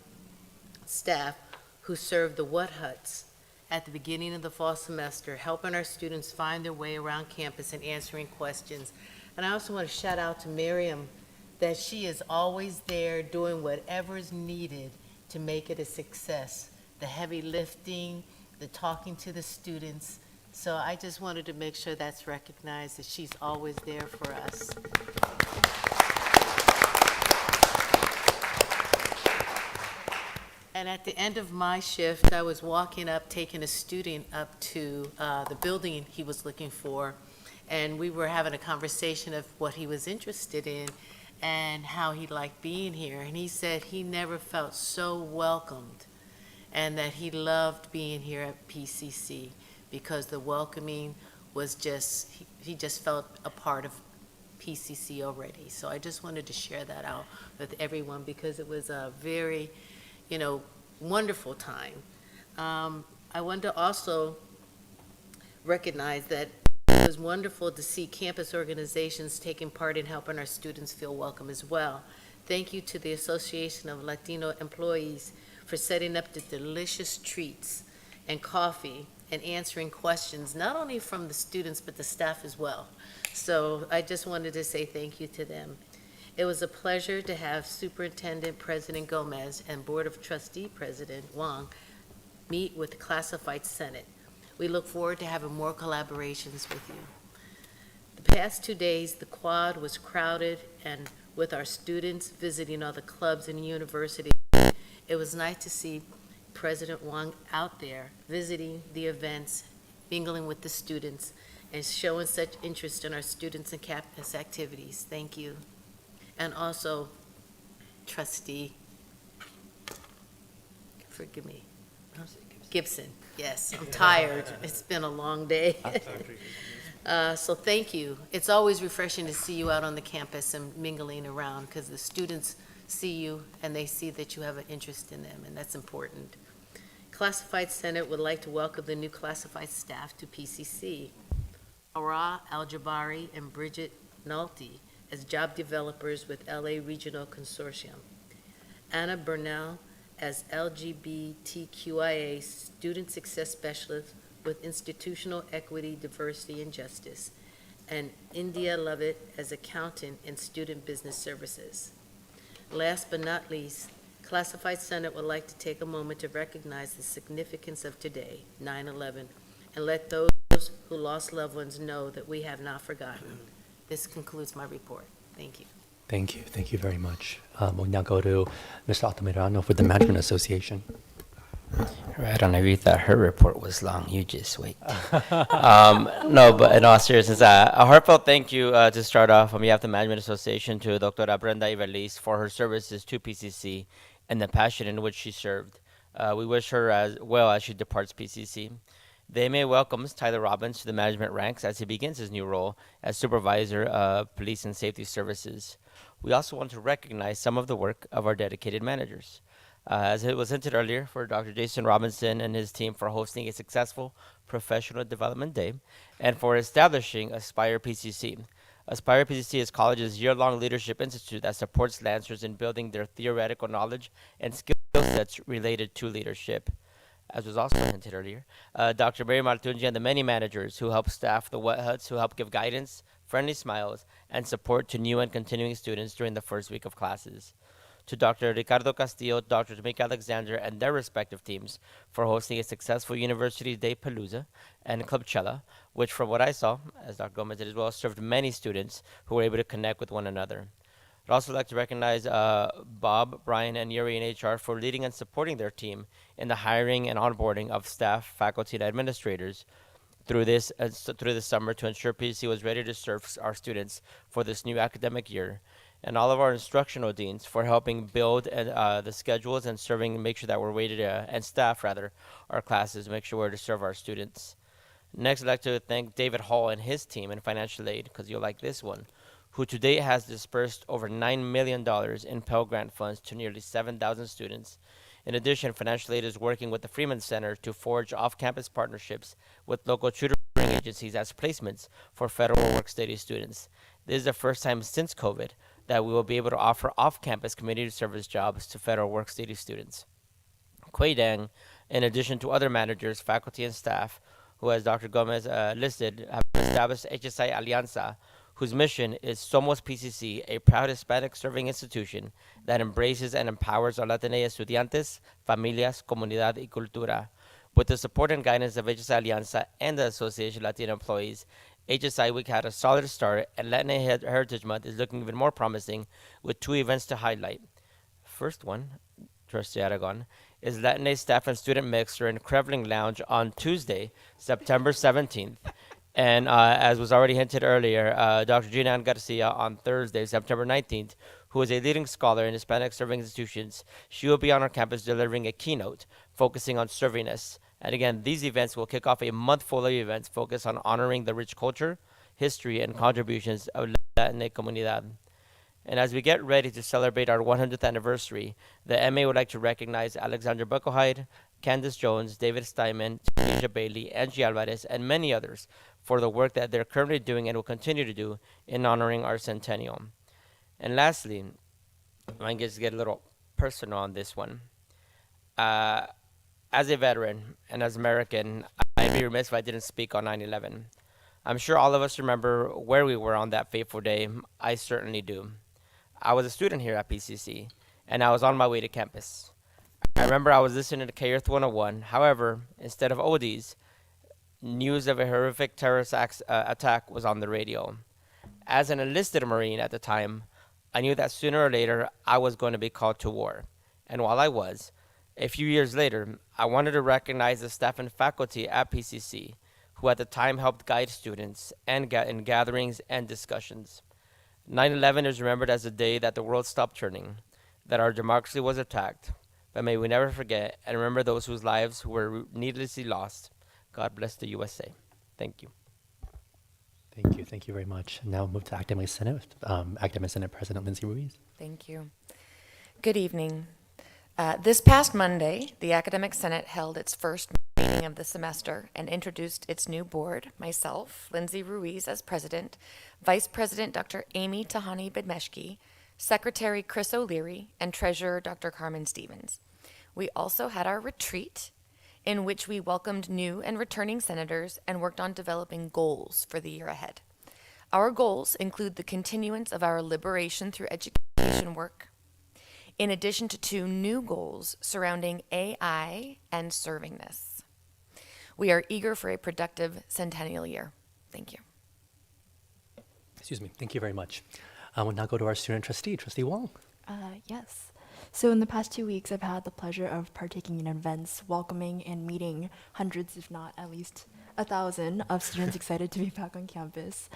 staff who served the What Huts at the beginning of the fall semester, helping our students find their way around campus and answering questions. And I also want to shout out to Miriam, that she is always there doing whatever is needed to make it a success. The heavy lifting, the talking to the students. So I just wanted to make sure that's recognized, that she's always there for us. And at the end of my shift, I was walking up, taking a student up to the building he was looking for, and we were having a conversation of what he was interested in and how he liked being here. And he said he never felt so welcomed and that he loved being here at PCC because the welcoming was just, he just felt a part of PCC already. So I just wanted to share that out with everyone because it was a very, wonderful time. I want to also recognize that it was wonderful to see campus organizations taking part in helping our students feel welcome as well. Thank you to the Association of Latino Employees for setting up the delicious treats and coffee and answering questions, not only from the students, but the staff as well. So I just wanted to say thank you to them. It was a pleasure to have Superintendent President Gomez and Board of Trustee President Wong meet with the Classified Senate. We look forward to having more collaborations with you. The past 2 days, the quad was crowded, and with our students visiting all the clubs and universities, it was nice to see President Wong out there visiting the events, mingling with the students, and showing such interest in our students and campus activities. Thank you. And also, Trustee, forgive me, Gibson. Yes, I'm tired. It's been a long day. So thank you. It's always refreshing to see you out on the campus and mingling around because the students see you and they see that you have an interest in them, and that's important. Classified Senate would like to welcome the new classified staff to PCC. Ara Al-Jabari and Bridget Nolte as job developers with LA Regional Consortium. Anna Burnell as LGBTQIA Student Success Specialist with Institutional Equity, Diversity, and Justice. And India Lovett as Accountant in Student Business Services. Last but not least, Classified Senate would like to take a moment to recognize the significance of today, 9/11, and let those who lost loved ones know that we have not forgotten. This concludes my report. Thank you. Thank you. Thank you very much. We'll now go to Mr. Altamirano for the Management Association. Right on, Aretha. Her report was long. You just wait. No, but in all seriousness, a heartfelt thank you to start off on behalf of the Management Association to Dr. Brenda Ivelis for her services to PCC and the passion in which she served. We wish her as well as she departs PCC. The MA welcomes Tyler Robbins to the management ranks as he begins his new role as Supervisor of Police and Safety Services. We also want to recognize some of the work of our dedicated managers. As it was hinted earlier, for Dr. Jason Robinson and his team for hosting a successful professional development day and for establishing Aspire PCC. Aspire PCC is college's year-long leadership institute that supports Lancers in building their theoretical knowledge and skill sets related to leadership. As was also hinted earlier, Dr. Mary Martunji and the many managers who help staff the Wet Huts, who help give guidance, friendly smiles, and support to new and continuing students during the first week of classes. To Dr. Ricardo Castillo, Dr. Tamika Alexander, and their respective teams for hosting a successful University Day Palooza and Clubcella, which from what I saw, as Dr. Gomez did as well, served many students who were able to connect with one another. I'd also like to recognize Bob, Brian, and Yuri in HR for leading and supporting their team in the hiring and onboarding of staff, faculty, and administrators through this summer to ensure PCC was ready to serve our students for this new academic year, and all of our instructional deans for helping build the schedules and serving, make sure that we're weighted, and staff rather, our classes, make sure we're to serve our students. Next, I'd like to thank David Hall and his team in financial aid, because you'll like this one, who to date has dispersed over $9 million in Pell Grant funds to nearly 7,000 students. In addition, financial aid is working with the Freeman Center to forge off-campus partnerships with local tutoring agencies as placements for federal work-study students. This is the first time since COVID that we will be able to offer off-campus community service jobs to federal work-study students. Quay Dang, in addition to other managers, faculty, and staff, who, as Dr. Gomez listed, have established HSI Alianza, whose mission is Somos PCC, a proud Hispanic serving institution that embraces and empowers our Latina estudiantes, familias, comunidad, y cultura. With the support and guidance of HSI Alianza and the Association of Latino Employees, HSI Week had a solid start, and Latina Heritage Month is looking even more promising with 2 events to highlight. First one, Trustee Aragon, is Latina Staff and Student Mixer in Krevling Lounge on Tuesday, September 17th. And as was already hinted earlier, Dr. Gina Garcia on Thursday, September 19th, who is a leading scholar in Hispanic serving institutions, she will be on our campus delivering a keynote focusing on servingness. And again, these events will kick off a month full of events focused on honoring the rich culture, history, and contributions of Latina Comunidad. And as we get ready to celebrate our 100th anniversary, the MA would like to recognize Alexandra Buckelhide, Candace Jones, David Steinman, Tunisia Bailey, Angie Alvarez, and many others for the work that they're currently doing and will continue to do in honoring our centennial. And lastly, I guess get a little personal on this one. As a veteran and as American, I'd be remiss if I didn't speak on 9/11. I'm sure all of us remember where we were on that fateful day. I certainly do. I was a student here at PCC, and I was on my way to campus. I remember I was listening to K-Earth 101. However, instead of oldies, news of a horrific terrorist attack was on the radio. As an enlisted Marine at the time, I knew that sooner or later I was going to be called to war. And while I was, a few years later, I wanted to recognize the staff and faculty at PCC who at the time helped guide students and in gatherings and discussions. 9/11 is remembered as the day that the world stopped turning, that our democracy was attacked. But may we never forget and remember those whose lives were needlessly lost. God bless the USA. Thank you. Thank you. Thank you very much. Now we'll move to Academic Senate, Academic Senate President Lindsay Ruiz. Thank you. Good evening. This past Monday, the Academic Senate held its first meeting of the semester and introduced its new board, myself, Lindsay Ruiz, as president, Vice President Dr. Amy Tahani Bedmeshki, Secretary Chris O'Leary, and Treasurer Dr. Carmen Stevens. We also had our retreat, in which we welcomed new and returning senators and worked on developing goals for the year ahead. Our goals include the continuance of our liberation through education work, in addition to 2 new goals surrounding AI and servingness. We are eager for a productive centennial year. Thank you. Excuse me. Thank you very much. We'll now go to our student trustee, Trustee Wong. Yes. So, in the past 2 weeks, I've had the pleasure of partaking in events, welcoming and meeting hundreds, if not at least 1,000, of students excited to be back on campus.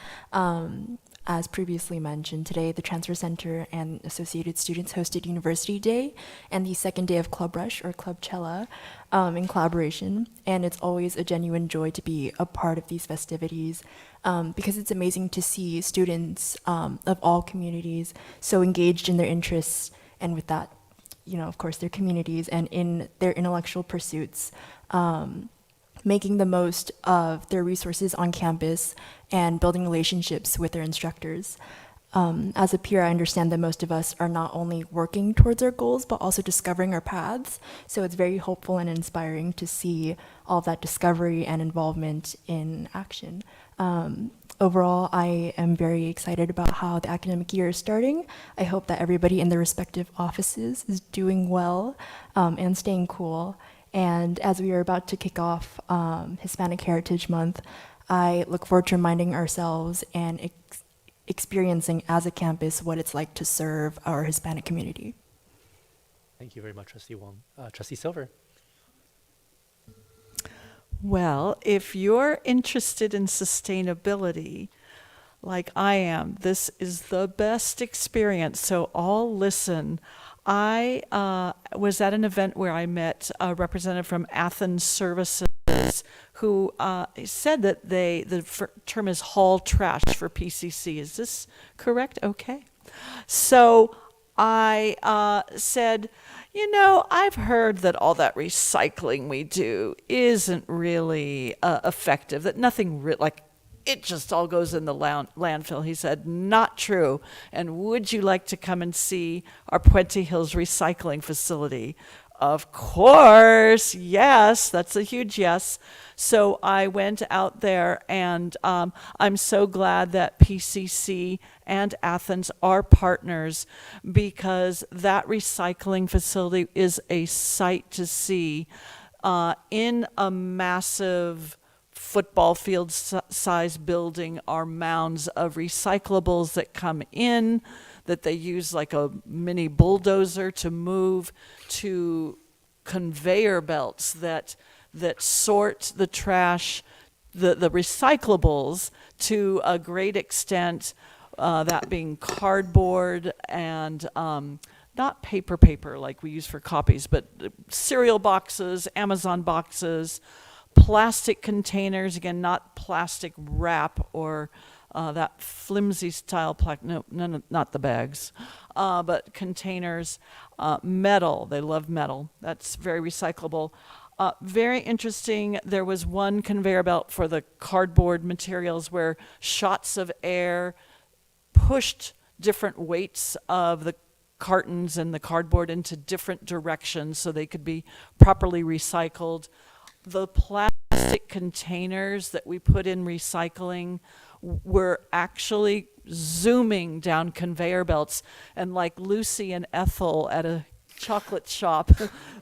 As previously mentioned, today the Transfer Center and Associated Students hosted University Day and the second day of Club Rush or Club Cella in collaboration. And it's always a genuine joy to be a part of these festivities because it's amazing to see students of all communities so engaged in their interests and with that, of course, their communities and in their intellectual pursuits. Making the most of their resources on campus and building relationships with their instructors. As a peer, I understand that most of us are not only working towards our goals, but also discovering our paths. So it's very hopeful and inspiring to see all of that discovery and involvement in action. Overall, I am very excited about how the academic year is starting. I hope that everybody in their respective offices is doing well and staying cool. And as we are about to kick off Hispanic Heritage Month, I look forward to reminding ourselves and experiencing as a campus what it's like to serve our Hispanic community. Thank you very much, Trustee Wong. Trustee Silver. Well, if you're interested in sustainability, like I am, this is the best experience, so all listen. I was at an event where I met a representative from Athens Services who said that the term is haul trash for PCC. Is this correct? Okay. So I said, I've heard that all that recycling we do isn't really effective, that nothing it just all goes in the landfill. He said, not true. And would you like to come and see our Puente Hills recycling facility? Of course, yes, that's a huge yes. So I went out there, and I'm so glad that PCC and Athens are partners, because that recycling facility is a sight to see in a massive football field size building are mounds of recyclables that come in, that they use like a mini bulldozer to move, to conveyor belts that sort the trash, the recyclables to a great extent, that being cardboard and not paper like we use for copies, but cereal boxes, Amazon boxes, plastic containers, again, not plastic wrap or that flimsy style no, not the bags, but containers, metal. They love metal. That's very recyclable. Very interesting. There was one conveyor belt for the cardboard materials where shots of air pushed different weights of the cartons and the cardboard into different directions so they could be properly recycled. The plastic containers that we put in recycling were actually zooming down conveyor belts. And like Lucy and Ethel at a chocolate shop,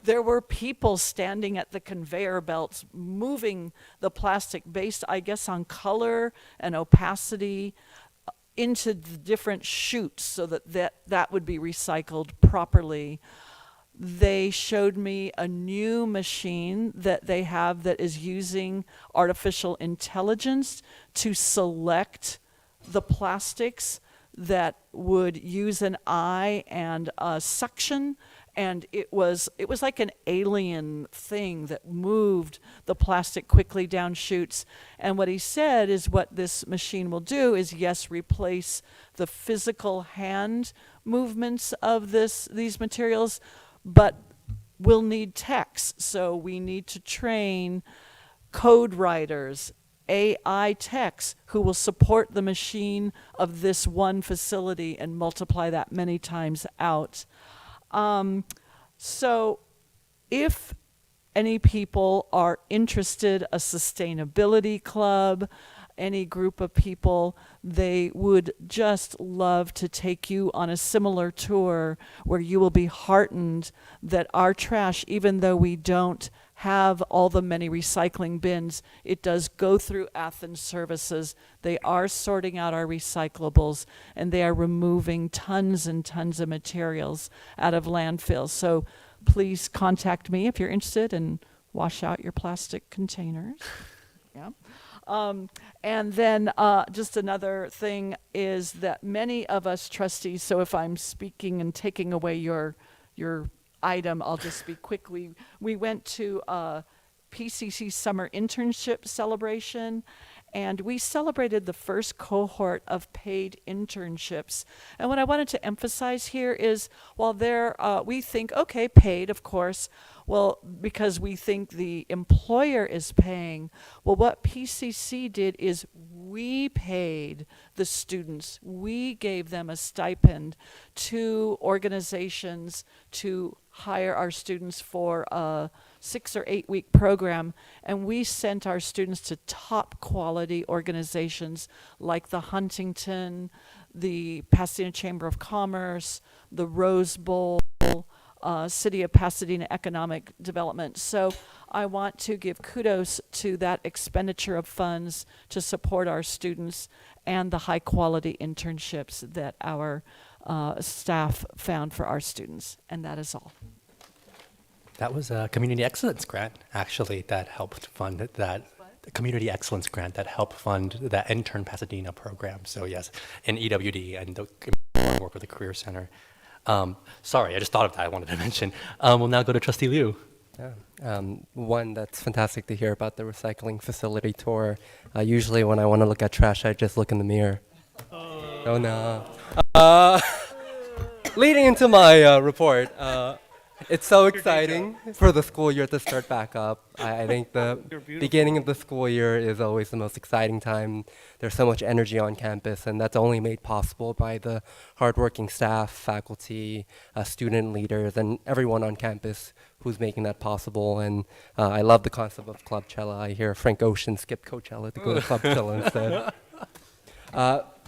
there were people standing at the conveyor belts moving the plastic based, I guess, on color and opacity into the different chutes so that would be recycled properly. They showed me a new machine that they have that is using artificial intelligence to select the plastics that would use an eye and a suction. And it was like an alien thing that moved the plastic quickly down chutes. And what he said is what this machine will do is, yes, replace the physical hand movements of these materials, but we'll need techs. So we need to train code writers, AI techs who will support the machine of this one facility and multiply that many times out. So if any people are interested, a sustainability club, any group of people, they would just love to take you on a similar tour where you will be heartened that our trash, even though we don't have all the many recycling bins. It does go through Athens Services. They are sorting out our recyclables, and they are removing tons and tons of materials out of landfills. So please contact me if you're interested and wash out your plastic containers. Yeah. And then just another thing is that many of us trustees, so if I'm speaking and taking away your item, I'll just speak quickly. We went to PCC summer internship celebration, and we celebrated the first cohort of paid internships. And what I wanted to emphasize here is, while we think, okay, paid, of course, well, because we think the employer is paying. Well, what PCC did is we paid the students. We gave them a stipend to organizations to hire our students for a 6 or 8 week program, and we sent our students to top quality organizations like the Huntington, the Pasadena Chamber of Commerce, the Rose Bowl, City of Pasadena Economic Development. So I want to give kudos to that expenditure of funds to support our students and the high quality internships that our staff found for our students. And that is all. That was a community excellence grant, actually, that helped fund that. The community excellence grant that helped fund that intern Pasadena program. So yes, in EWD and the work with the Career Center. Sorry, I just thought of that. I wanted to mention. We'll now go to Trustee Liu. Yeah. One, that's fantastic to hear about the recycling facility tour. Usually when I want to look at trash, I just look in the mirror. Oh no. Leading into my report, it's so exciting for the school year to start back up. I think the beginning of the school year is always the most exciting time. There's so much energy on campus, and that's only made possible by the hardworking staff, faculty, student leaders, and everyone on campus who's making that possible. And I love the concept of Clubcella. I hear Frank Ocean skip Coachella to go to Clubcella instead.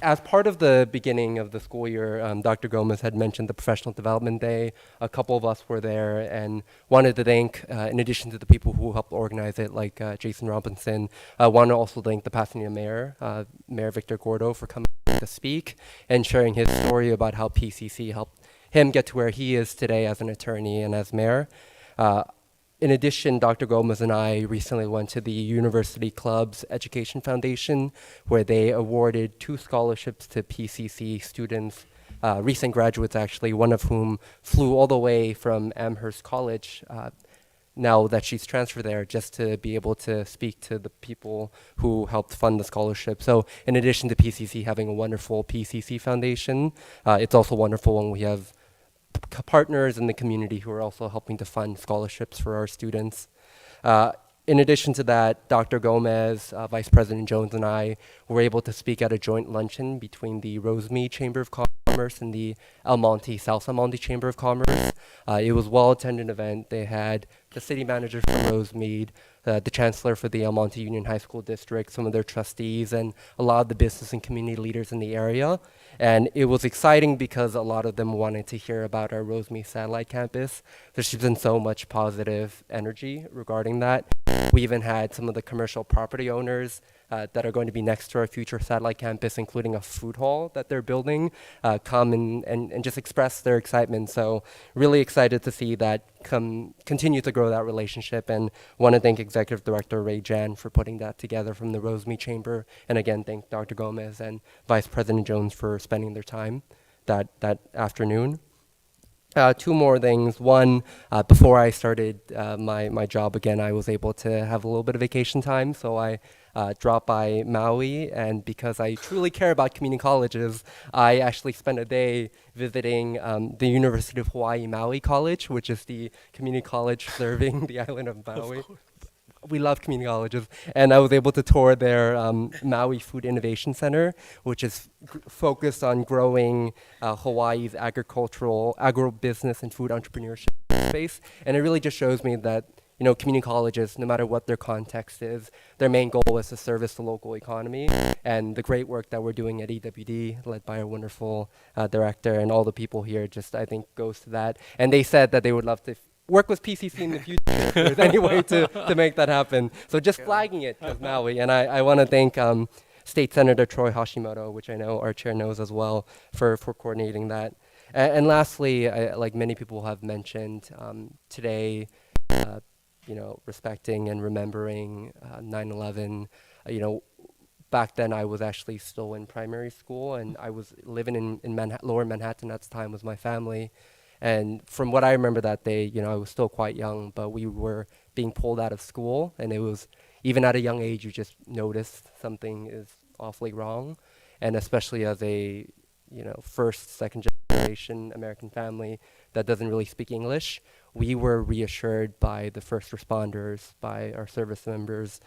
As part of the beginning of the school year, Dr. Gomez had mentioned the Professional Development Day. A couple of us were there and wanted to thank, in addition to the people who helped organize it, like Jason Robinson, I want to also thank the Pasadena Mayor, Mayor Victor Gordo, for coming to speak and sharing his story about how PCC helped him get to where he is today as an attorney and as mayor. In addition, Dr. Gomez and I recently went to the University Club's Education Foundation, where they awarded 2 scholarships to PCC students, recent graduates actually, one of whom flew all the way from Amherst College, now that she's transferred there, just to be able to speak to the people who helped fund the scholarship. So in addition to PCC having a wonderful PCC foundation, it's also wonderful when we have partners in the community who are also helping to fund scholarships for our students. In addition to that, Dr. Gomez, Vice President Jones, and I were able to speak at a joint luncheon between the Rosemead Chamber of Commerce and the South El Monte Chamber of Commerce. It was a well-attended event. They had the city manager from Rosemead, the chancellor for the El Monte Union High School District, some of their trustees, and a lot of the business and community leaders in the area. And it was exciting because a lot of them wanted to hear about our Rosemead satellite campus. There's been so much positive energy regarding that. We even had some of the commercial property owners that are going to be next to our future satellite campus, including a food hall that they're building, come and just express their excitement. So really excited to see that continue to grow that relationship, and want to thank Executive Director Ray Jan for putting that together from the Rosemead Chamber. And again, thank Dr. Gomez and Vice President Jones for spending their time that afternoon. 2 more things. One, before I started my job again, I was able to have a little bit of vacation time, so I dropped by Maui, and because I truly care about community colleges, I actually spent a day visiting the University of Hawaii Maui College, which is the community college serving the island of Maui. We love community colleges, and I was able to tour their Maui Food Innovation Center, which is focused on growing Hawaii's agribusiness and food entrepreneurship space. And it really just shows me that, you know, community colleges, no matter what their context is, their main goal is to service the local economy. And the great work that we're doing at EWD, led by our wonderful director and all the people here, just I think goes to that. And they said that they would love to work with PCC in the future if there's any way to make that happen. So just flagging it, just Maui. And I want to thank State Senator Troy Hashimoto, which I know our chair knows as well, for coordinating that. And lastly, like many people have mentioned today, respecting and remembering 9/11. Back then I was actually still in primary school, and I was living in Lower Manhattan at the time with my family. And from what I remember that day, I was still quite young, but we were being pulled out of school, and it was, even at a young age, you just notice something is awfully wrong. And especially as a, first, second generation American family that doesn't really speak English, we were reassured by the first responders, by our service members,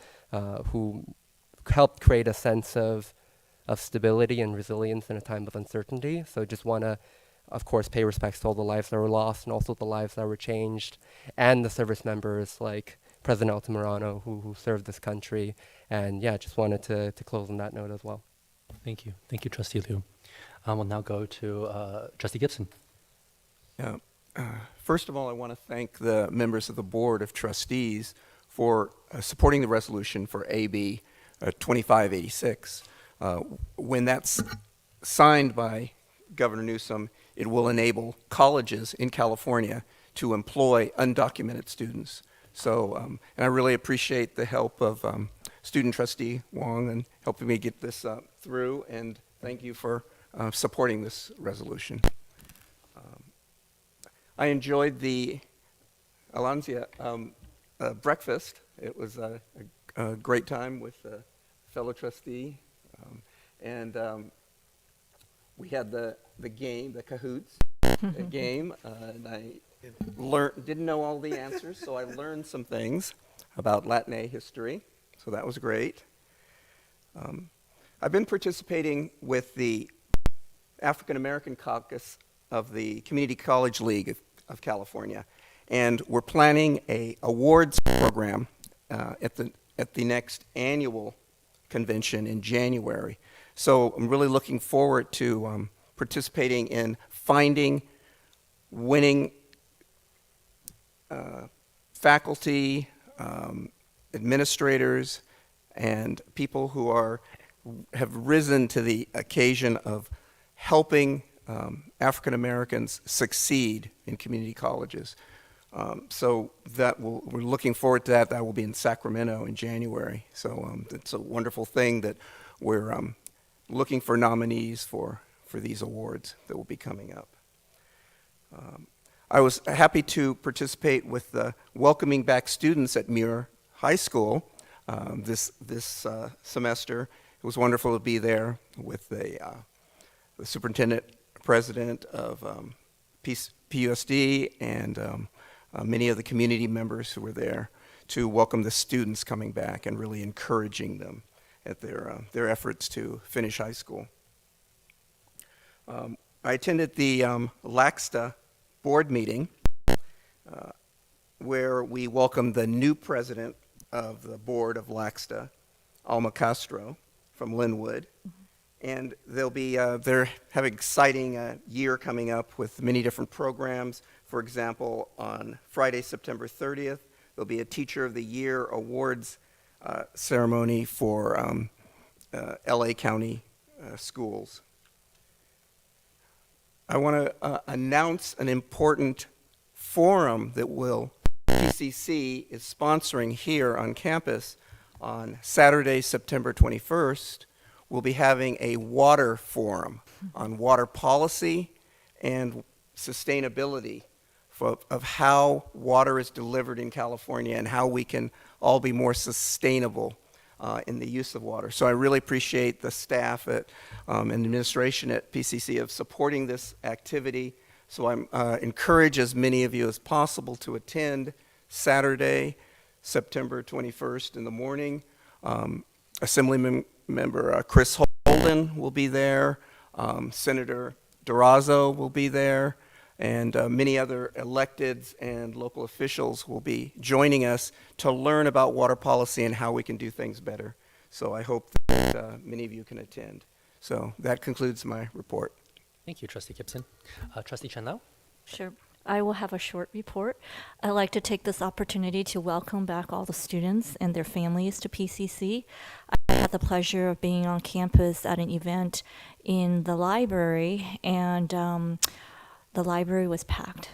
who helped create a sense of stability and resilience in a time of uncertainty. So just want to, of course, pay respects to all the lives that were lost and also the lives that were changed, and the service members like President Altamirano who served this country. And yeah, just wanted to close on that note as well. Thank you. Thank you, Trustee Liu. We'll now go to Trustee Gibson. Yeah. First of all, I want to thank the members of the Board of Trustees for supporting the resolution for AB 2586. When that's signed by Governor Newsom, it will enable colleges in California to employ undocumented students. So, and I really appreciate the help of Student Trustee Wong in helping me get this through, and thank you for supporting this resolution. I enjoyed the Alonzia breakfast. It was a great time with a fellow trustee, and we had the game, the Cahoots game, and I didn't know all the answers, so I learned some things about Latin history, so that was great. I've been participating with the African American Caucus of the Community College League of California, and we're planning a awards program at the next annual convention in January. So I'm really looking forward to participating in finding winning faculty, administrators, and people who have risen to the occasion of helping African Americans succeed in community colleges. So we're looking forward to that. That will be in Sacramento in January. So it's a wonderful thing that we're looking for nominees for these awards that will be coming up. I was happy to participate with the welcoming back students at Muir High School this semester. It was wonderful to be there with the superintendent president of PUSD and many of the community members who were there to welcome the students coming back and really encouraging them at their efforts to finish high school. I attended the LACSTA board meeting where we welcomed the new president of the board of LACSTA, Alma Castro from Linwood. And they're having an exciting year coming up with many different programs. For example, on Friday, September 30th, there'll be a Teacher of the Year awards ceremony for LA County schools. I want to announce an important forum that PCC is sponsoring here on campus on Saturday, September 21st. We'll be having a water forum on water policy and sustainability of how water is delivered in California and how we can all be more sustainable in the use of water. So I really appreciate the staff and administration at PCC of supporting this activity. So I encourage as many of you as possible to attend Saturday, September 21st in the morning. Assemblyman Member Chris Holden will be there. Senator Durazo will be there. And many other electeds and local officials will be joining us to learn about water policy and how we can do things better. So I hope that many of you can attend. So that concludes my report. Thank you, Trustee Gibson. Trustee Chen Lau? Sure. I will have a short report. I'd like to take this opportunity to welcome back all the students and their families to PCC. I had the pleasure of being on campus at an event in the library, and the library was packed.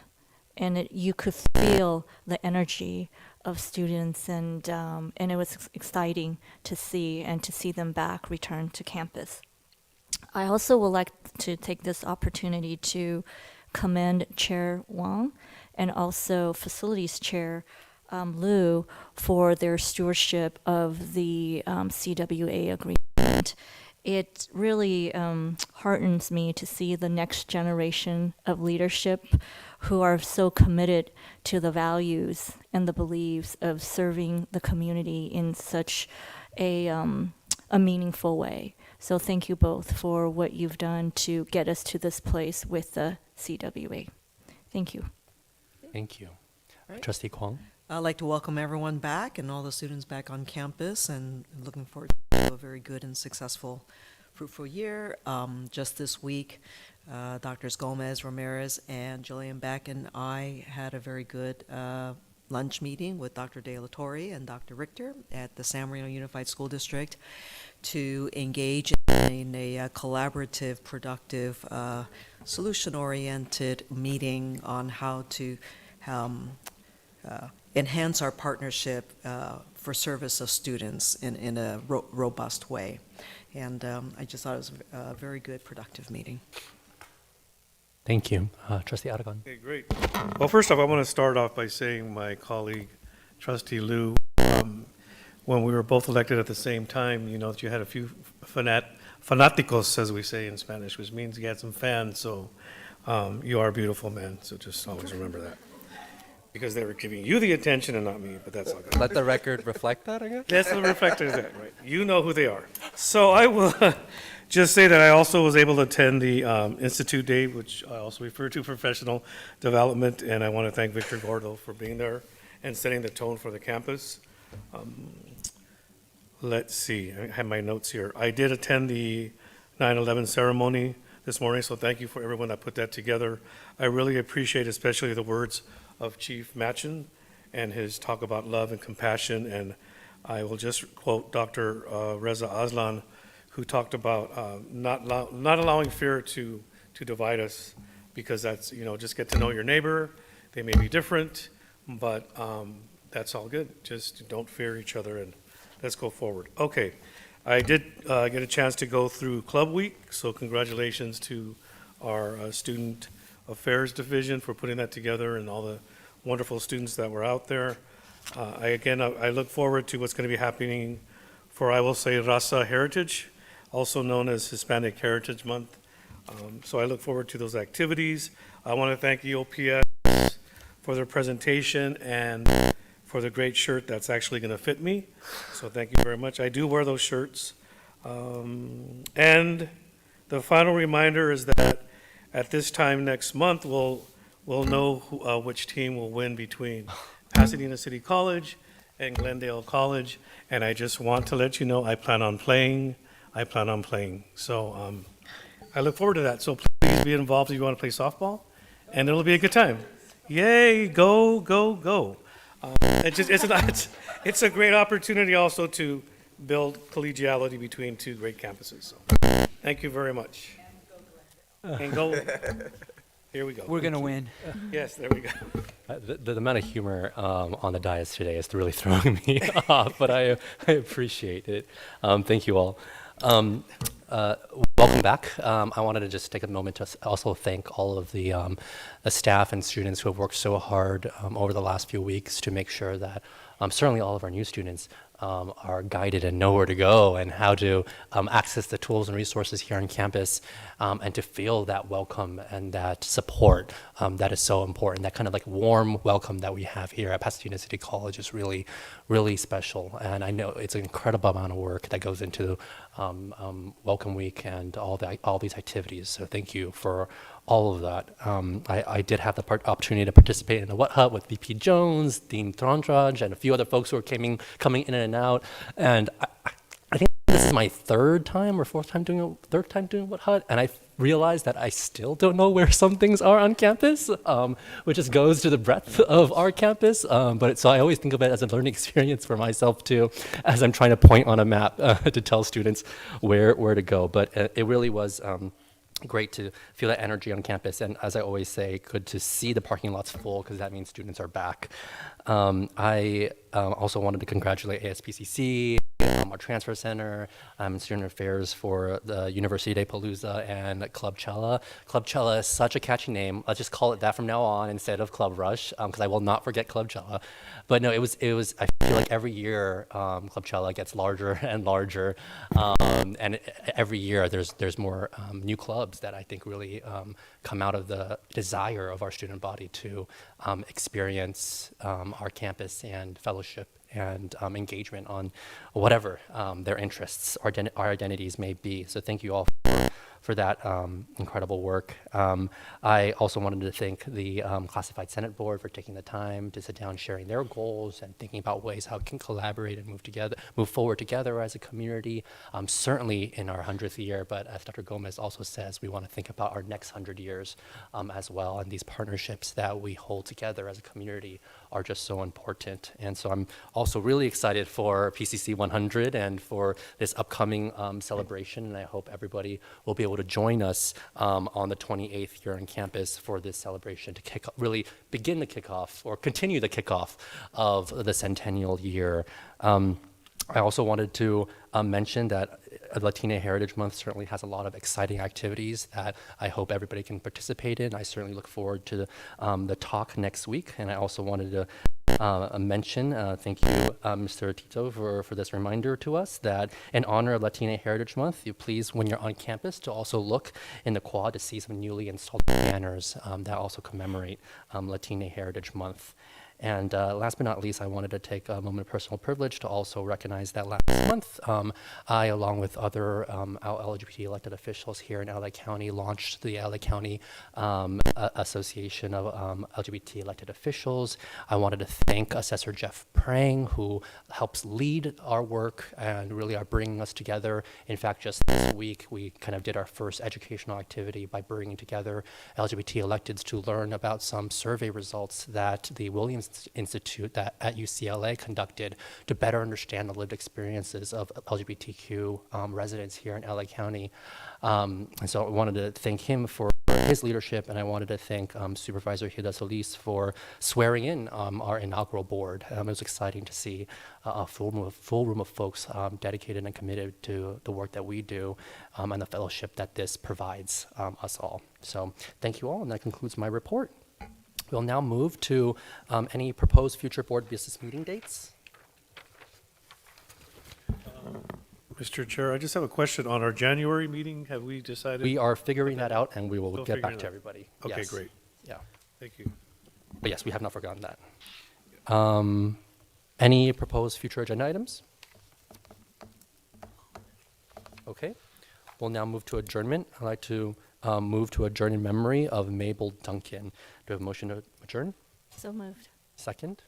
And you could feel the energy of students, and it was exciting to see them back return to campus. I also would like to take this opportunity to commend Chair Wang and also Facilities Chair Liu for their stewardship of the CWA agreement. It really heartens me to see the next generation of leadership who are so committed to the values and the beliefs of serving the community in such a meaningful way. So thank you both for what you've done to get us to this place with the CWA. Thank you. Thank you. Right. Trustee Kwong? I'd like to welcome everyone back and all the students back on campus, and looking forward to a very good and successful, fruitful year. Just this week, Drs. Gomez, Ramirez, and Jillian Beck and I had a very good lunch meeting with Dr. De La Torre and Dr. Richter at the San Marino Unified School District to engage in a collaborative, productive, solution-oriented meeting on how to enhance our partnership for service of students in a robust way. And I just thought it was a very good, productive meeting. Thank you. Trustee Aragon? Okay, great. Well, first off, I want to start off by saying my colleague, Trustee Liu, when we were both elected at the same time, you know, that you had a few fanaticos, as we say in Spanish, which means you had some fans. So you are a beautiful man. So just always remember that. Because they were giving you the attention and not me, but that's all good. Let the record reflect that, I guess? That's the reflector, is that, right? You know who they are. So I will just say that I also was able to attend the Institute Day, which I also refer to professional development, and I want to thank Victor Gordo for being there and setting the tone for the campus. Let's see, I have my notes here. I did attend the 9/11 ceremony this morning, so thank you for everyone that put that together. I really appreciate especially the words of Chief Machen and his talk about love and compassion, and I will just quote Dr. Reza Aslan, who talked about not allowing fear to divide us, because that's, you know, just get to know your neighbor. They may be different, but that's all good. Just don't fear each other, and let's go forward. Okay, I did get a chance to go through Club Week, so congratulations to our Student Affairs Division for putting that together and all the wonderful students that were out there. I look forward to what's going to be happening for, I will say, Raza Heritage, also known as Hispanic Heritage Month. So I look forward to those activities. I want to thank EOPS for their presentation and for the great shirt that's actually going to fit me. So thank you very much. I do wear those shirts. And the final reminder is that at this time next month, we'll know which team will win between Pasadena City College and Glendale College. And I just want to let you know I plan on playing. So I look forward to that. So please be involved if you want to play softball, and it'll be a good time. Yay, go, go, go. It's a great opportunity also to build collegiality between two great campuses. So thank you very much. And go. Here we go. We're going to win. Yes, there we go. The amount of humor on the dais today is really throwing me off, but I appreciate it. Thank you all. Welcome back. I wanted to just take a moment to also thank all of the staff and students who have worked so hard over the last few weeks to make sure that certainly all of our new students are guided and know where to go and how to access the tools and resources here on campus, and to feel that welcome and that support that is so important. That kind of like warm welcome that we have here at Pasadena City College is really, really special. And I know it's an incredible amount of work that goes into Welcome Week and all these activities. So thank you for all of that. I did have the opportunity to participate in the What Hut with VP Jones, Dean Trondraj, and a few other folks who are coming in and out. And I think this is my third time doing What Hut, and I realized that I still don't know where some things are on campus, which just goes to the breadth of our campus. So I always think of it as a learning experience for myself too, as I'm trying to point on a map to tell students where to go. But it really was great to feel that energy on campus, and as I always say, good to see the parking lots full because that means students are back. I also wanted to congratulate ASPCC, our transfer center, student affairs for the University de Palooza and Club Cella. Club Cella is such a catchy name. Let's just call it that from now on instead of Club Rush, because I will not forget Club Cella. But no, it was. I feel like every year Club Cella gets larger and larger, and every year there's more new clubs that I think really come out of the desire of our student body to experience our campus and fellowship and engagement on whatever their interests or our identities may be. So thank you all for that incredible work. I also wanted to thank the Classified Senate Board for taking the time to sit down, sharing their goals and thinking about ways how we can collaborate and move forward together as a community, certainly in our 100th year, but as Dr. Gomez also says, we want to think about our next 100 years as well, and these partnerships that we hold together as a community are just so important. And so I'm also really excited for PCC 100 and for this upcoming celebration, and I hope everybody will be able to join us on the 28th year on campus for this celebration to really begin the kickoff or continue the kickoff of the centennial year. I also wanted to mention that Latina Heritage Month certainly has a lot of exciting activities that I hope everybody can participate in. I certainly look forward to the talk next week, and I also wanted to mention, thank you, Mr. Tito, for this reminder to us that in honor of Latina Heritage Month, you please, when you're on campus, to also look in the quad to see some newly installed banners that also commemorate Latina Heritage Month. And last but not least, I wanted to take a moment of personal privilege to also recognize that last month, I, along with other LGBT elected officials here in LA County, launched the LA County Association of LGBT elected officials. I wanted to thank Assessor Jeff Prang, who helps lead our work and really are bringing us together. In fact, just this week, we kind of did our first educational activity by bringing together LGBT electeds to learn about some survey results that the Williams Institute at UCLA conducted to better understand the lived experiences of LGBTQ residents here in LA County. And so I wanted to thank him for his leadership, and I wanted to thank Supervisor Hilda Solis for swearing in our inaugural board. It was exciting to see a full room of folks dedicated and committed to the work that we do and the fellowship that this provides us all. So thank you all, and that concludes my report. We'll now move to any proposed future board business meeting dates. Mr. Chair, I just have a question on our January meeting. Have we decided? We are figuring that out, and we will Still get back figuring to it out. everybody. Okay, Yes. great. Yeah. Thank you. But yes, we have not forgotten that. Any proposed future agenda items? Okay. We'll now move to adjournment. I'd like to move to adjourn in memory of Mabel Duncan. Do we have a motion to adjourn? So moved. Second?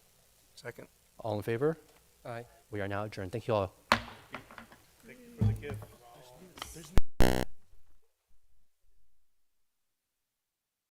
Second. All in favor? Aye. We are now adjourned. Thank you all. Thank you for the gift.